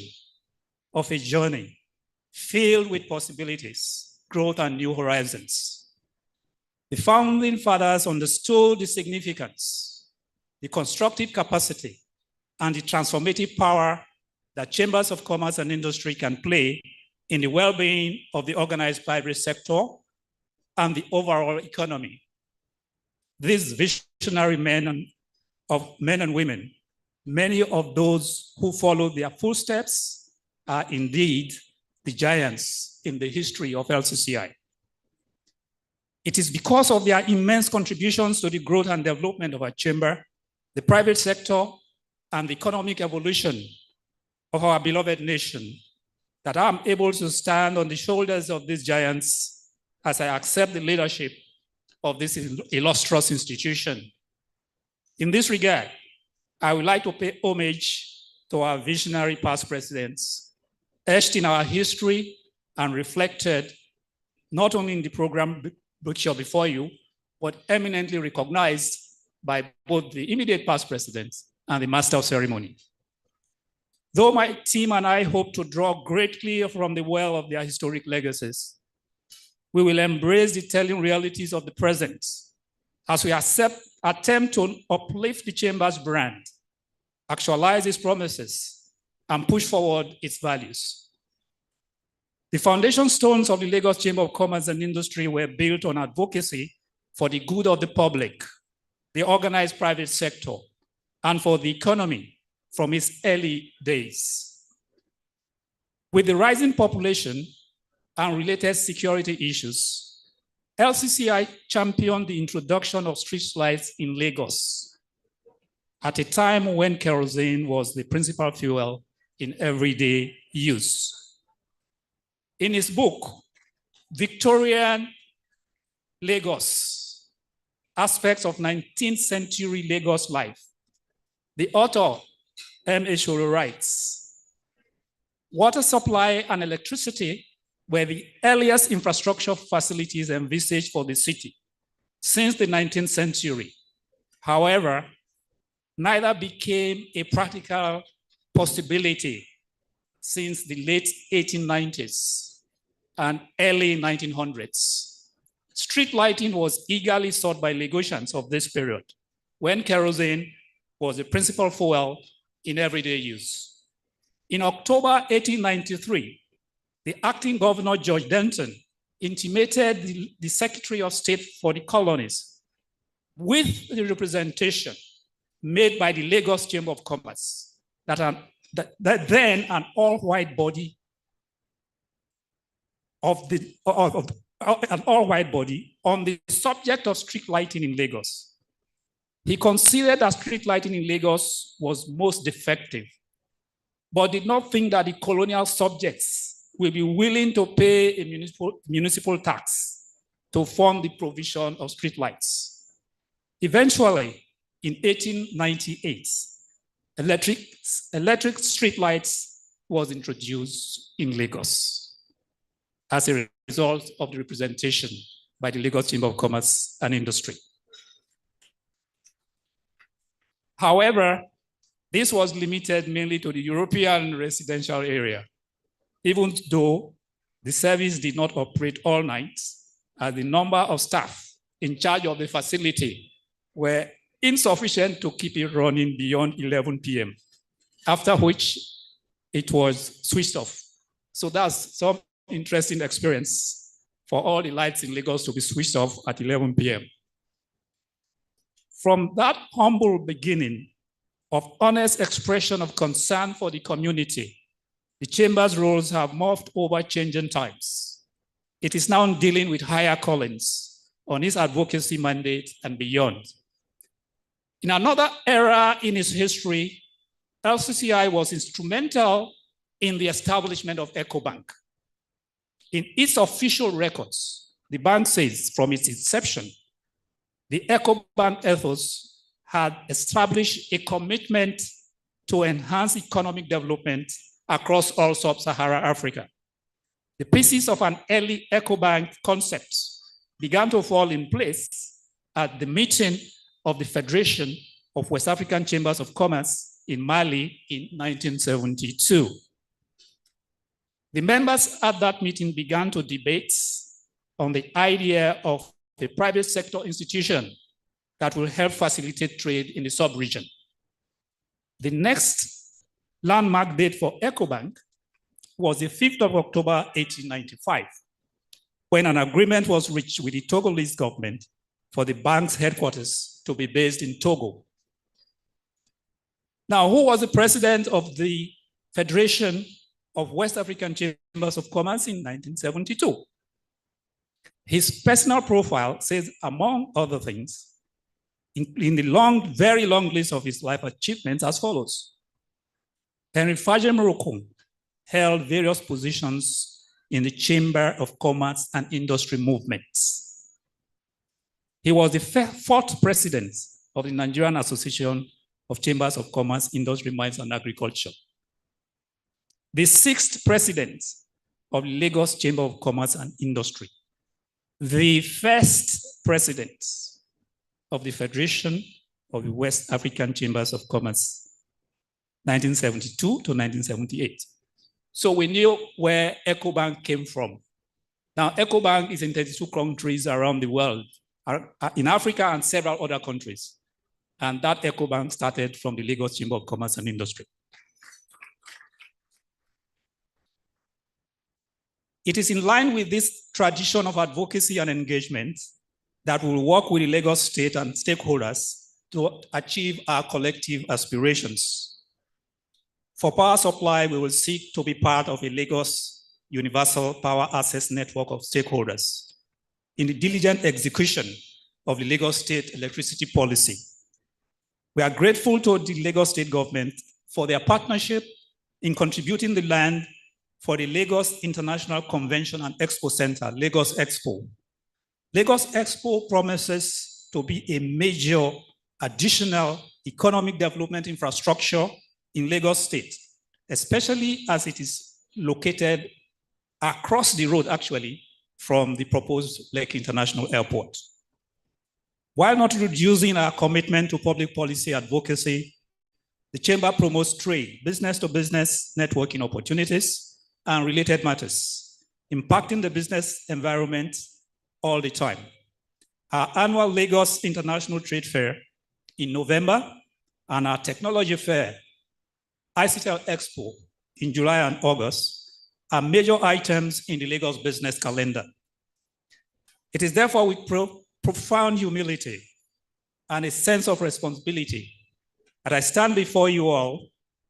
of a journey filled with possibilities, growth, and new horizons. The founding fathers understood the significance, the constructive capacity, and the transformative power that chambers of commerce and industry can play in the well-being of the organized private sector and the overall economy. These visionary men and women, many of those who followed their footsteps, are indeed the giants in the history of LCCI. It is because of their immense contributions to the growth and development of our chamber, the private sector, and the economic evolution of our beloved nation that I'm able to stand on the shoulders of these giants as I accept the leadership of this illustrious institution. In this regard, I would like to pay homage to our visionary past presidents, etched in our history and reflected not only in the program bookshop before you, but eminently recognized by both the immediate past presidents and the master of ceremony. Though my team and I hope to draw greatly from the well of their historic legacies, we will embrace the telling realities of the present as we attempt to uplift the chamber's brand, actualize its promises, and push forward its values. The foundation stones of the Lagos Chamber of Commerce and Industry were built on advocacy for the good of the public, the organized private sector, and for the economy from its early days. With the rising population and related security issues, LCCI championed the introduction of street lights in Lagos at a time when kerosene was the principal fuel in everyday use. In his book, Victorian Lagos, Aspects of 19th Century Lagos Life, the author, M. Eshoro, writes, water supply and electricity were the earliest infrastructure facilities envisaged for the city since the 19th century. However, neither became a practical possibility since the late 1890s and early 1900s. Street lighting was eagerly sought by Lagosians of this period, when kerosene was the principal fuel in everyday use. In October 1893, the acting governor, George Denton, intimated the Secretary of State for the Colonies with the representation made by the Lagos Chamber of Commerce that then an all-white body on the subject of street lighting in Lagos. He considered that street lighting in Lagos was most defective, but did not think that the colonial subjects will be willing to pay a municipal tax to fund the provision of street lights. Eventually, in 1898, electric street lights was introduced in Lagos as a result of the representation by the Lagos Chamber of Commerce and Industry. However, this was limited mainly to the European residential area, even though the service did not operate all night, as the number of staff in charge of the facility were insufficient to keep it running beyond 11 p.m., after which it was switched off. So that's some interesting experience for all the lights in Lagos to be switched off at 11 p.m. From that humble beginning of honest expression of concern for the community, the Chamber's roles have morphed over changing times. It is now dealing with higher callings on his advocacy mandate and beyond. In another era in its history, LCCI was instrumental in the establishment of EcoBank. In its official records, the bank says from its inception, the EcoBank ethos had established a commitment to enhance economic development across all sub-Saharan Africa. The pieces of an early EcoBank concept began to fall in place at the meeting of the Federation of West African Chambers of Commerce in Mali in 1972. The members at that meeting began to debate on the idea of a private sector institution that will help facilitate trade in the sub-region. The next landmark date for EcoBank was the 5th of October, 1895, when an agreement was reached with the Togolese government for the bank's headquarters to be based in Togo. Now, who was the president of the Federation of West African Chambers of Commerce in 1972? His personal profile says, among other things, in the very long list of his life achievements as follows. Henry Fajem held various positions in the Chamber of Commerce and Industry movements. He was the fourth president of the Nigerian Association of Chambers of Commerce, Industry, Mines, and Agriculture. The sixth president of the Lagos Chamber of Commerce and Industry. The first president of the Federation of the West African Chambers of Commerce, 1972 to 1978. So we knew where EcoBank came from. Now, EcoBank is in 32 countries around the world, in Africa and several other countries. And that EcoBank started from the Lagos Chamber of Commerce and Industry. It is in line with this tradition of advocacy and engagement that we will work with the Lagos State and stakeholders to achieve our collective aspirations. For power supply, we will seek to be part of a Lagos Universal Power Access Network of stakeholders in the diligent execution of the Lagos State electricity policy. We are grateful to the Lagos State government for their partnership in contributing the land for the Lagos International Convention and Expo Center, Lagos Expo. Lagos Expo promises to be a major additional economic development infrastructure in Lagos State, especially as it is located across the road, actually, from the proposed Lake International Airport. While not reducing our commitment to public policy advocacy, the Chamber promotes trade, business-to-business networking opportunities, and related matters, impacting the business environment all the time. Our annual Lagos International Trade Fair in November and our technology fair, ICTL Expo in July and August are major items in the Lagos business calendar. It is therefore with profound humility and a sense of responsibility that I stand before you all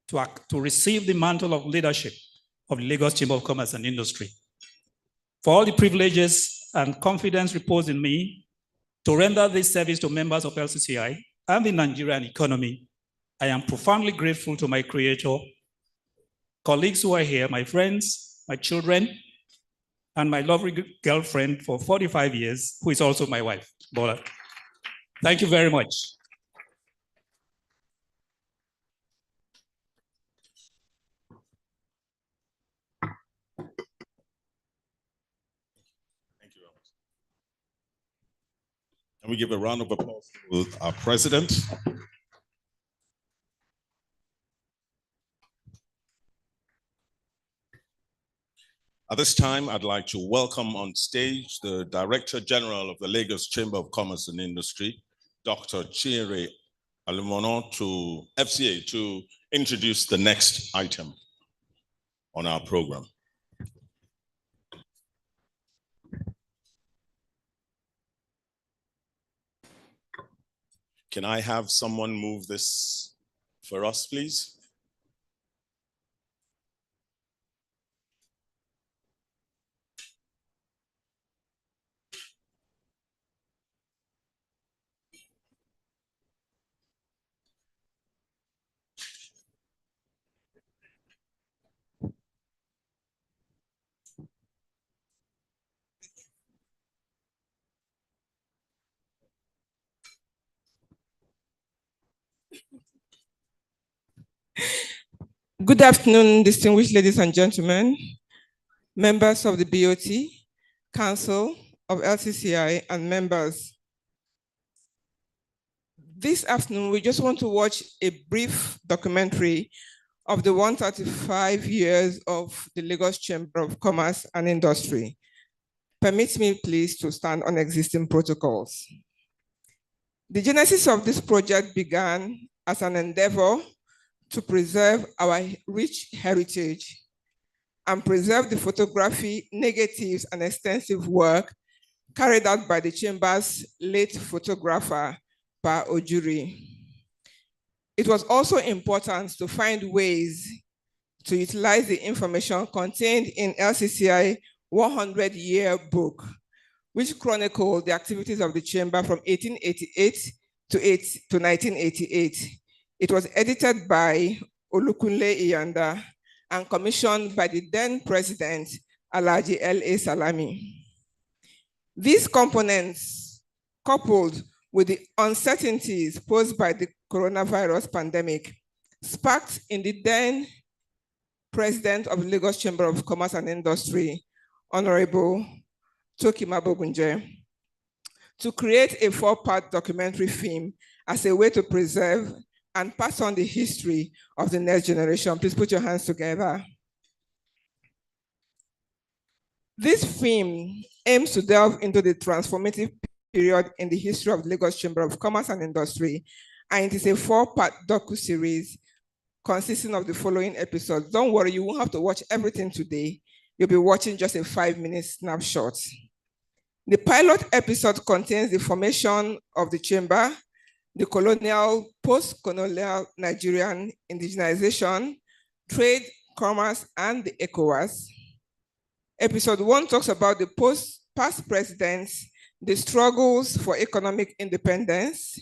to receive the mantle of leadership of the Lagos Chamber of Commerce and Industry. For all the privileges and confidence reposed in me to render this service to members of LCCI and the Nigerian economy, I am profoundly grateful to my creator, colleagues who are here, my friends, my children, and my lovely girlfriend for 45 years, who is also my wife, Bola. Thank you very much. Can we give a round of applause to our president? At this time, I'd like to welcome on stage the Director General of the Lagos Chamber of Commerce and Industry, Dr. Chinere Alumono, to FCA to introduce the next item on our program. Can I have someone move this for us, please? Good afternoon, distinguished ladies and gentlemen, members of the BOT, Council of LCCI, and members. This afternoon, we just want to watch a brief documentary of the 135 years of the Lagos Chamber of Commerce and Industry. Permit me, please, to stand on existing protocols. The genesis of this project began as an endeavor to preserve our rich heritage and preserve the photography, negatives, and extensive work carried out by the Chamber's late photographer, Pa Ojuri. It was also important to find ways to utilize the information contained in LCCI 100-year book, which chronicled the activities of the Chamber from 1888 to 1988. It was edited by Olukunle Iyanda and commissioned by the then president, Alhaji L.A. Salami. These components, coupled with the uncertainties posed by the coronavirus pandemic, sparked in the then president of the Lagos Chamber of Commerce and Industry, Honorable Toki Mabogunje, to create a 4-part documentary film as a way to preserve and pass on the history of the next generation. Please put your hands together. This film aims to delve into the transformative period in the history of the Lagos Chamber of Commerce and Industry, and it is a 4-part docu-series consisting of the following episodes. Don't worry, you won't have to watch everything today. You'll be watching just a 5-minute snapshot. The pilot episode contains the formation of the chamber, the colonial, post-colonial Nigerian indigenization, trade, commerce, and the ECOWAS. Episode 1 talks about the past presidents, the struggles for economic independence.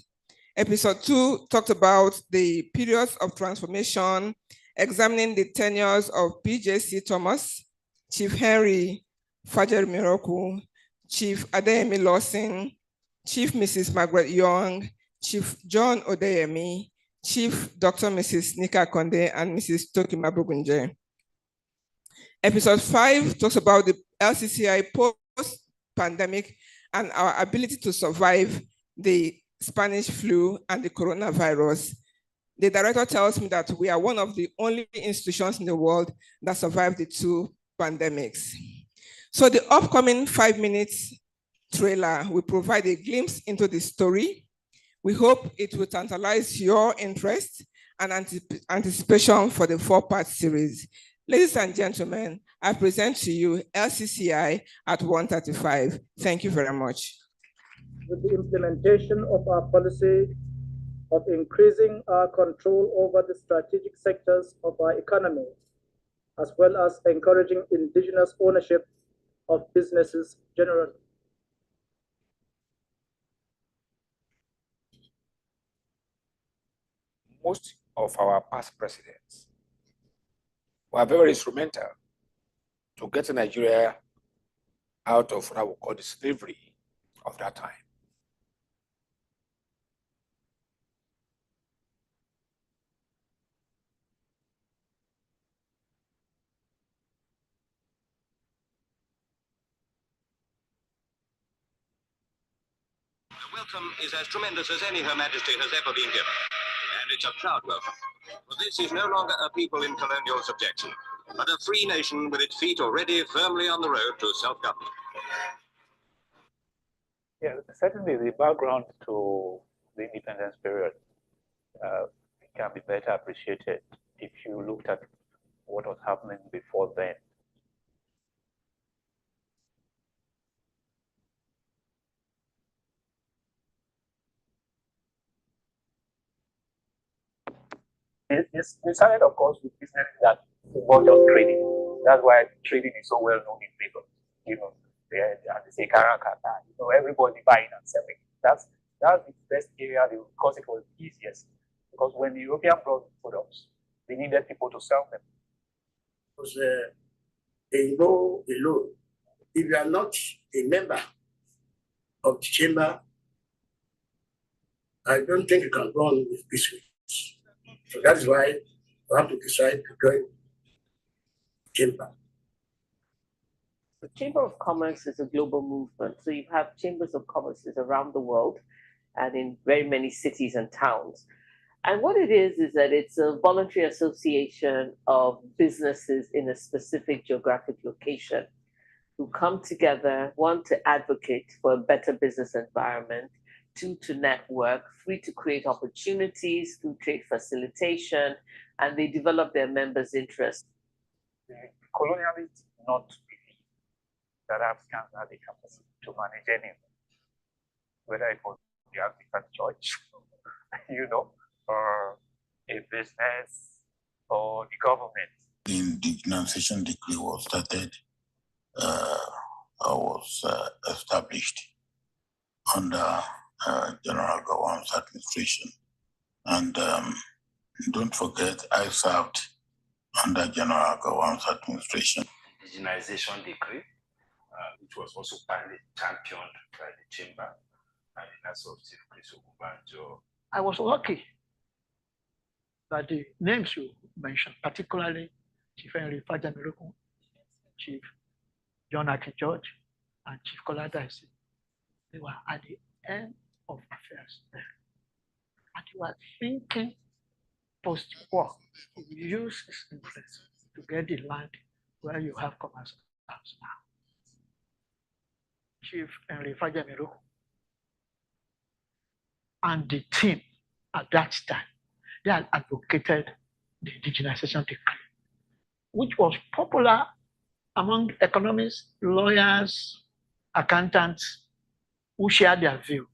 Episode 2 talked about the periods of transformation, examining the tenures of PJC Thomas, Chief Henry Fajer Miroku, Chief Adeyemi Lawson, Chief Mrs. Margaret Young, Chief John Odeyemi, Chief Dr. Mrs. Nika Konde, and Mrs. Toki Mabogunje. Episode 5 talks about the LCCI post-pandemic and our ability to survive the Spanish flu and the coronavirus. The director tells me that we are one of the only institutions in the world that survived the 2 pandemics. So the upcoming 5-minute trailer will provide a glimpse into the story. We hope it will tantalize your interest and anticipation for the 4-part series. Ladies and gentlemen, I present to you LCCI at 135. Thank you very much. With the implementation of our policy of increasing our control over the strategic sectors of our economy, as well as encouraging indigenous ownership of businesses generally. Most of our past presidents were very instrumental to getting Nigeria out of what I would call the slavery of that time. The welcome is as tremendous as any Her Majesty has ever been given, and it's a proud welcome. For this is no longer a people in colonial subjection, but a free nation with its feet already firmly on the road to self-government. Yeah, certainly the background to the independence period can be better appreciated if you looked at what was happening before then. It started, of course, with business that involved just trading. That's why trading is so well known in Lagos. You know, they say Karakata. You know, everybody buying and selling. That's the best area because it was easiest. Because when the European brought products, they needed people to sell them. Because they go alone. If you are not a member of the chamber, I don't think you can go on with peacefully. So that is why we have to decide to join chamber. The Chamber of Commerce is a global movement. So you have chambers of commerces around the world and in very many cities and towns. And what it is that it's a voluntary association of businesses in a specific geographic location who come together, one, to advocate for a better business environment, two, to network, three, to create opportunities through trade facilitation, and they develop their members' interests. The colonialists not believe that Africans have the capacity to manage anything, whether it was the African church, or a business or the government. The denunciation decree was started, was established under General Gowon's administration. And don't forget, I served under General Gowon's administration. Indigenization decree, which was also partly championed by the chamber and the likes of Chief Chris Ogubanjo. I was lucky that the names you mentioned, particularly Chief Henry Fajamiruku, Chief John Akin George, and Chief Kola Daisy, they were at the end of affairs there. And you were thinking post-war, use this influence to get the land where you have commerce house now. Chief Henry Fajamiruku and the team at that time, they had advocated the indigenization decree, which was popular among economists, lawyers, accountants who shared their view.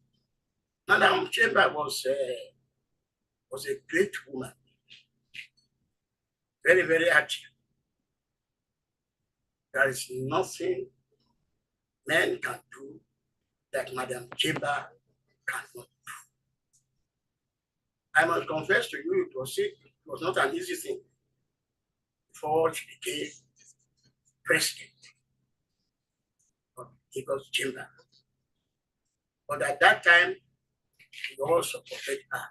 Madam Chamber was a great woman, very, very active. There is nothing men can do that Madam Chamber cannot do. I must confess to you, it was not an easy thing before she became president of the Lagos Chamber. But at that time, we all supported her.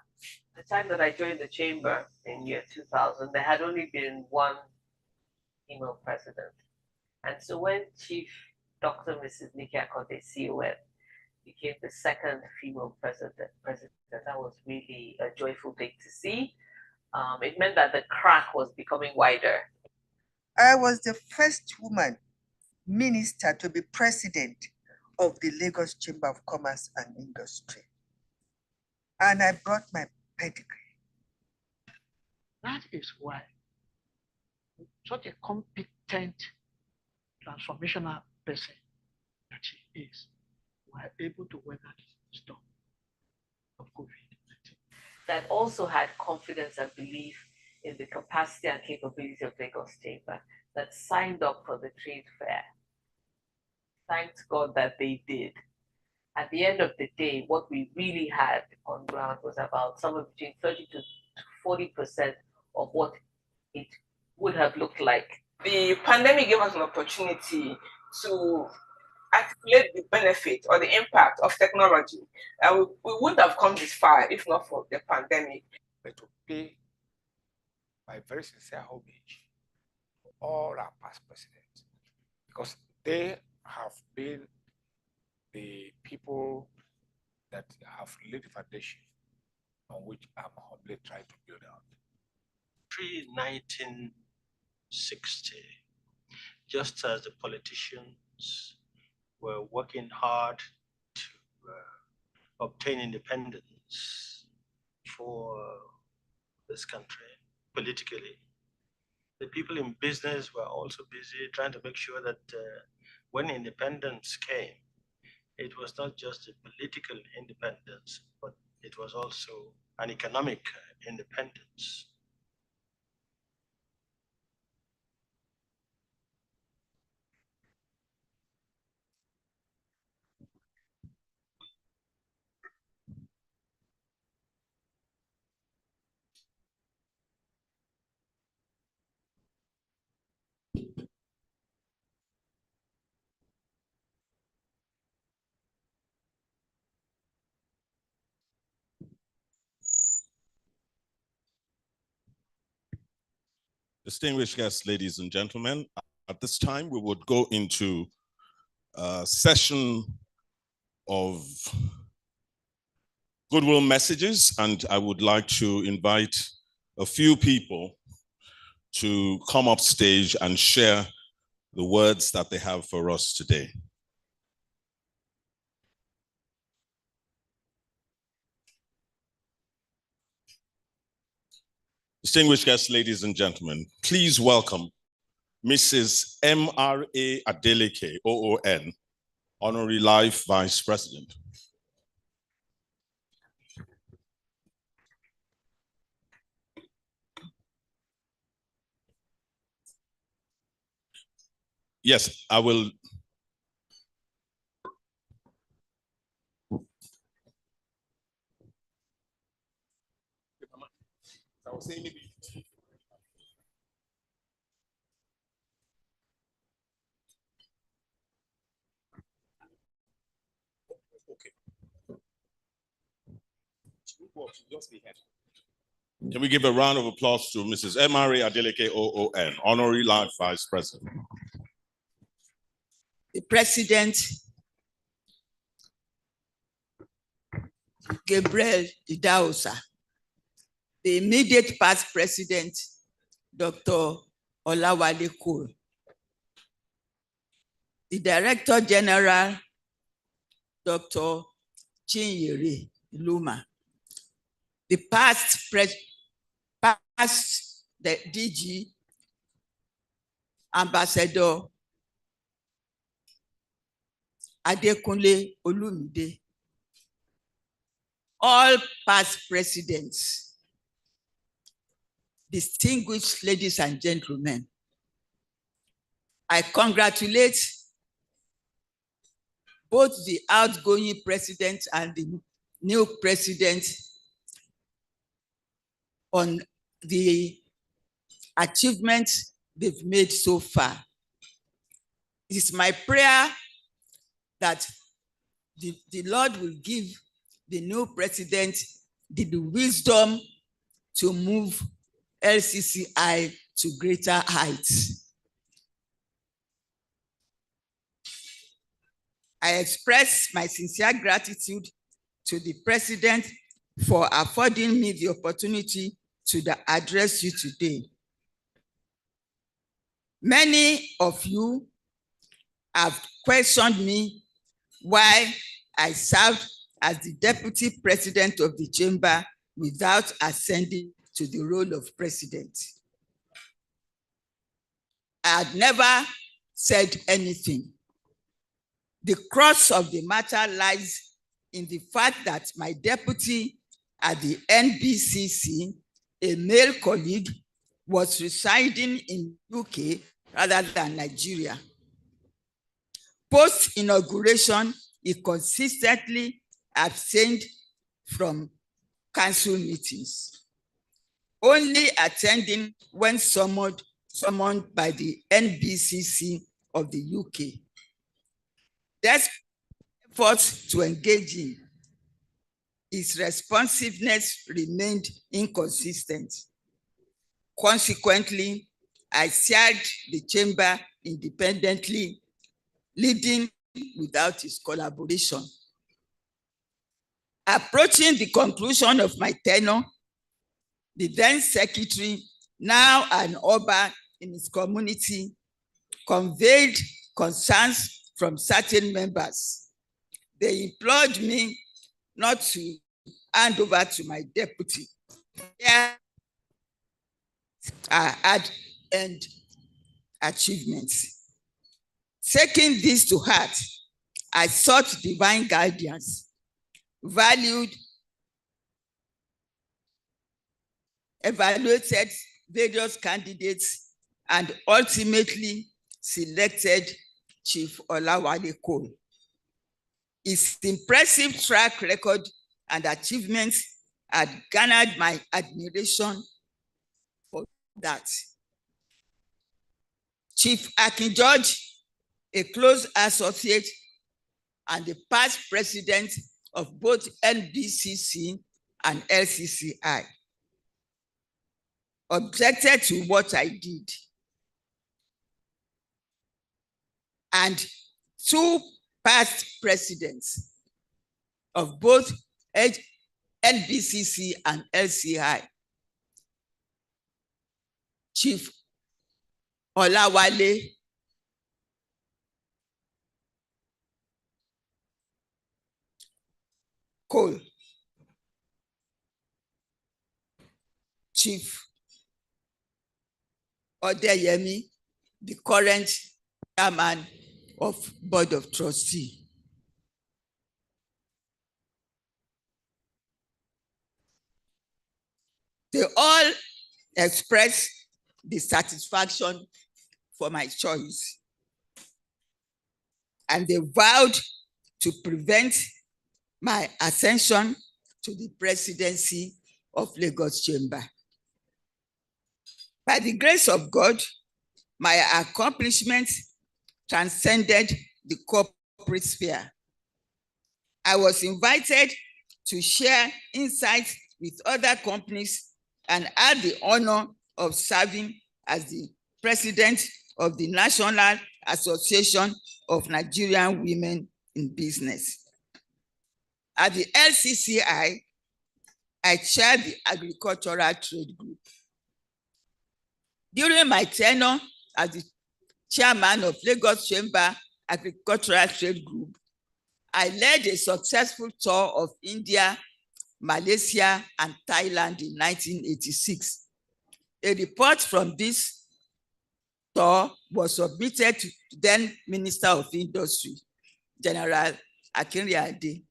The time that I joined the chamber in year 2000, there had only been one female president. And so when Chief Dr. Mrs. Nikki Akonde CON became the second female president, that was really a joyful thing to see. It meant that the crack was becoming wider. I was the first woman minister to be president of the Lagos Chamber of Commerce and Industry. And I brought my pedigree. That is why such a competent transformational person that she is, were able to weather the storm of COVID-19. That also had confidence and belief in the capacity and capability of Lagos Chamber, that signed up for the trade fair. Thanks God that they did. At the end of the day, what we really had on ground was about somewhere between 30 to 40% of what it would have looked like. The pandemic gave us an opportunity to articulate the benefit or the impact of technology. And we wouldn't have come this far if not for the pandemic. But to pay my very sincere homage to all our past presidents, because they have been the people that have laid the foundation on which I'm humbly trying to build out. Pre-1960, just as the politicians were working hard to obtain independence for this country politically, the people in business were also busy trying to make sure that when independence came, it was not just a political independence, but it was also an economic independence. Distinguished guests, ladies and gentlemen, at this time we would go into a session of goodwill messages, and I would like to invite a few people to come up stage and share the words that they have for us today. Distinguished guests, ladies and gentlemen, please welcome Mrs. M.R.A. Adeleke, OON, Honorary Life Vice President. Yes, I will. Can we give a round of applause to Mrs. M.R.A. Adeleke, OON, Honorary Life Vice President. The President, Gabriel Idahosa, the immediate past President, Dr. Olawale Cole, the Director General, Dr. Chinyere Luma, the past the DG, Ambassador Adekunle Olumide, all past presidents, distinguished ladies and gentlemen, I congratulate both the outgoing president and the new president on the achievements they've made so far. It is my prayer that the Lord will give the new president the wisdom to move LCCI to greater heights. I express my sincere gratitude to the president for affording me the opportunity to address you today. Many of you have questioned me why I served as the deputy president of the chamber without ascending to the role of president. I had never said anything. The crux of the matter lies in the fact that my deputy at the NBCC, a male colleague, was residing in UK rather than Nigeria. Post-inauguration, he consistently abstained from council meetings, only attending when summoned by the NBCC of the UK. Despite efforts to engage him, his responsiveness remained inconsistent. Consequently, I chaired the chamber independently, leading without his collaboration. Approaching the conclusion of my tenure, the then secretary, now an Oba in his community, conveyed concerns from certain members. They implored me not to hand over to my deputy. I had earned achievements. Taking this to heart, I sought divine guidance, evaluated various candidates, and ultimately selected Chief Olawale Cole. His impressive track record and achievements had garnered my admiration for that. Chief Akin George, a close associate and the past president of both NBCC and LCCI. objected to what I did. And 2 past presidents of both NBCC and LCI, Chief Olawale Cole, Chief Odeyemi, the current chairman of Board of Trustees. They all expressed the satisfaction for my choice, and they vowed to prevent my ascension to the presidency of Lagos Chamber. By the grace of God, my accomplishments transcended the corporate sphere. I was invited to share insights with other companies and had the honor of serving as the president of the National Association of Nigerian Women in Business. At the LCCI, I chaired the Agricultural Trade Group. During my tenure as the chairman of Lagos Chamber Agricultural Trade Group, I led a successful tour of India, Malaysia, and Thailand in 1986. A report from this tour was submitted to then Minister of Industry, General Akinriade,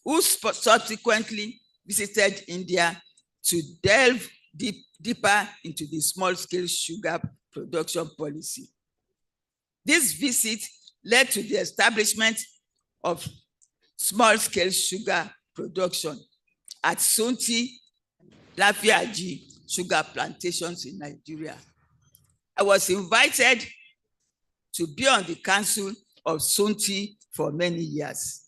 who subsequently visited India to delve deeper into the small-scale sugar production policy. This visit led to the establishment of small-scale sugar production at Sunti Lafiaji sugar plantations in Nigeria. I was invited to be on the council of Sunti for many years.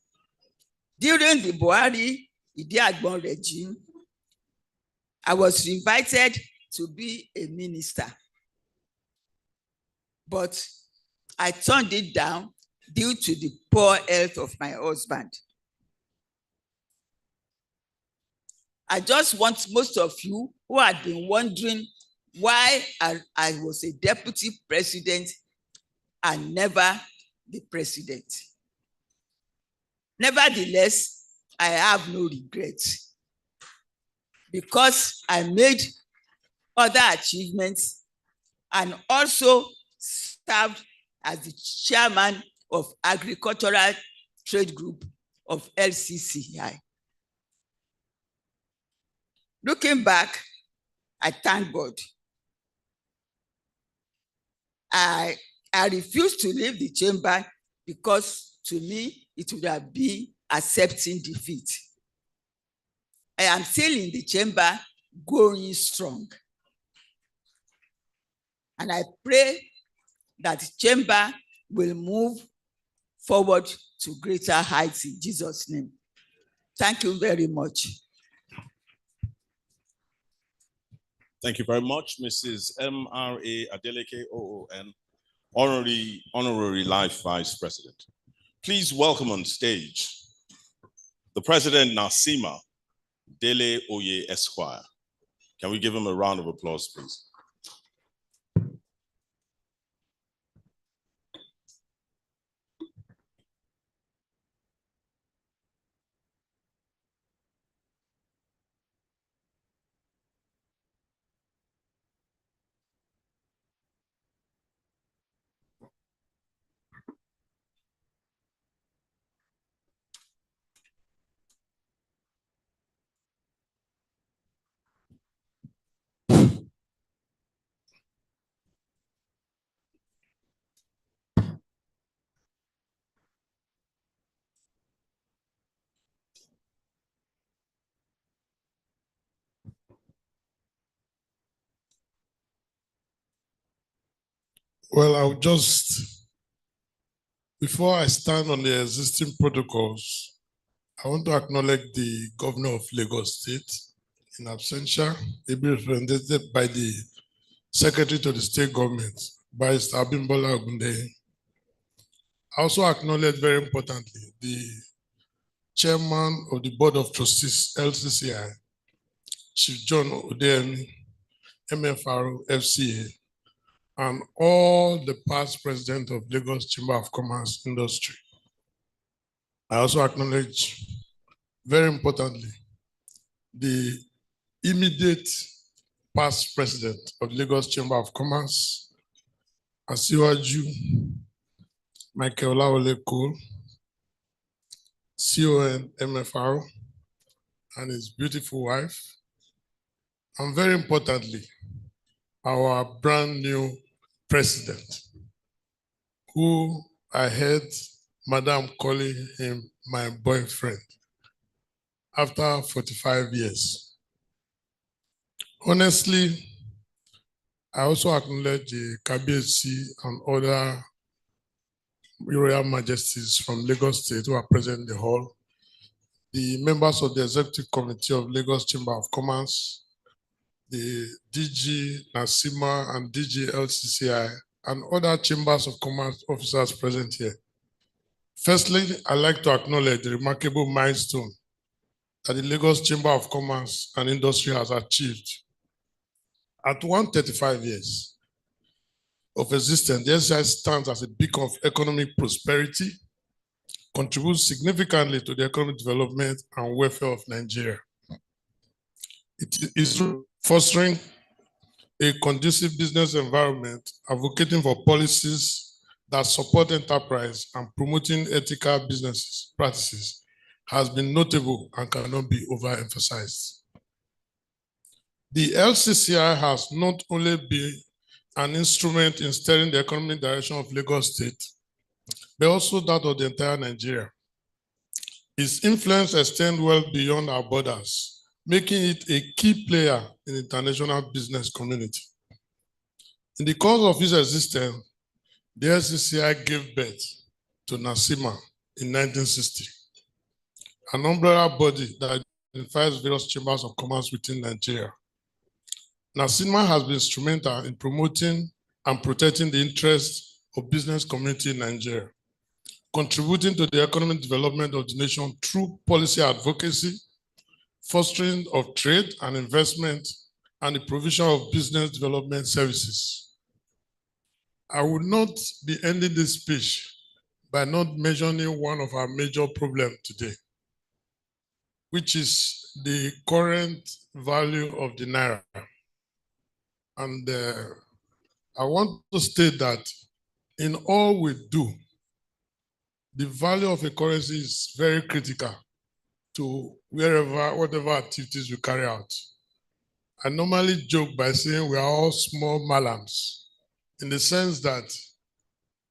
During the Buhari Idiagbon regime, I was invited to be a minister, but I turned it down due to the poor health of my husband. I just want most of you who had been wondering why I was a deputy president and never the president. Nevertheless, I have no regrets because I made other achievements and also served as the chairman of Agricultural Trade Group of LCCI. Looking back, I thank God. I refused to leave the chamber because to me, it would have been accepting defeat. I am still in the chamber, going strong. And I pray that the chamber will move forward to greater heights in Jesus' name. Thank you very much. Thank you very much, Mrs. M.R.A. Adeleke OON, Honorary Life Vice President. Please welcome on stage the President Nasima Dele Oye Esquire. Can we give him a round of applause, please? Well, I'll just, before I stand on the existing protocols, I want to acknowledge the governor of Lagos State, in absentia, ably represented by the Secretary to the State Government, Barrister Abimbola Ogundeyin. I also acknowledge very importantly the Chairman of the Board of Trustees, LCCI, Chief John Odeyemi, MFR, FCA, and all the past presidents of Lagos Chamber of Commerce Industry. I also acknowledge, very importantly, the immediate past president of Lagos Chamber of Commerce, Asiwaju Michael Olawole Cole, CON MFR, and his beautiful wife, and very importantly, our brand new president, who I heard Madam calling him my boyfriend after 45 years. Honestly, I also acknowledge the Kabiyesi and other Royal Majesties from Lagos State who are present in the hall, the members of the Executive Committee of Lagos Chamber of Commerce, the DG Nasima and DG LCCI, and other Chambers of Commerce officers present here. Firstly, I'd like to acknowledge the remarkable milestone that the Lagos Chamber of Commerce and Industry has achieved. At 135 years of existence, the LCCI stands as a beacon of economic prosperity, contributes significantly to the economic development and welfare of Nigeria. It is fostering a conducive business environment, advocating for policies that support enterprise and promoting ethical business practices has been notable and cannot be overemphasized. The LCCI has not only been an instrument in steering the economic direction of Lagos State, but also that of the entire Nigeria. Its influence extends well beyond our borders, making it a key player in the international business community. In the course of its existence, the LCCI gave birth to NASIMA in 1960, an umbrella body that identifies various chambers of commerce within Nigeria. NASIMA has been instrumental in promoting and protecting the interests of business community in Nigeria, contributing to the economic development of the nation through policy advocacy, fostering of trade and investment, and the provision of business development services. I would not be ending this speech by not mentioning one of our major problems today, which is the current value of the Naira. And I want to state that in all we do, the value of a currency is very critical to whatever activities we carry out. I normally joke by saying we are all small malams, in the sense that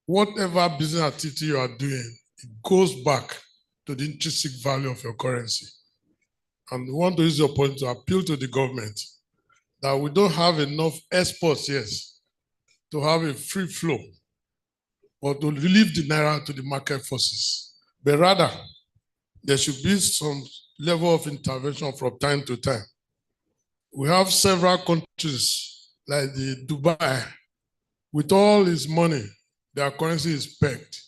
whatever business activity you are doing, it goes back to the intrinsic value of your currency. And we want to use the opportunity to appeal to the government that we don't have enough exports yet to have a free flow or to leave the Naira to the market forces. But rather, there should be some level of intervention from time to time. We have several countries like the Dubai, with all its money, their currency is pegged.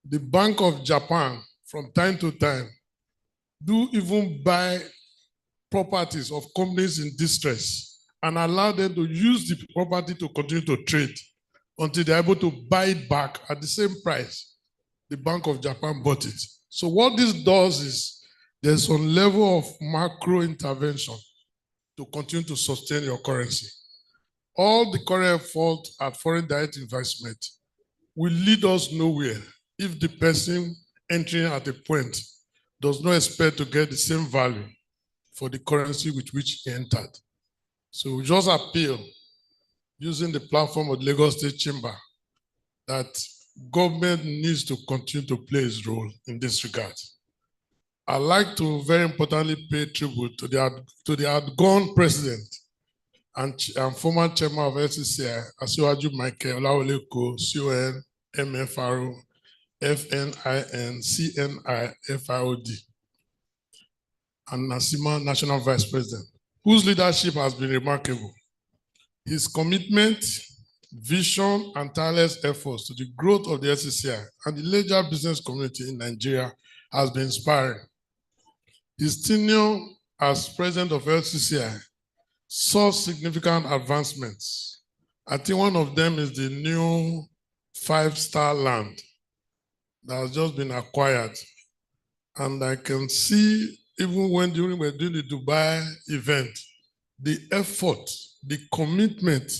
The Bank of Japan, from time to time, do even buy properties of companies in distress and allow them to use the property to continue to trade until they're able to buy it back at the same price the Bank of Japan bought it. So what this does is there's some level of macro intervention to continue to sustain your currency. All the current effort at foreign direct investment will lead us nowhere if the person entering at a point does not expect to get the same value for the currency with which he entered. So we just appeal, using the platform of the Lagos State Chamber, that government needs to continue to play its role in this regard. I'd like to very importantly pay tribute to the outgone president and former chairman of LCCI, Asiwaju Michael Olawole Cole, CON, MFRO, FNIN, CNI, FIOD, and Nasima, National Vice President. whose leadership has been remarkable. His commitment, vision, and tireless efforts to the growth of the LCCI and the larger business community in Nigeria has been inspiring. His tenure as president of LCCI saw significant advancements. I think one of them is the new 5-star land that has just been acquired. And I can see, even when we were doing the Dubai event, the effort, the commitment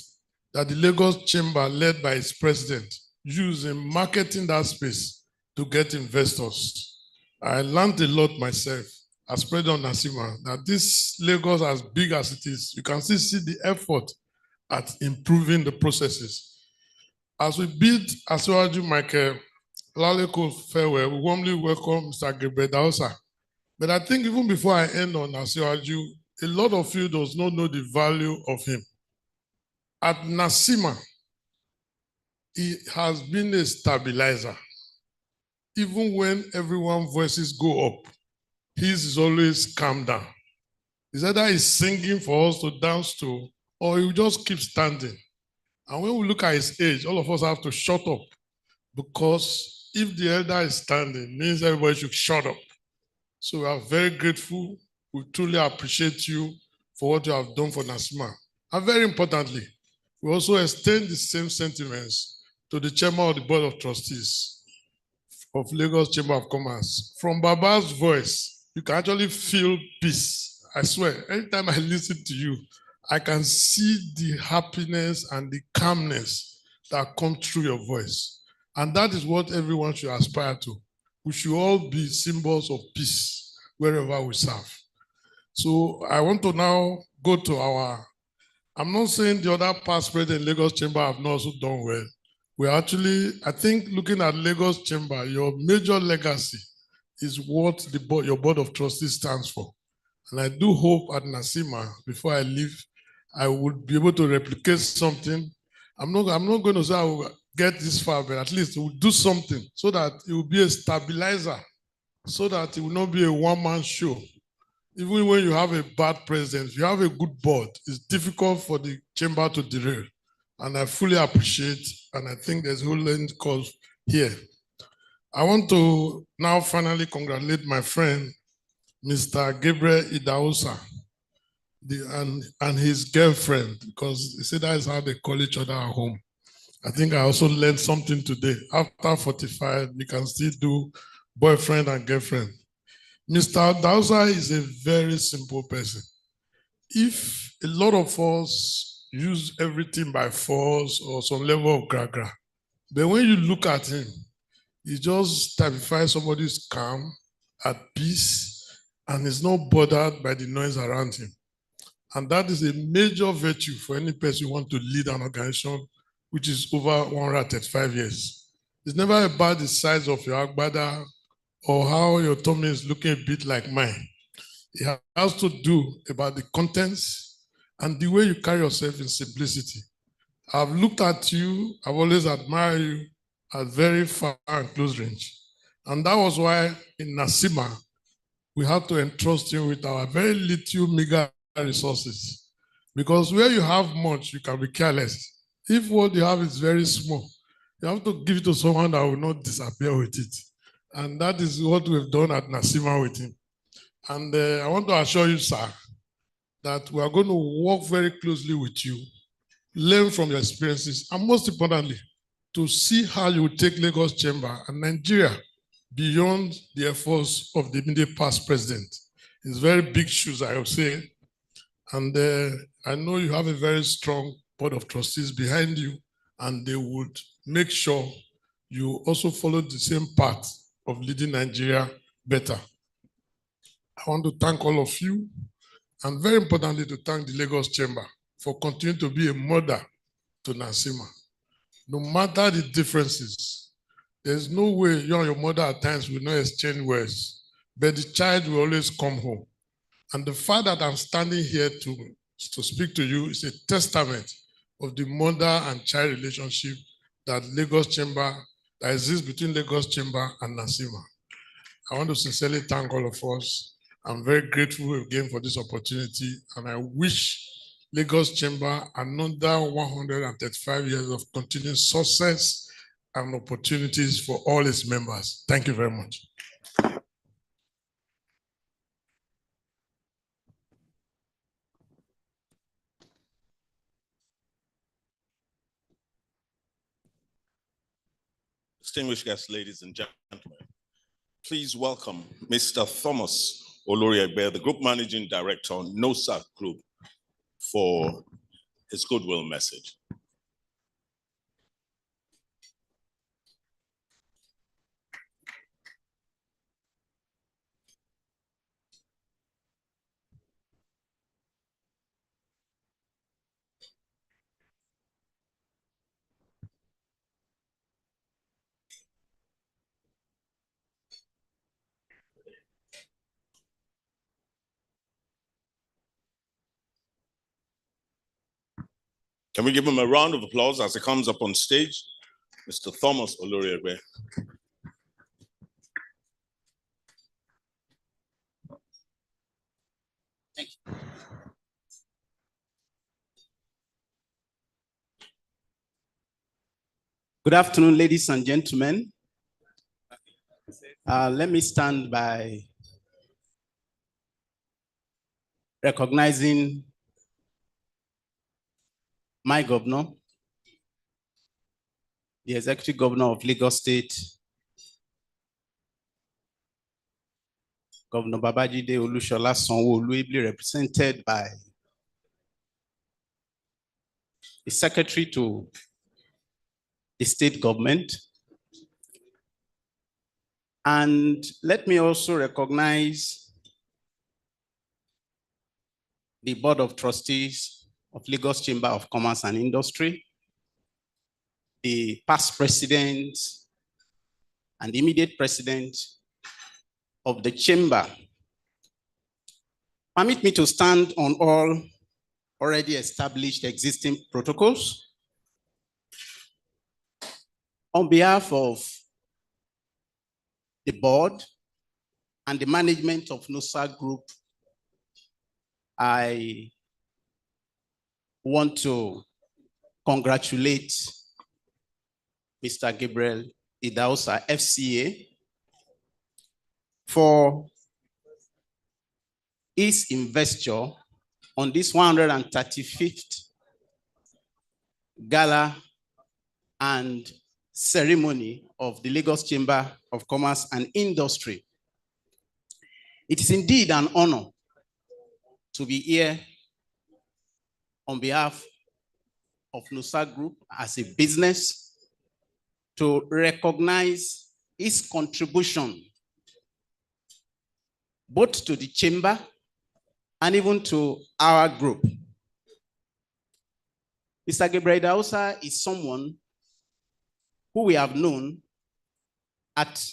that the Lagos Chamber, led by its president, used in marketing that space to get investors. I learned a lot myself as president of NASIMA, that this Lagos, as big as it is, you can still see the effort at improving the processes. As we bid Asiwaju Michael Laleko farewell, we warmly welcome Mr. Gabriel Dausa. But I think even before I end on Asiwaju, a lot of you does not know the value of him. At NASIMA, he has been a stabilizer. Even when everyone's voices go up, his is always calm down. It's either he's singing for us to dance to, or he will just keep standing. And when we look at his age, all of us have to shut up, because if the elder is standing, it means everybody should shut up. So we are very grateful. We truly appreciate you for what you have done for NASIMA. And very importantly, we also extend the same sentiments to the chairman of the Board of Trustees of Lagos Chamber of Commerce. From Baba's voice, you can actually feel peace. I swear, anytime I listen to you, I can see the happiness and the calmness that come through your voice. And that is what everyone should aspire to. We should all be symbols of peace wherever we serve. So I want to now go to our, I'm not saying the other past president Lagos Chamber have not also done well. We actually, I think looking at Lagos Chamber, your major legacy is what your Board of Trustees stands for. And I do hope at NASIMA, before I leave, I would be able to replicate something. I'm not going to say I will get this far, but at least it will do something so that it will be a stabilizer, so that it will not be a one-man show. Even when you have a bad president, if you have a good board, it's difficult for the chamber to derail. And I fully appreciate, and I think there's a whole learning curve here. I want to now finally congratulate my friend, Mr. Gabriel Idausa, and his girlfriend, because he said that is how they call each other at home. I think I also learned something today. After 45, we can still do boyfriend and girlfriend. Mr. Dausa is a very simple person. If a lot of us use everything by force or some level of gra-gra, but when you look at him, he just typifies somebody who's calm, at peace, and is not bothered by the noise around him. And that is a major virtue for any person who wants to lead an organization which is over 135 years. It's never about the size of your agbada or how your tummy is looking a bit like mine. It has to do about the contents and the way you carry yourself in simplicity. I've looked at you, I've always admired you at very far and close range. And that was why in NASIMA, we had to entrust you with our very little meager resources. Because where you have much, you can be careless. If what you have is very small, you have to give it to someone that will not disappear with it. And that is what we've done at NASIMA with him. And I want to assure you, sir, that we are going to work very closely with you, learn from your experiences, and most importantly, to see how you will take Lagos Chamber and Nigeria beyond the efforts of the immediate past president. It's very big shoes, I would say. And I know you have a very strong Board of Trustees behind you, and they would make sure you also follow the same path of leading Nigeria better. I want to thank all of you, and very importantly, to thank the Lagos Chamber for continuing to be a mother to NASIMA. No matter the differences, there's no way you and your mother at times will not exchange words, but the child will always come home. And the fact that I'm standing here to speak to you is a testament of the mother and child relationship that exists between Lagos Chamber and NASIMA. I want to sincerely thank all of us. I'm very grateful again for this opportunity, and I wish Lagos Chamber another 135 years of continued success and opportunities for all its members. Thank you very much. Distinguished guests, ladies and gentlemen, please welcome Mr. Thomas Oloriegbe, the Group Managing Director, NOSA Group, for his goodwill message. Can we give him a round of applause as he comes up on stage? Mr. Thomas Oloriegbe. Thank you. Good afternoon, ladies and gentlemen. Let me stand by recognizing my governor, the executive governor of Lagos State, Governor Babajide Olushola Sanwo-Olu, ably represented by the secretary to the state government. And let me also recognize the Board of Trustees of Lagos Chamber of Commerce and Industry, the past president and immediate president of the chamber. Permit me to stand on all already established existing protocols. On behalf of the board and the management of NOSA Group, I want to congratulate Mr. Gabriel Idahosa, FCA, for his Investiture on this 135th Gala and ceremony of the Lagos Chamber of Commerce and Industry. It is indeed an honor to be here on behalf of NOSA Group as a business to recognize his contribution both to the chamber and even to our group. Mr. Gabriel Idahosa is someone who we have known at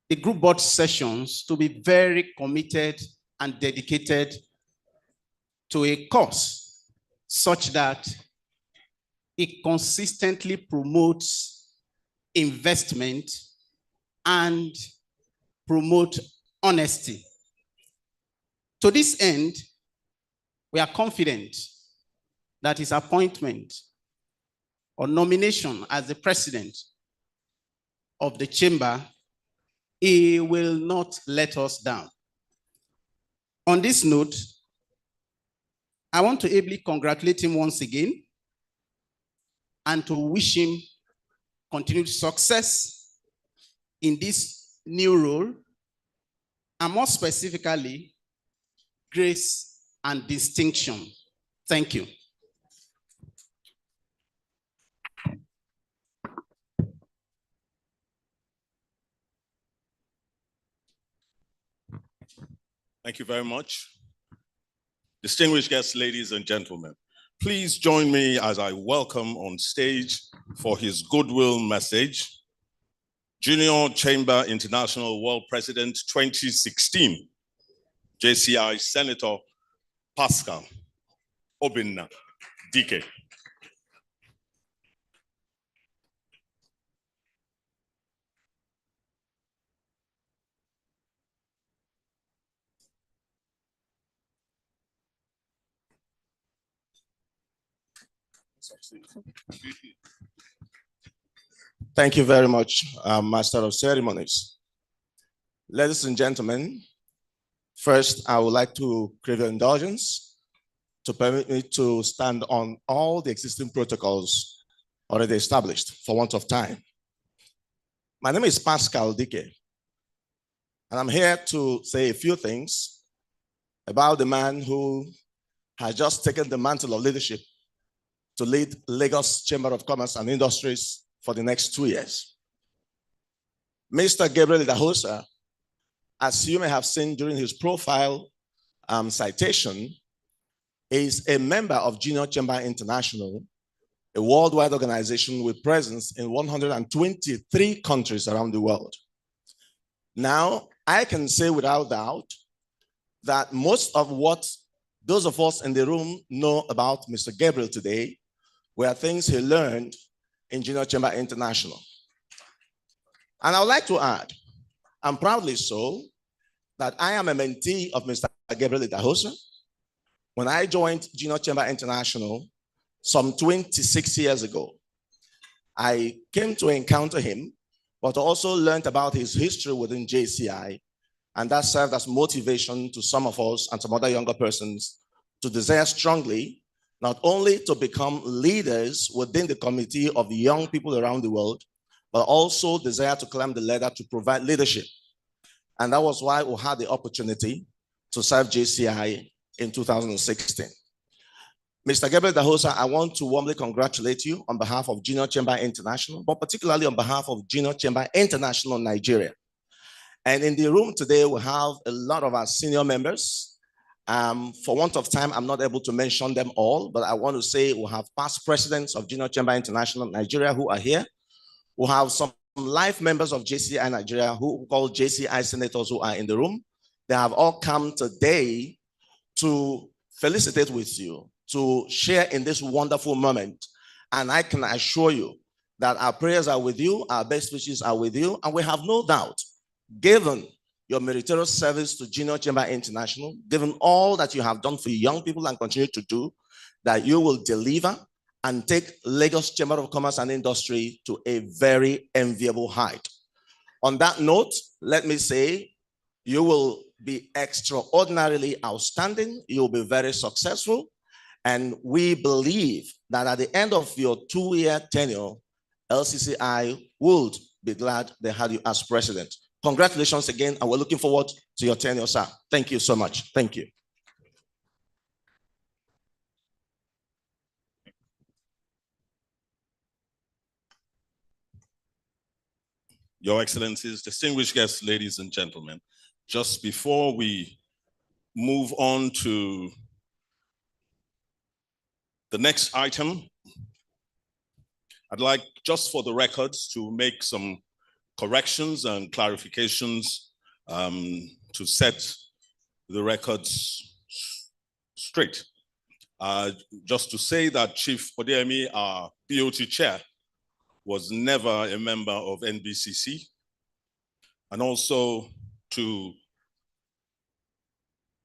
the group board sessions to be very committed and dedicated to a cause such that it consistently promotes investment and promote honesty. To this end, we are confident that his appointment or nomination as the president of the chamber, he will not let us down. On this note, I want to ably congratulate him once again and to wish him continued success in this new role, and more specifically, grace and distinction. Thank you. Thank you very much. Distinguished guests, ladies and gentlemen, please join me as I welcome on stage for his goodwill message, Junior Chamber International World President 2016, JCI Senator Pascal Obinna Dike. Thank you very much, Master of Ceremonies. Ladies and gentlemen, first, I would like to crave your indulgence to permit me to stand on all the existing protocols already established for want of time. My name is Pascal Dike, and I'm here to say a few things about the man who has just taken the mantle of leadership to lead Lagos Chamber of Commerce and Industries for the next 2 years. Mr. Gabriel Idahosa, as you may have seen during his profile citation, is a member of Junior Chamber International, a worldwide organization with presence in 123 countries around the world. Now, I can say without doubt that most of what those of us in the room know about Mr. Gabriel today were things he learned in Junior Chamber International. And I would like to add, and proudly so, that I am a mentee of Mr. Gabriel Idahosa. When I joined Junior Chamber International some 26 years ago, I came to encounter him, but also learned about his history within JCI, and that served as motivation to some of us and some other younger persons to desire strongly not only to become leaders within the community of young people around the world, but also desire to climb the ladder to provide leadership. And that was why we had the opportunity to serve JCI in 2016. Mr. Gabriel Idahosa, I want to warmly congratulate you on behalf of Junior Chamber International, but particularly on behalf of Junior Chamber International Nigeria. And in the room today, we have a lot of our senior members. For want of time, I'm not able to mention them all, but I want to say we have past presidents of Junior Chamber International Nigeria who are here. We have some life members of JCI Nigeria who call JCI senators who are in the room. They have all come today to felicitate with you, to share in this wonderful moment. And I can assure you that our prayers are with you, our best wishes are with you, and we have no doubt, given your meritorious service to Junior Chamber International, given all that you have done for young people and continue to do, that you will deliver and take Lagos Chamber of Commerce and Industry to a very enviable height. On that note, let me say, you will be extraordinarily outstanding, you'll be very successful, and we believe that at the end of your 2-year tenure, LCCI would be glad they had you as president. Congratulations again, and we're looking forward to your tenure, sir. Thank you so much. Thank you. Your Excellencies, distinguished guests, ladies and gentlemen, just before we move on to the next item, I'd like, just for the records, to make some corrections and clarifications to set the records straight. Just to say that Chief Odemi, our BOT chair, was never a member of NBCC, and also to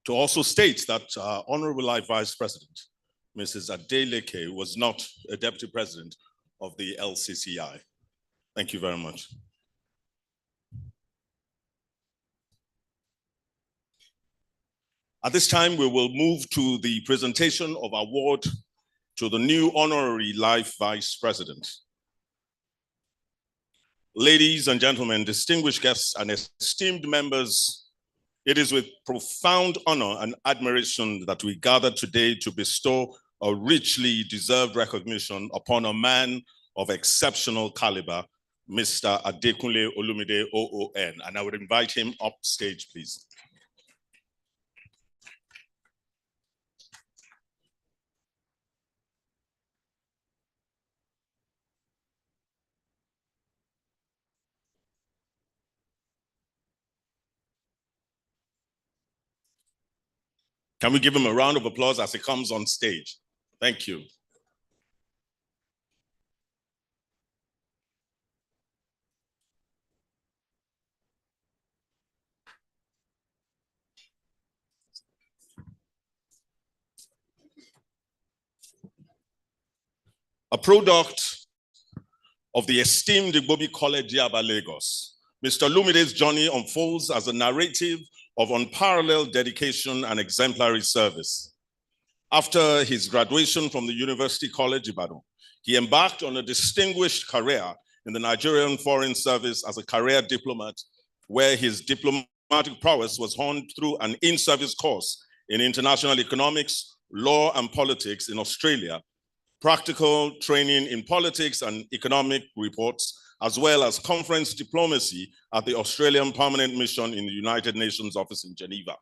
also state that Honorable Life Vice President, Mrs. Adeleke, was not a deputy president of the LCCI. Thank you very much. At this time, we will move to the presentation of award to the new Honorary Life Vice President. Ladies and gentlemen, distinguished guests and esteemed members, it is with profound honor and admiration that we gather today to bestow a richly deserved recognition upon a man of exceptional caliber, Mr. Adekunle Olumide OON. And I would invite him up stage, please. Can we give him a round of applause as he comes on stage? Thank you. A product of the esteemed Igbobi College, Yaba, Lagos, Mr. Lumide's journey unfolds as a narrative of unparalleled dedication and exemplary service. After his graduation from the University College, Ibadan, he embarked on a distinguished career in the Nigerian Foreign Service as a career diplomat, where his diplomatic prowess was honed through an in-service course in international economics, law, and politics in Australia, practical training in politics and economic reports, as well as conference diplomacy at the Australian Permanent Mission in the United Nations office in Geneva.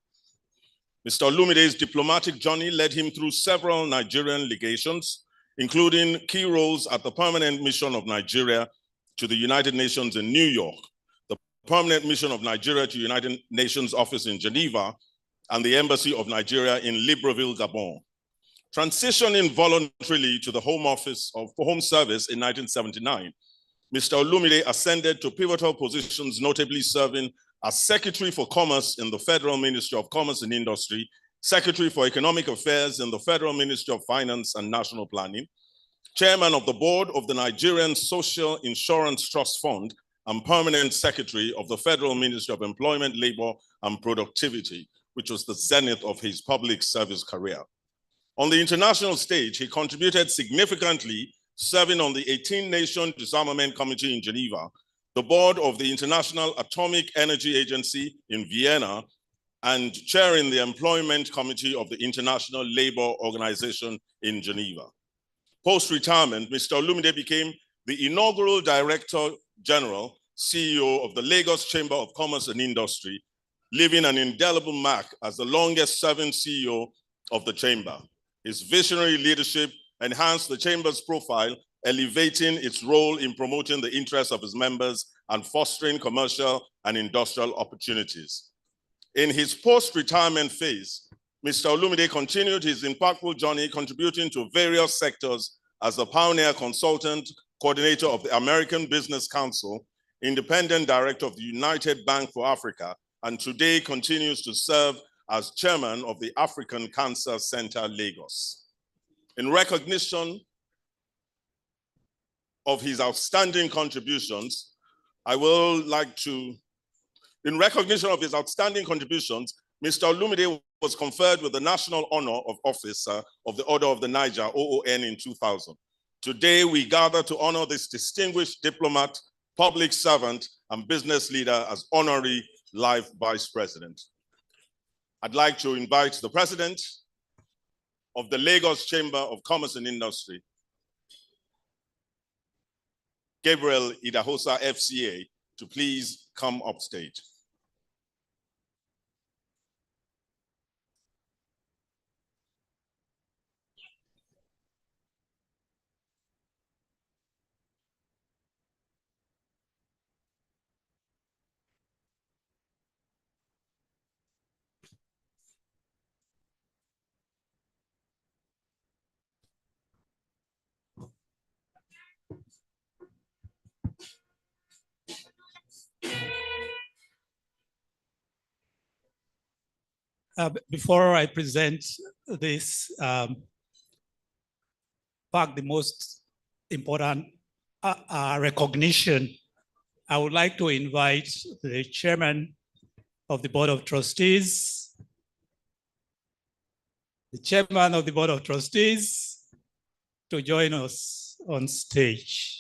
Mr. Olumide's diplomatic journey led him through several Nigerian legations, including key roles at the Permanent Mission of Nigeria to the United Nations in New York, the Permanent Mission of Nigeria to the United Nations office in Geneva, and the Embassy of Nigeria in Libreville, Gabon. Transitioning voluntarily to the Home Office of Home Service in 1979, Mr. Olumide ascended to pivotal positions, notably serving as Secretary for Commerce in the Federal Ministry of Commerce and Industry, Secretary for Economic Affairs in the Federal Ministry of Finance and National Planning, Chairman of the Board of the Nigerian Social Insurance Trust Fund, and Permanent Secretary of the Federal Ministry of Employment, Labor, and Productivity, which was the zenith of his public service career. On the international stage, he contributed significantly, serving on the 18-Nation Disarmament Committee in Geneva, the board of the International Atomic Energy Agency in Vienna, and chairing the Employment Committee of the International Labour Organization in Geneva. Post-retirement, Mr. Olumide became the inaugural Director General, CEO of the Lagos Chamber of Commerce and Industry, leaving an indelible mark as the longest-serving CEO of the Chamber. His visionary leadership enhanced the Chamber's profile, elevating its role in promoting the interests of its members and fostering commercial and industrial opportunities. In his post-retirement phase, Mr. Olumide continued his impactful journey, contributing to various sectors as the pioneer consultant, coordinator of the American Business Council, independent director of the United Bank for Africa, and today continues to serve as chairman of the African Cancer Center, Lagos. In recognition of his outstanding contributions, Mr. Olumide was conferred with the National Honor of Officer of the Order of the Niger, OON, in 2000. Today, we gather to honor this distinguished diplomat, public servant, and business leader as Honorary Life Vice President. I'd like to invite the President of the Lagos Chamber of Commerce and Industry, Gabriel Idahosa, FCA, to please come up stage. Before I present this, the most important recognition, I would like to invite the chairman of the Board of Trustees, to join us on stage.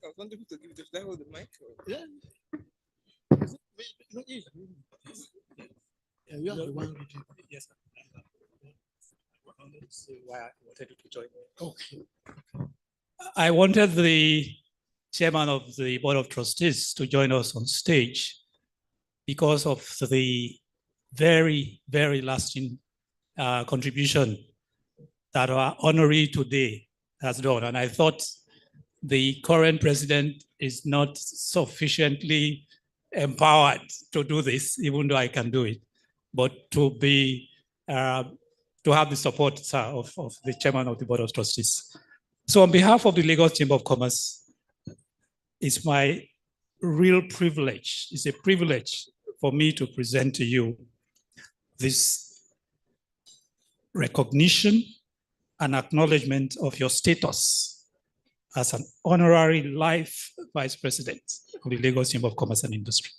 I was wondering to give it to hold the mic. Yeah. Yeah, you are the one reading. Yes, sir. why I wanted to join. Okay. I wanted the chairman of the Board of Trustees to join us on stage because of the very, very lasting contribution that our honoree today has done. And I thought the current president is not sufficiently empowered to do this, even though I can do it, but to be, to have the support, sir, of the chairman of the Board of Trustees. So on behalf of the Lagos Chamber of Commerce, it's my real privilege, it's a privilege for me to present to you this recognition and acknowledgement of your status as an honorary life vice president of the Lagos Chamber of Commerce and Industry.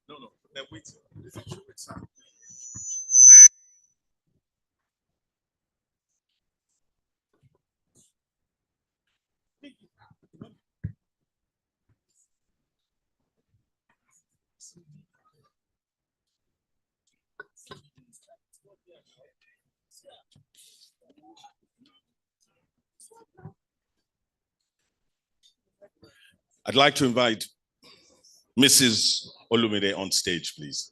No, then wait. I'd like to invite Mrs. Olumide on stage, please.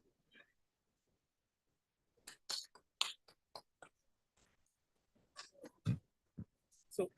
So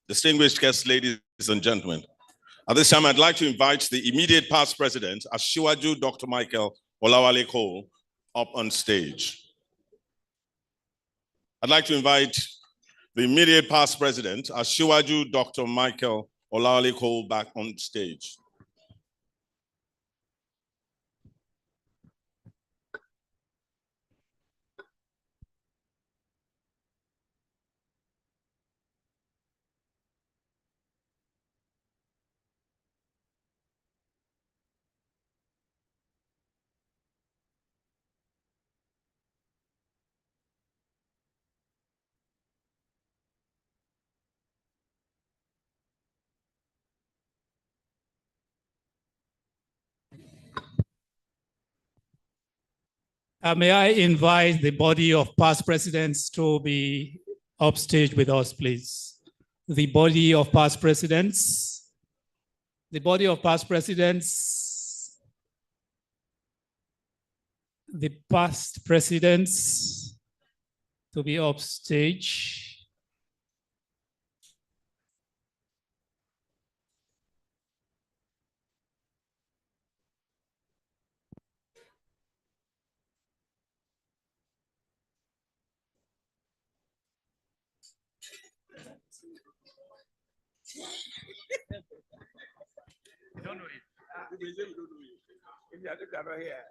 Distinguished guests, ladies and gentlemen, at this time, I'd like to invite the immediate past president, Asiwaju Dr. Michael Olawale Cole, up on stage. I'd like to invite the immediate past president, Asiwaju Dr. Michael Olawale Cole, back on stage. May I invite the body of past presidents to be upstage with us, please? The body of past presidents. The body of past presidents. The past presidents to be upstage. You don't know it. You don't know it. If you are not here.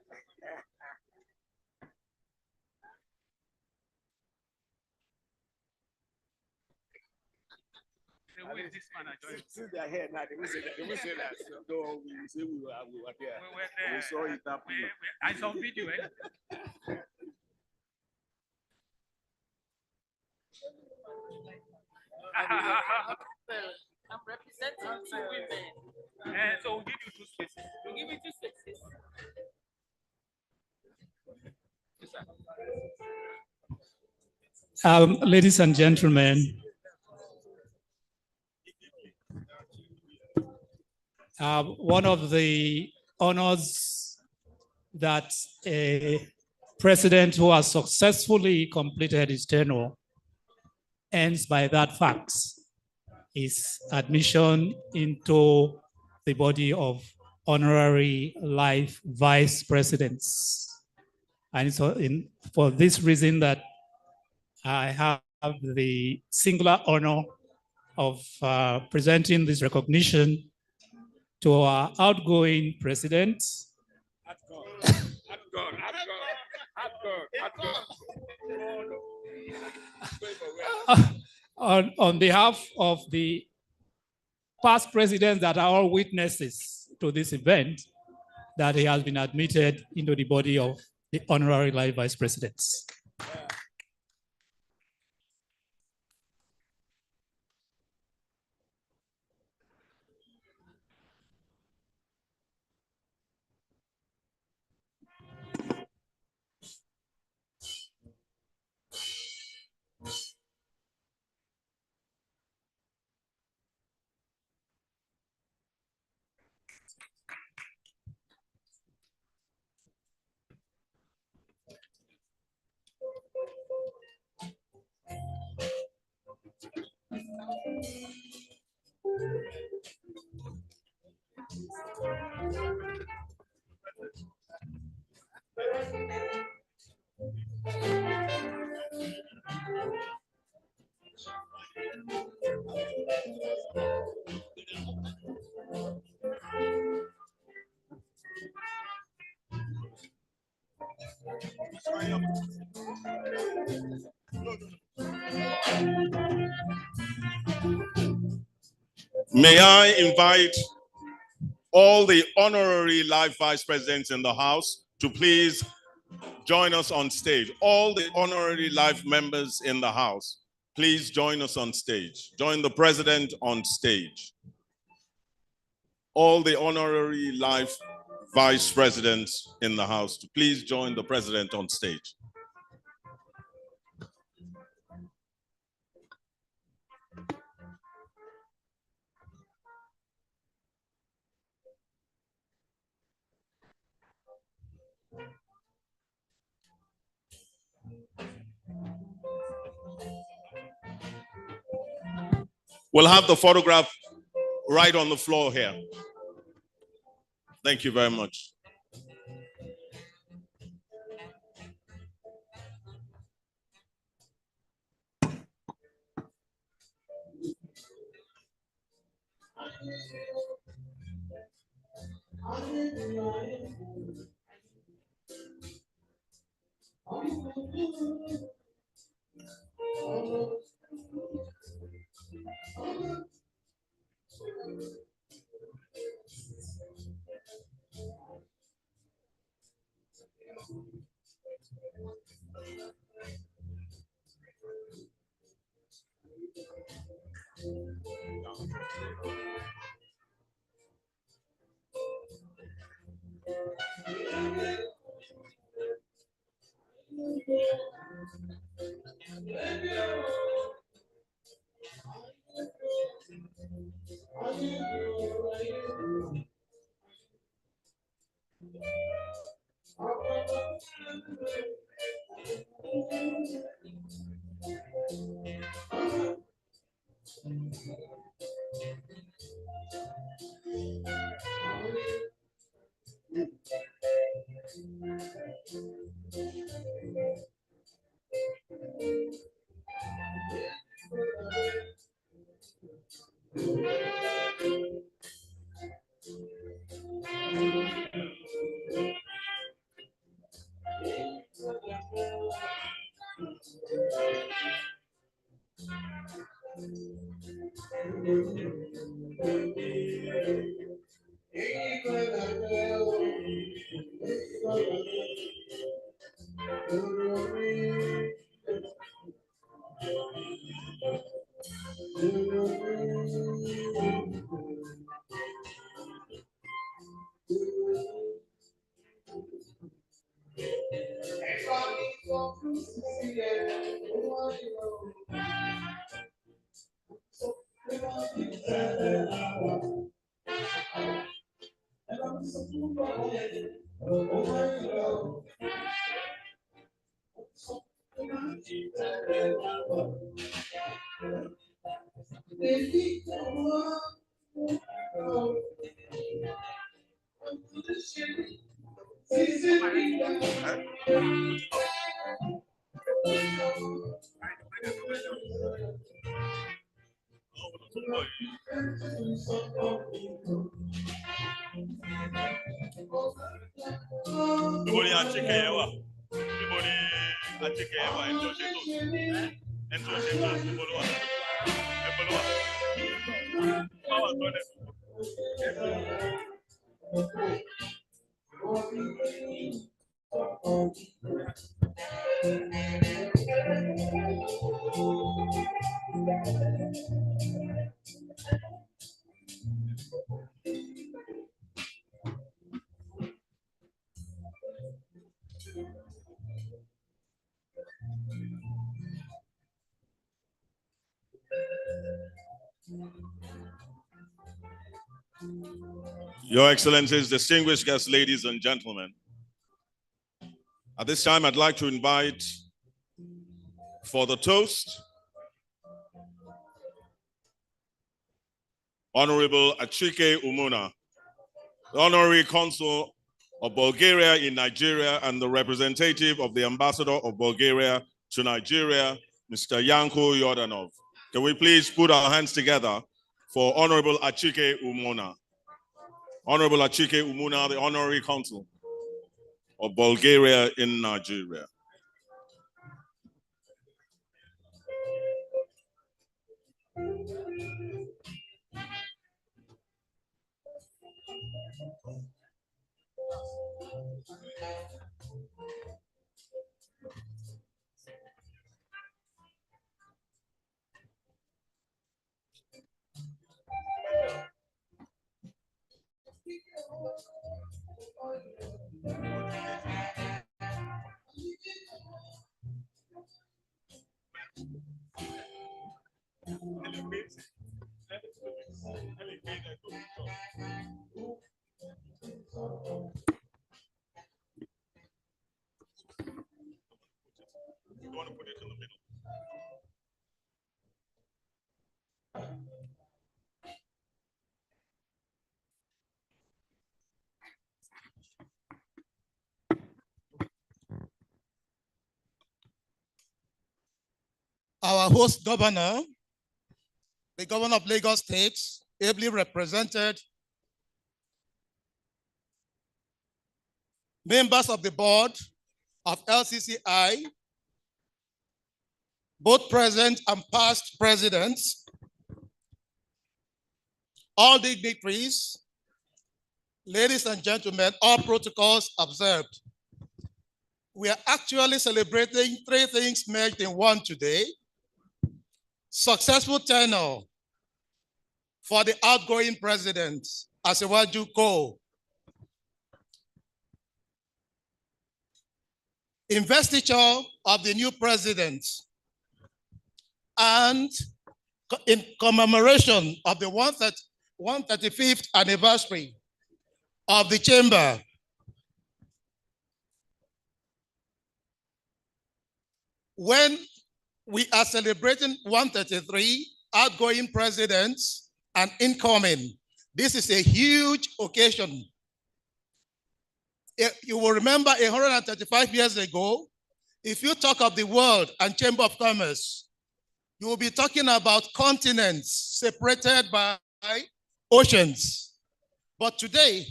Who is this man? Since they are here now, they will say that. They will say that. No, we say we were there. We were there. We saw it happen. I saw video. I'm representing two women. So we'll give you 2 spaces. We'll give you 2 spaces. Ladies and gentlemen, one of the honors that a president who has successfully completed his tenure ends by that fact is admission into the body of honorary life vice presidents. And so for this reason that I have the singular honor of presenting this recognition to our outgoing president. On behalf of the past presidents that are all witnesses to this event, that he has been admitted into the body of the honorary life vice presidents. May I invite all the honorary life vice presidents in the house to please join us on stage. All the honorary life members in the house, please join us on stage. Join the president on stage. All the honorary life vice presidents in the house, please join the president on stage. We'll have the photograph right on the floor here. Thank you very much. Your Excellencies, distinguished guests, ladies and gentlemen, at this time, I'd like to invite for the toast, Honorable Achike Umuna, the Honorary Consul of Bulgaria in Nigeria and the representative of the Ambassador of Bulgaria to Nigeria, Mr. Yanko Yordanov. Can we please put our hands together for Honorable Achike Umuna? Honorable Achike Umuna, the Honorary Consul of Bulgaria in Nigeria. Our host governor, the governor of Lagos State, ably represented, members of the board of LCCI, both present and past presidents, all dignitaries, ladies and gentlemen, all protocols observed. We are actually celebrating three things merged in one today. Successful tenure for the outgoing president, Asiwaju Ko. Investiture of the new president, and in commemoration of the 135th anniversary of the chamber, when we are celebrating 133 outgoing presidents and incoming, this is a huge occasion. You will remember 135 years ago, if you talk of the world and Chamber of Commerce, you will be talking about continents separated by oceans. But today,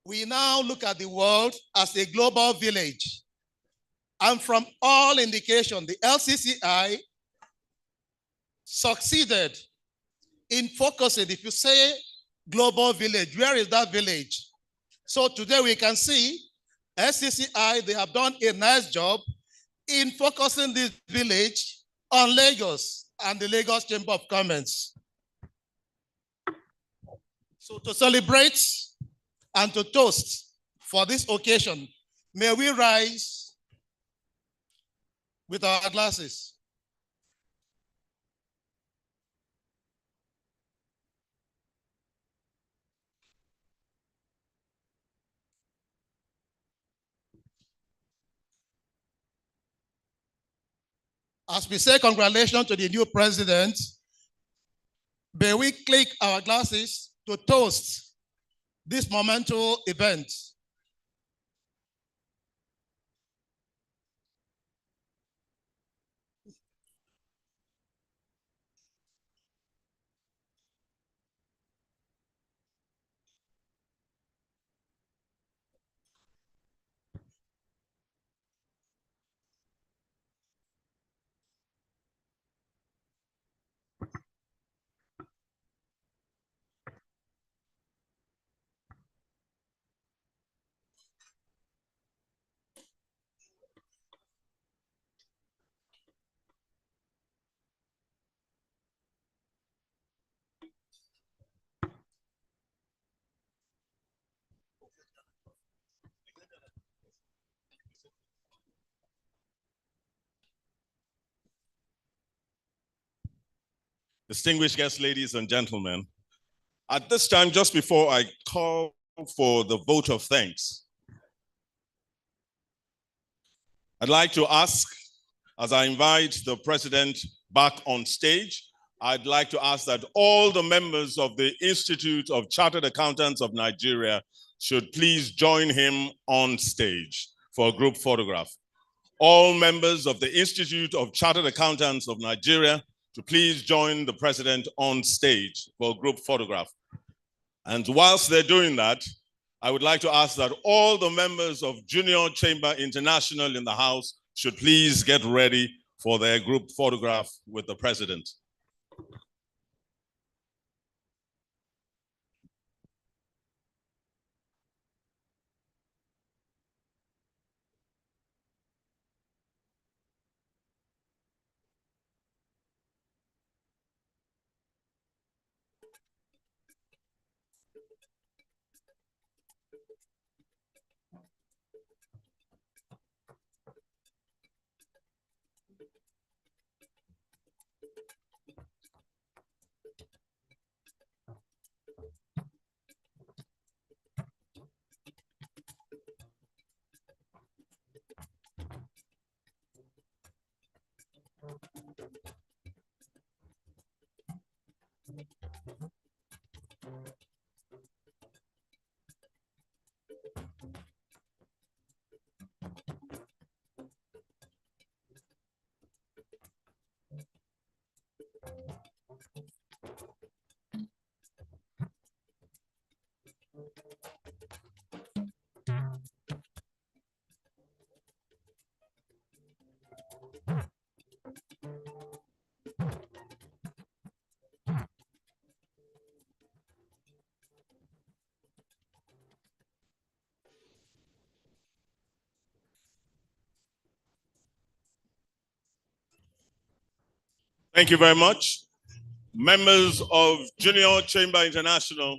we now look at the world as a global village. And from all indication, the LCCI succeeded in focusing. If you say global village, where is that village? So today we can see SCCI, they have done a nice job in focusing this village on Lagos and the Lagos Chamber of Commerce. So to celebrate and to toast for this occasion, may we rise with our glasses. As we say congratulations to the new president, may we click our glasses to toast this momentous event. Distinguished guests, ladies and gentlemen, at this time, just before I call for the vote of thanks, I'd like to ask, as I invite the president back on stage, I'd like to ask that all the members of the Institute of Chartered Accountants of Nigeria should please join him on stage for a group photograph. All members of the Institute of Chartered Accountants of Nigeria to please join the president on stage for a group photograph. And whilst they're doing that, I would like to ask that all the members of Junior Chamber International in the house should please get ready for their group photograph with the president. Thank you very much. Members of Junior Chamber International,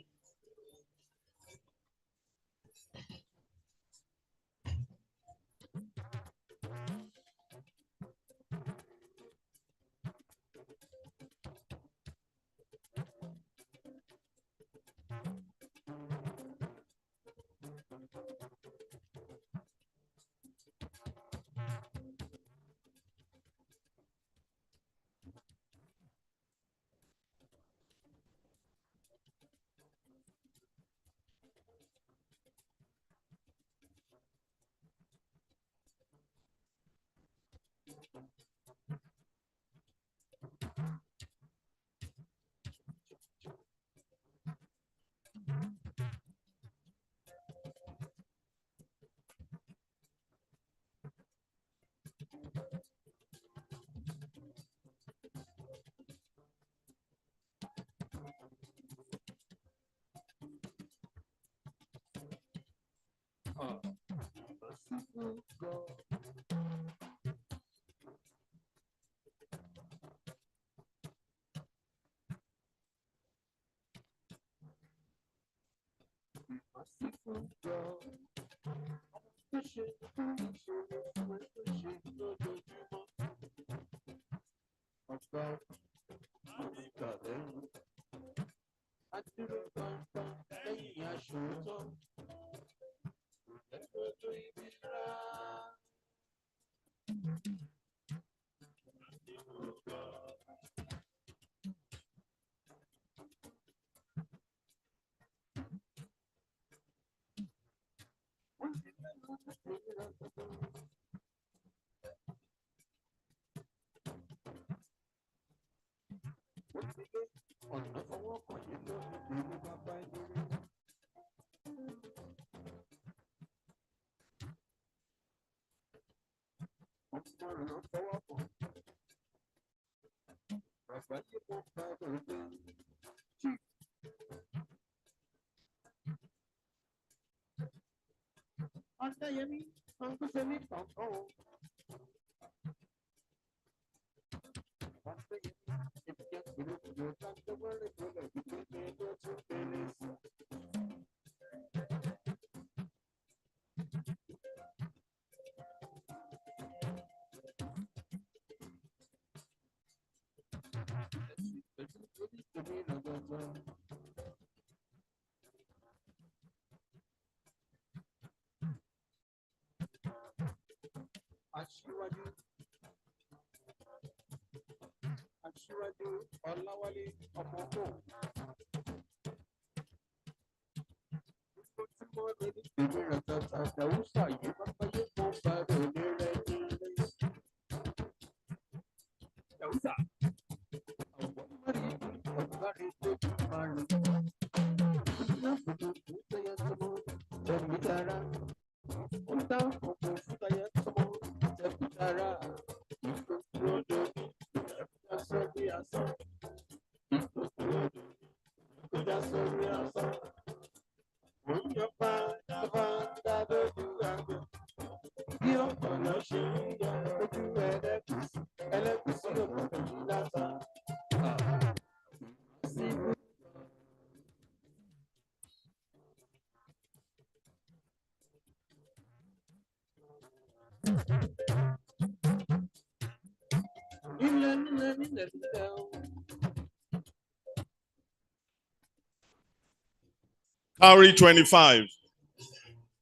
Cowrie 25.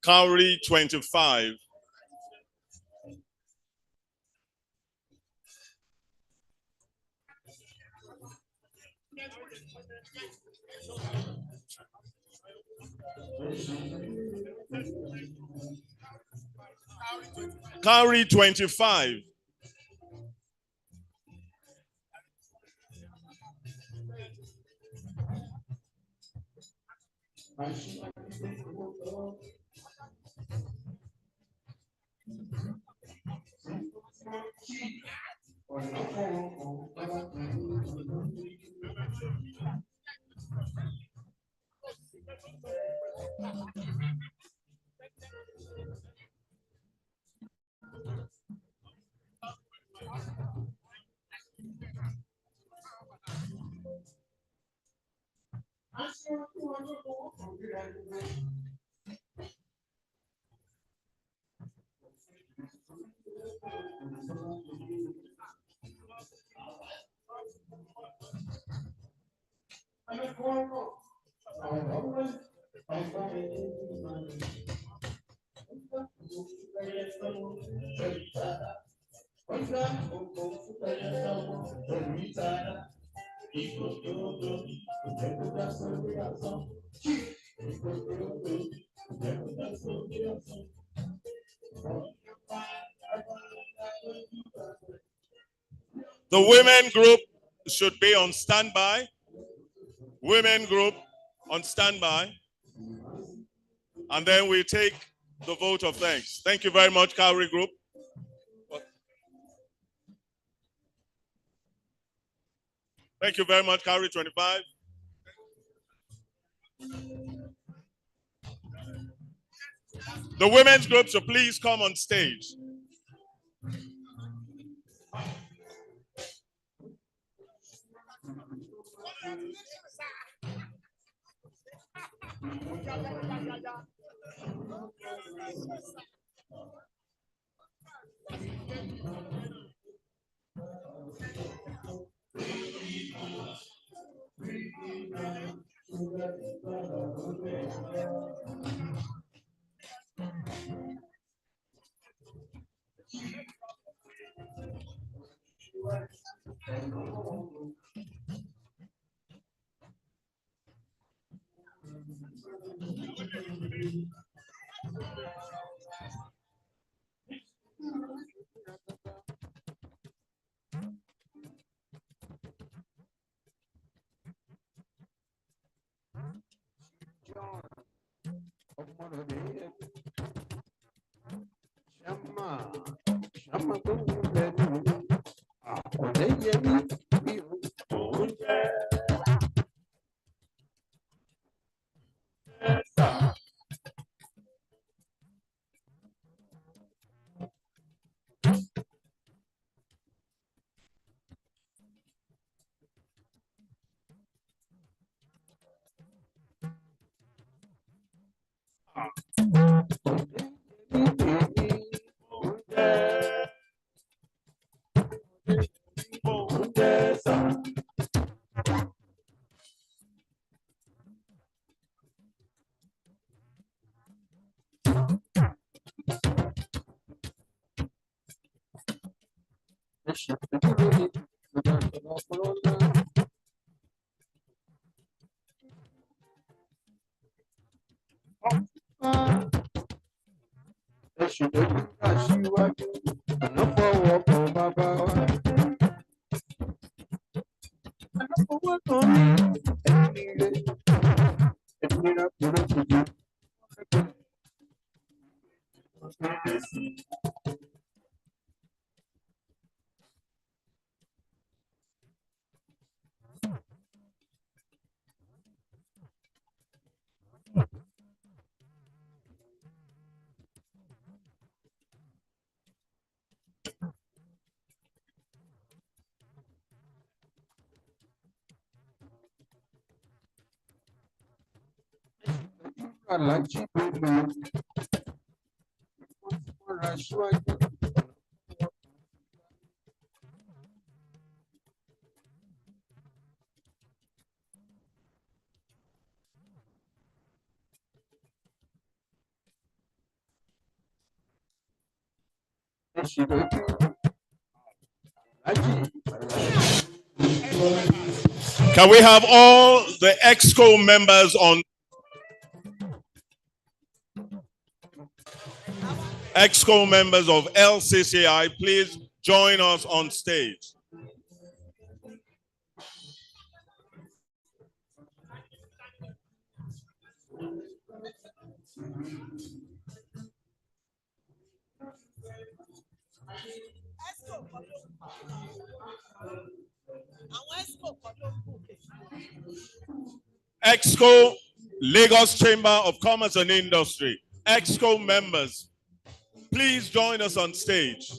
Cowrie 25. Cowrie 25. The women group should be on standby. Women group on standby. And then we take the vote of thanks. Thank you very much, Cowrie group. Thank you very much, Cowrie 25. The women's group should please come on stage. Can we have all the EXCO members on? EXCO members of LCCI, please join us on stage. EXCO, Lagos Chamber of Commerce and Industry. EXCO members, please join us on stage.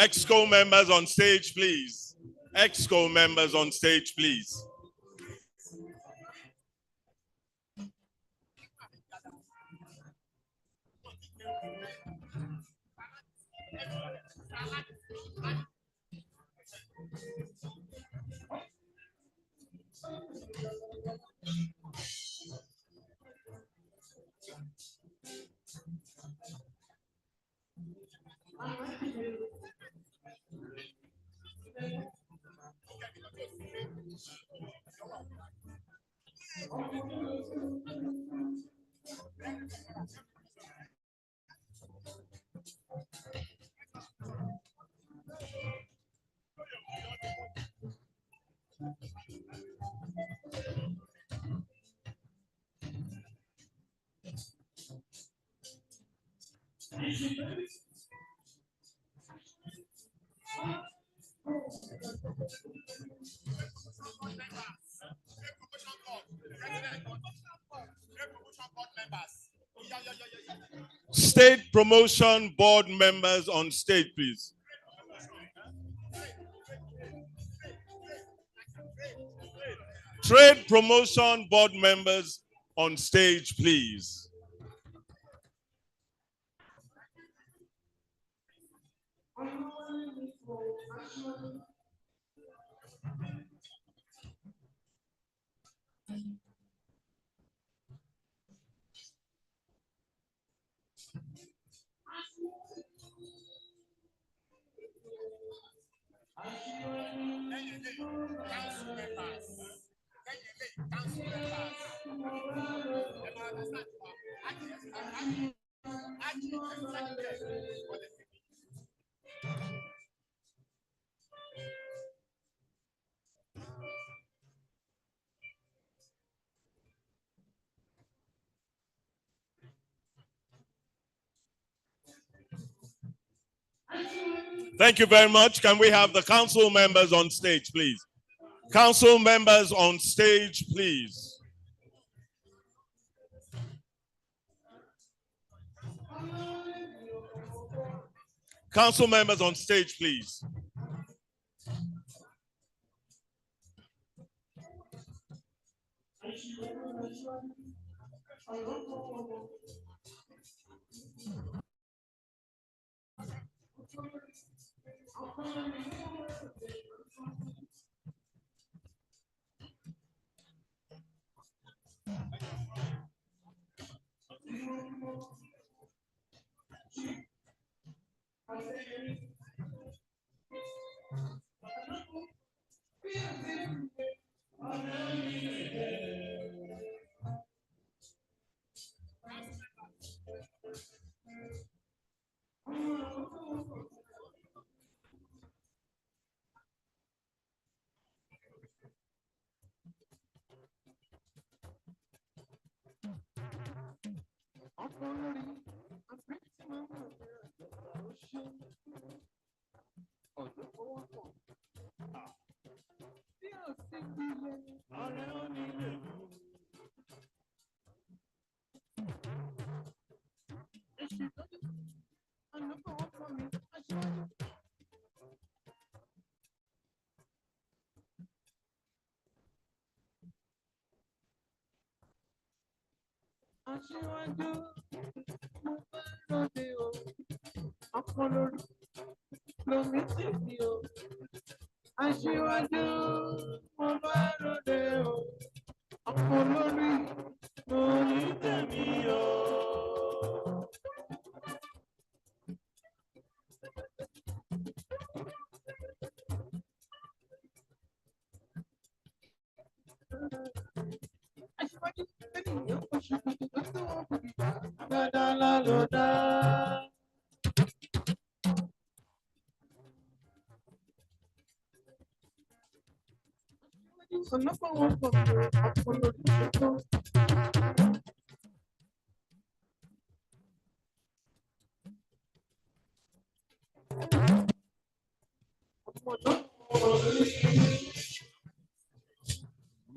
EXCO members on stage, please. EXCO members on stage, please. State Promotion Board members on stage, please. Trade Promotion Board members on stage, please. Thank you very much. Can we have the council members on stage, please? Council members on stage, please. Council members on stage, please.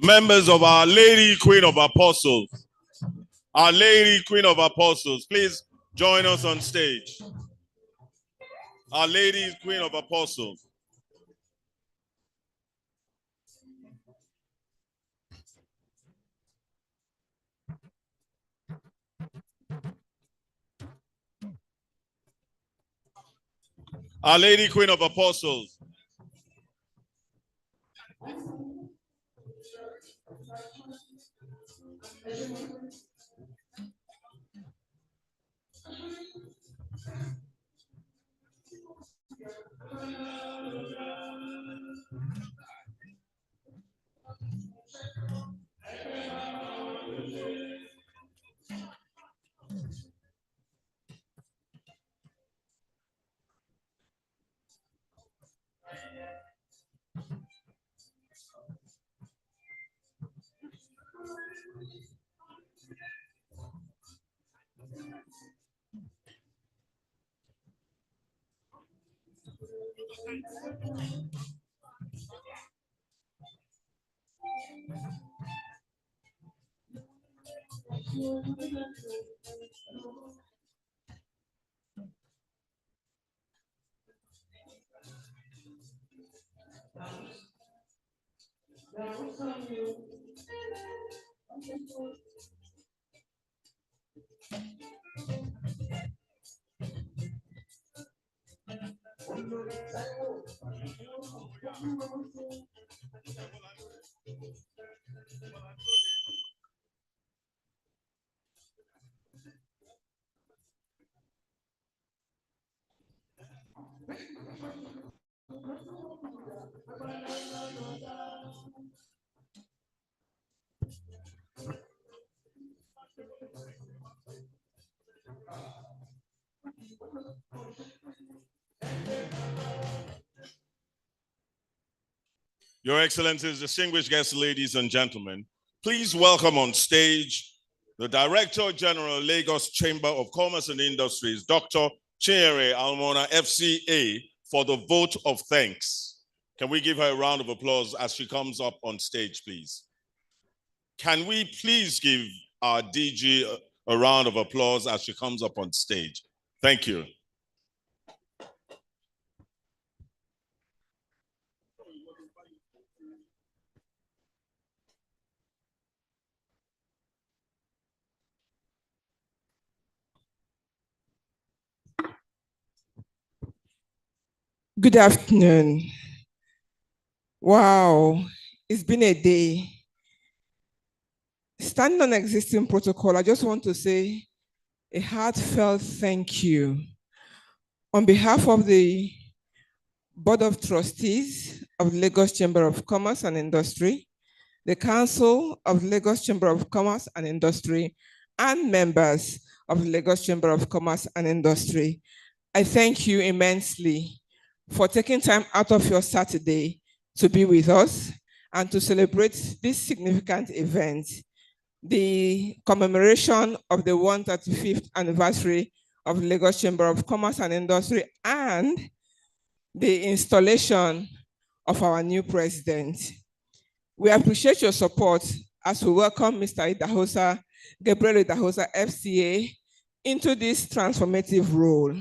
Members of Our Lady Queen of Apostles. Our Lady Queen of Apostles, please join us on stage. Our Lady Queen of Apostles. Our Lady Queen of Apostles. Your Excellencies, distinguished guests, ladies and gentlemen, please welcome on stage the Director General, Lagos Chamber of Commerce and Industries, Dr. Chinyere Almona, FCA, for the vote of thanks. Can we give her a round of applause as she comes up on stage, please? Can we please give our DG a round of applause as she comes up on stage? Thank you. Good afternoon. Wow, it's been a day. Standing on existing protocol, I just want to say a heartfelt thank you on behalf of the Board of Trustees of Lagos Chamber of Commerce and Industry, the Council of Lagos Chamber of Commerce and Industry, and members of Lagos Chamber of Commerce and Industry. I thank you immensely for taking time out of your Saturday to be with us and to celebrate this significant event, the commemoration of the 135th anniversary of Lagos Chamber of Commerce and Industry and the installation of our new president. We appreciate your support as we welcome Mr. Gabriel Idahosa, FCA, into this transformative role.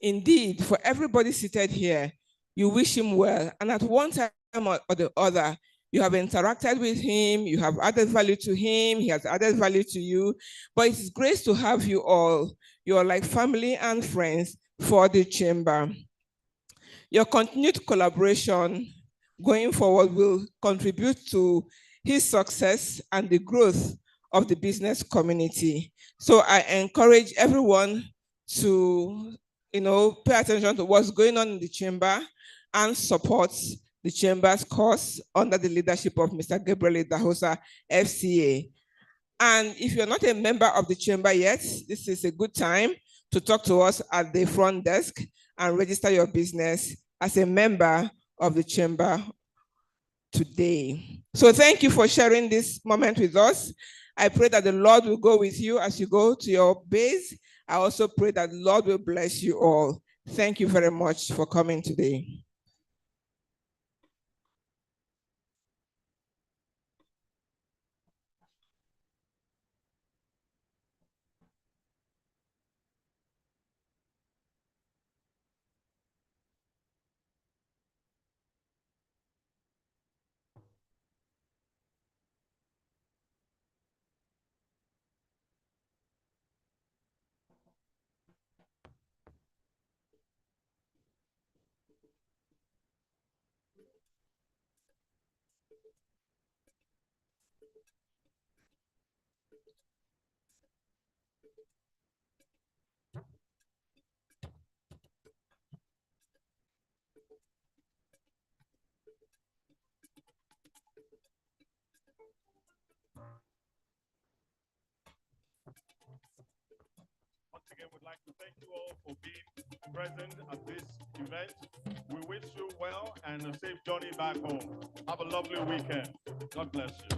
Indeed, for everybody seated here, you wish him well, and at one time or the other, you have interacted with him, you have added value to him, he has added value to you, but it's great to have you all. You're like family and friends for the chamber. Your continued collaboration going forward will contribute to his success and the growth of the business community. So I encourage everyone to pay attention to what's going on in the chamber and support the chamber's cause under the leadership of Mr. Gabriel Idahosa, FCA. And if you're not a member of the chamber yet, this is a good time to talk to us at the front desk and register your business as a member of the chamber today. So thank you for sharing this moment with us. I pray that the Lord will go with you as you go to your base. I also pray that the Lord will bless you all. Thank you very much for coming today. Once again, we'd like to thank you all for being present at this event. We wish you well and a safe journey back home. Have a lovely weekend. God bless you.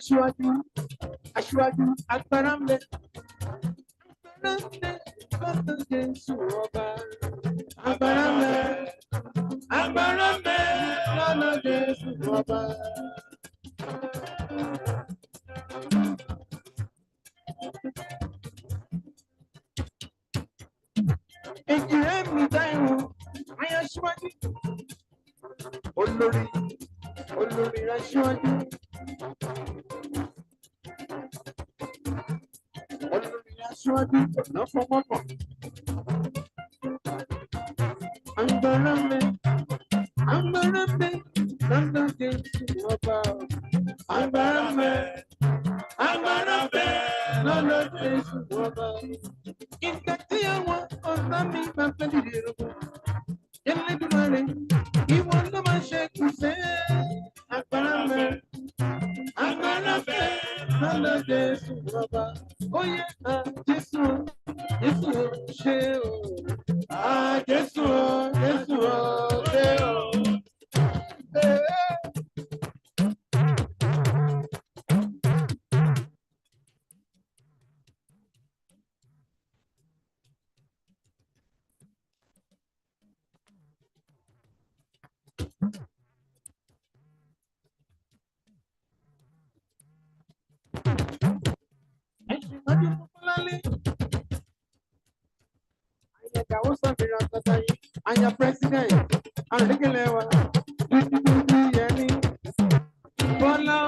aṣíwájú aṣíwájú agbára ń bẹ agbára ń bẹ lọ́dọ̀ Jésù ọba agbára ń bẹ lọ́dọ̀ Jésù ọba. Èjì rẹ̀ mi dá ẹ̀wọ̀n ayé aṣíwájú olórí aṣíwájú. Aṣíwájú ọ̀nà fọwọ́pọ̀. Agbára mi lọ́dọ̀ Jésù ọba. Agbára mi lọ́dọ̀ Jésù ọba. Ìgbà tí àwọn ọ̀tá mi bá fẹ́ dìde rògbò. Elédùmarè, ìwọ ló máa ṣe kù sẹ́. Agbára mi lọ́dọ̀ Jésù ọba. Ó yẹ Jésù ṣe o. Jésù ṣe o. Aya president, Arigelewa, Yemi, Bola,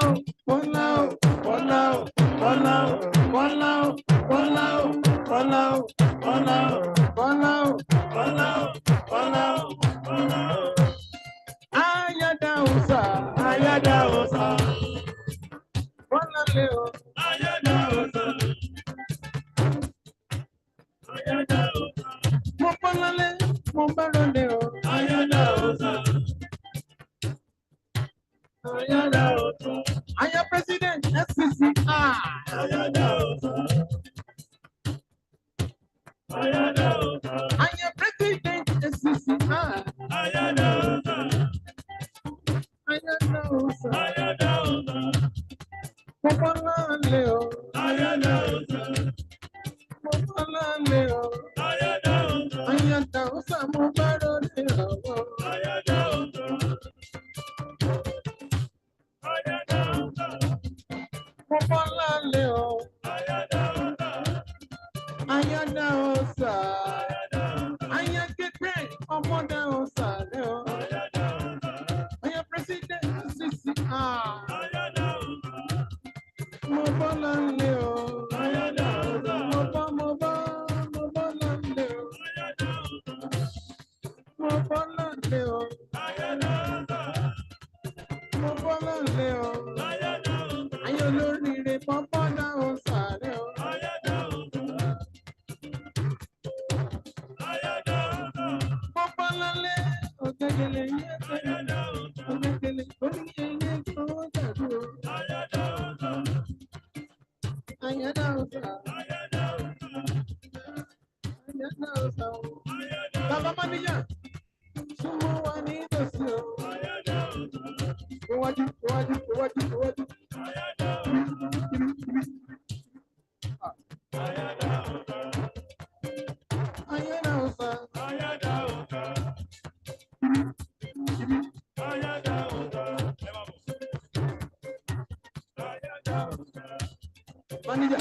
Ayada Osa, Bola Leo, Ayada Osa. Mo bá lọlé o. Ayada Osa. Aya president FCC. Ayada Osa. Aya president FCC. Ayada Osa. Mo bá lọlé o. Ayada Osa. Ayada Osa mo bá lọlé o. Ayada Osa. Aya Gekre, Omoda Osa Leo. Aya President Sisi. Mo bá lọlé o. Mo bá lọlé o. Mo bá lọlé o. Ayé olóríire Pọ́pọ́lá Osa Leo. Pọ́pọ́lá Ògèdèlè yẹn Ògèdèlè oníyẹn yẹn tó dàdú. Ayada Osa. Bàbá Mánìjà, súnmọ́ wa ní ìtòsí o. Iwájú. Ayada Osa. Mánìjà.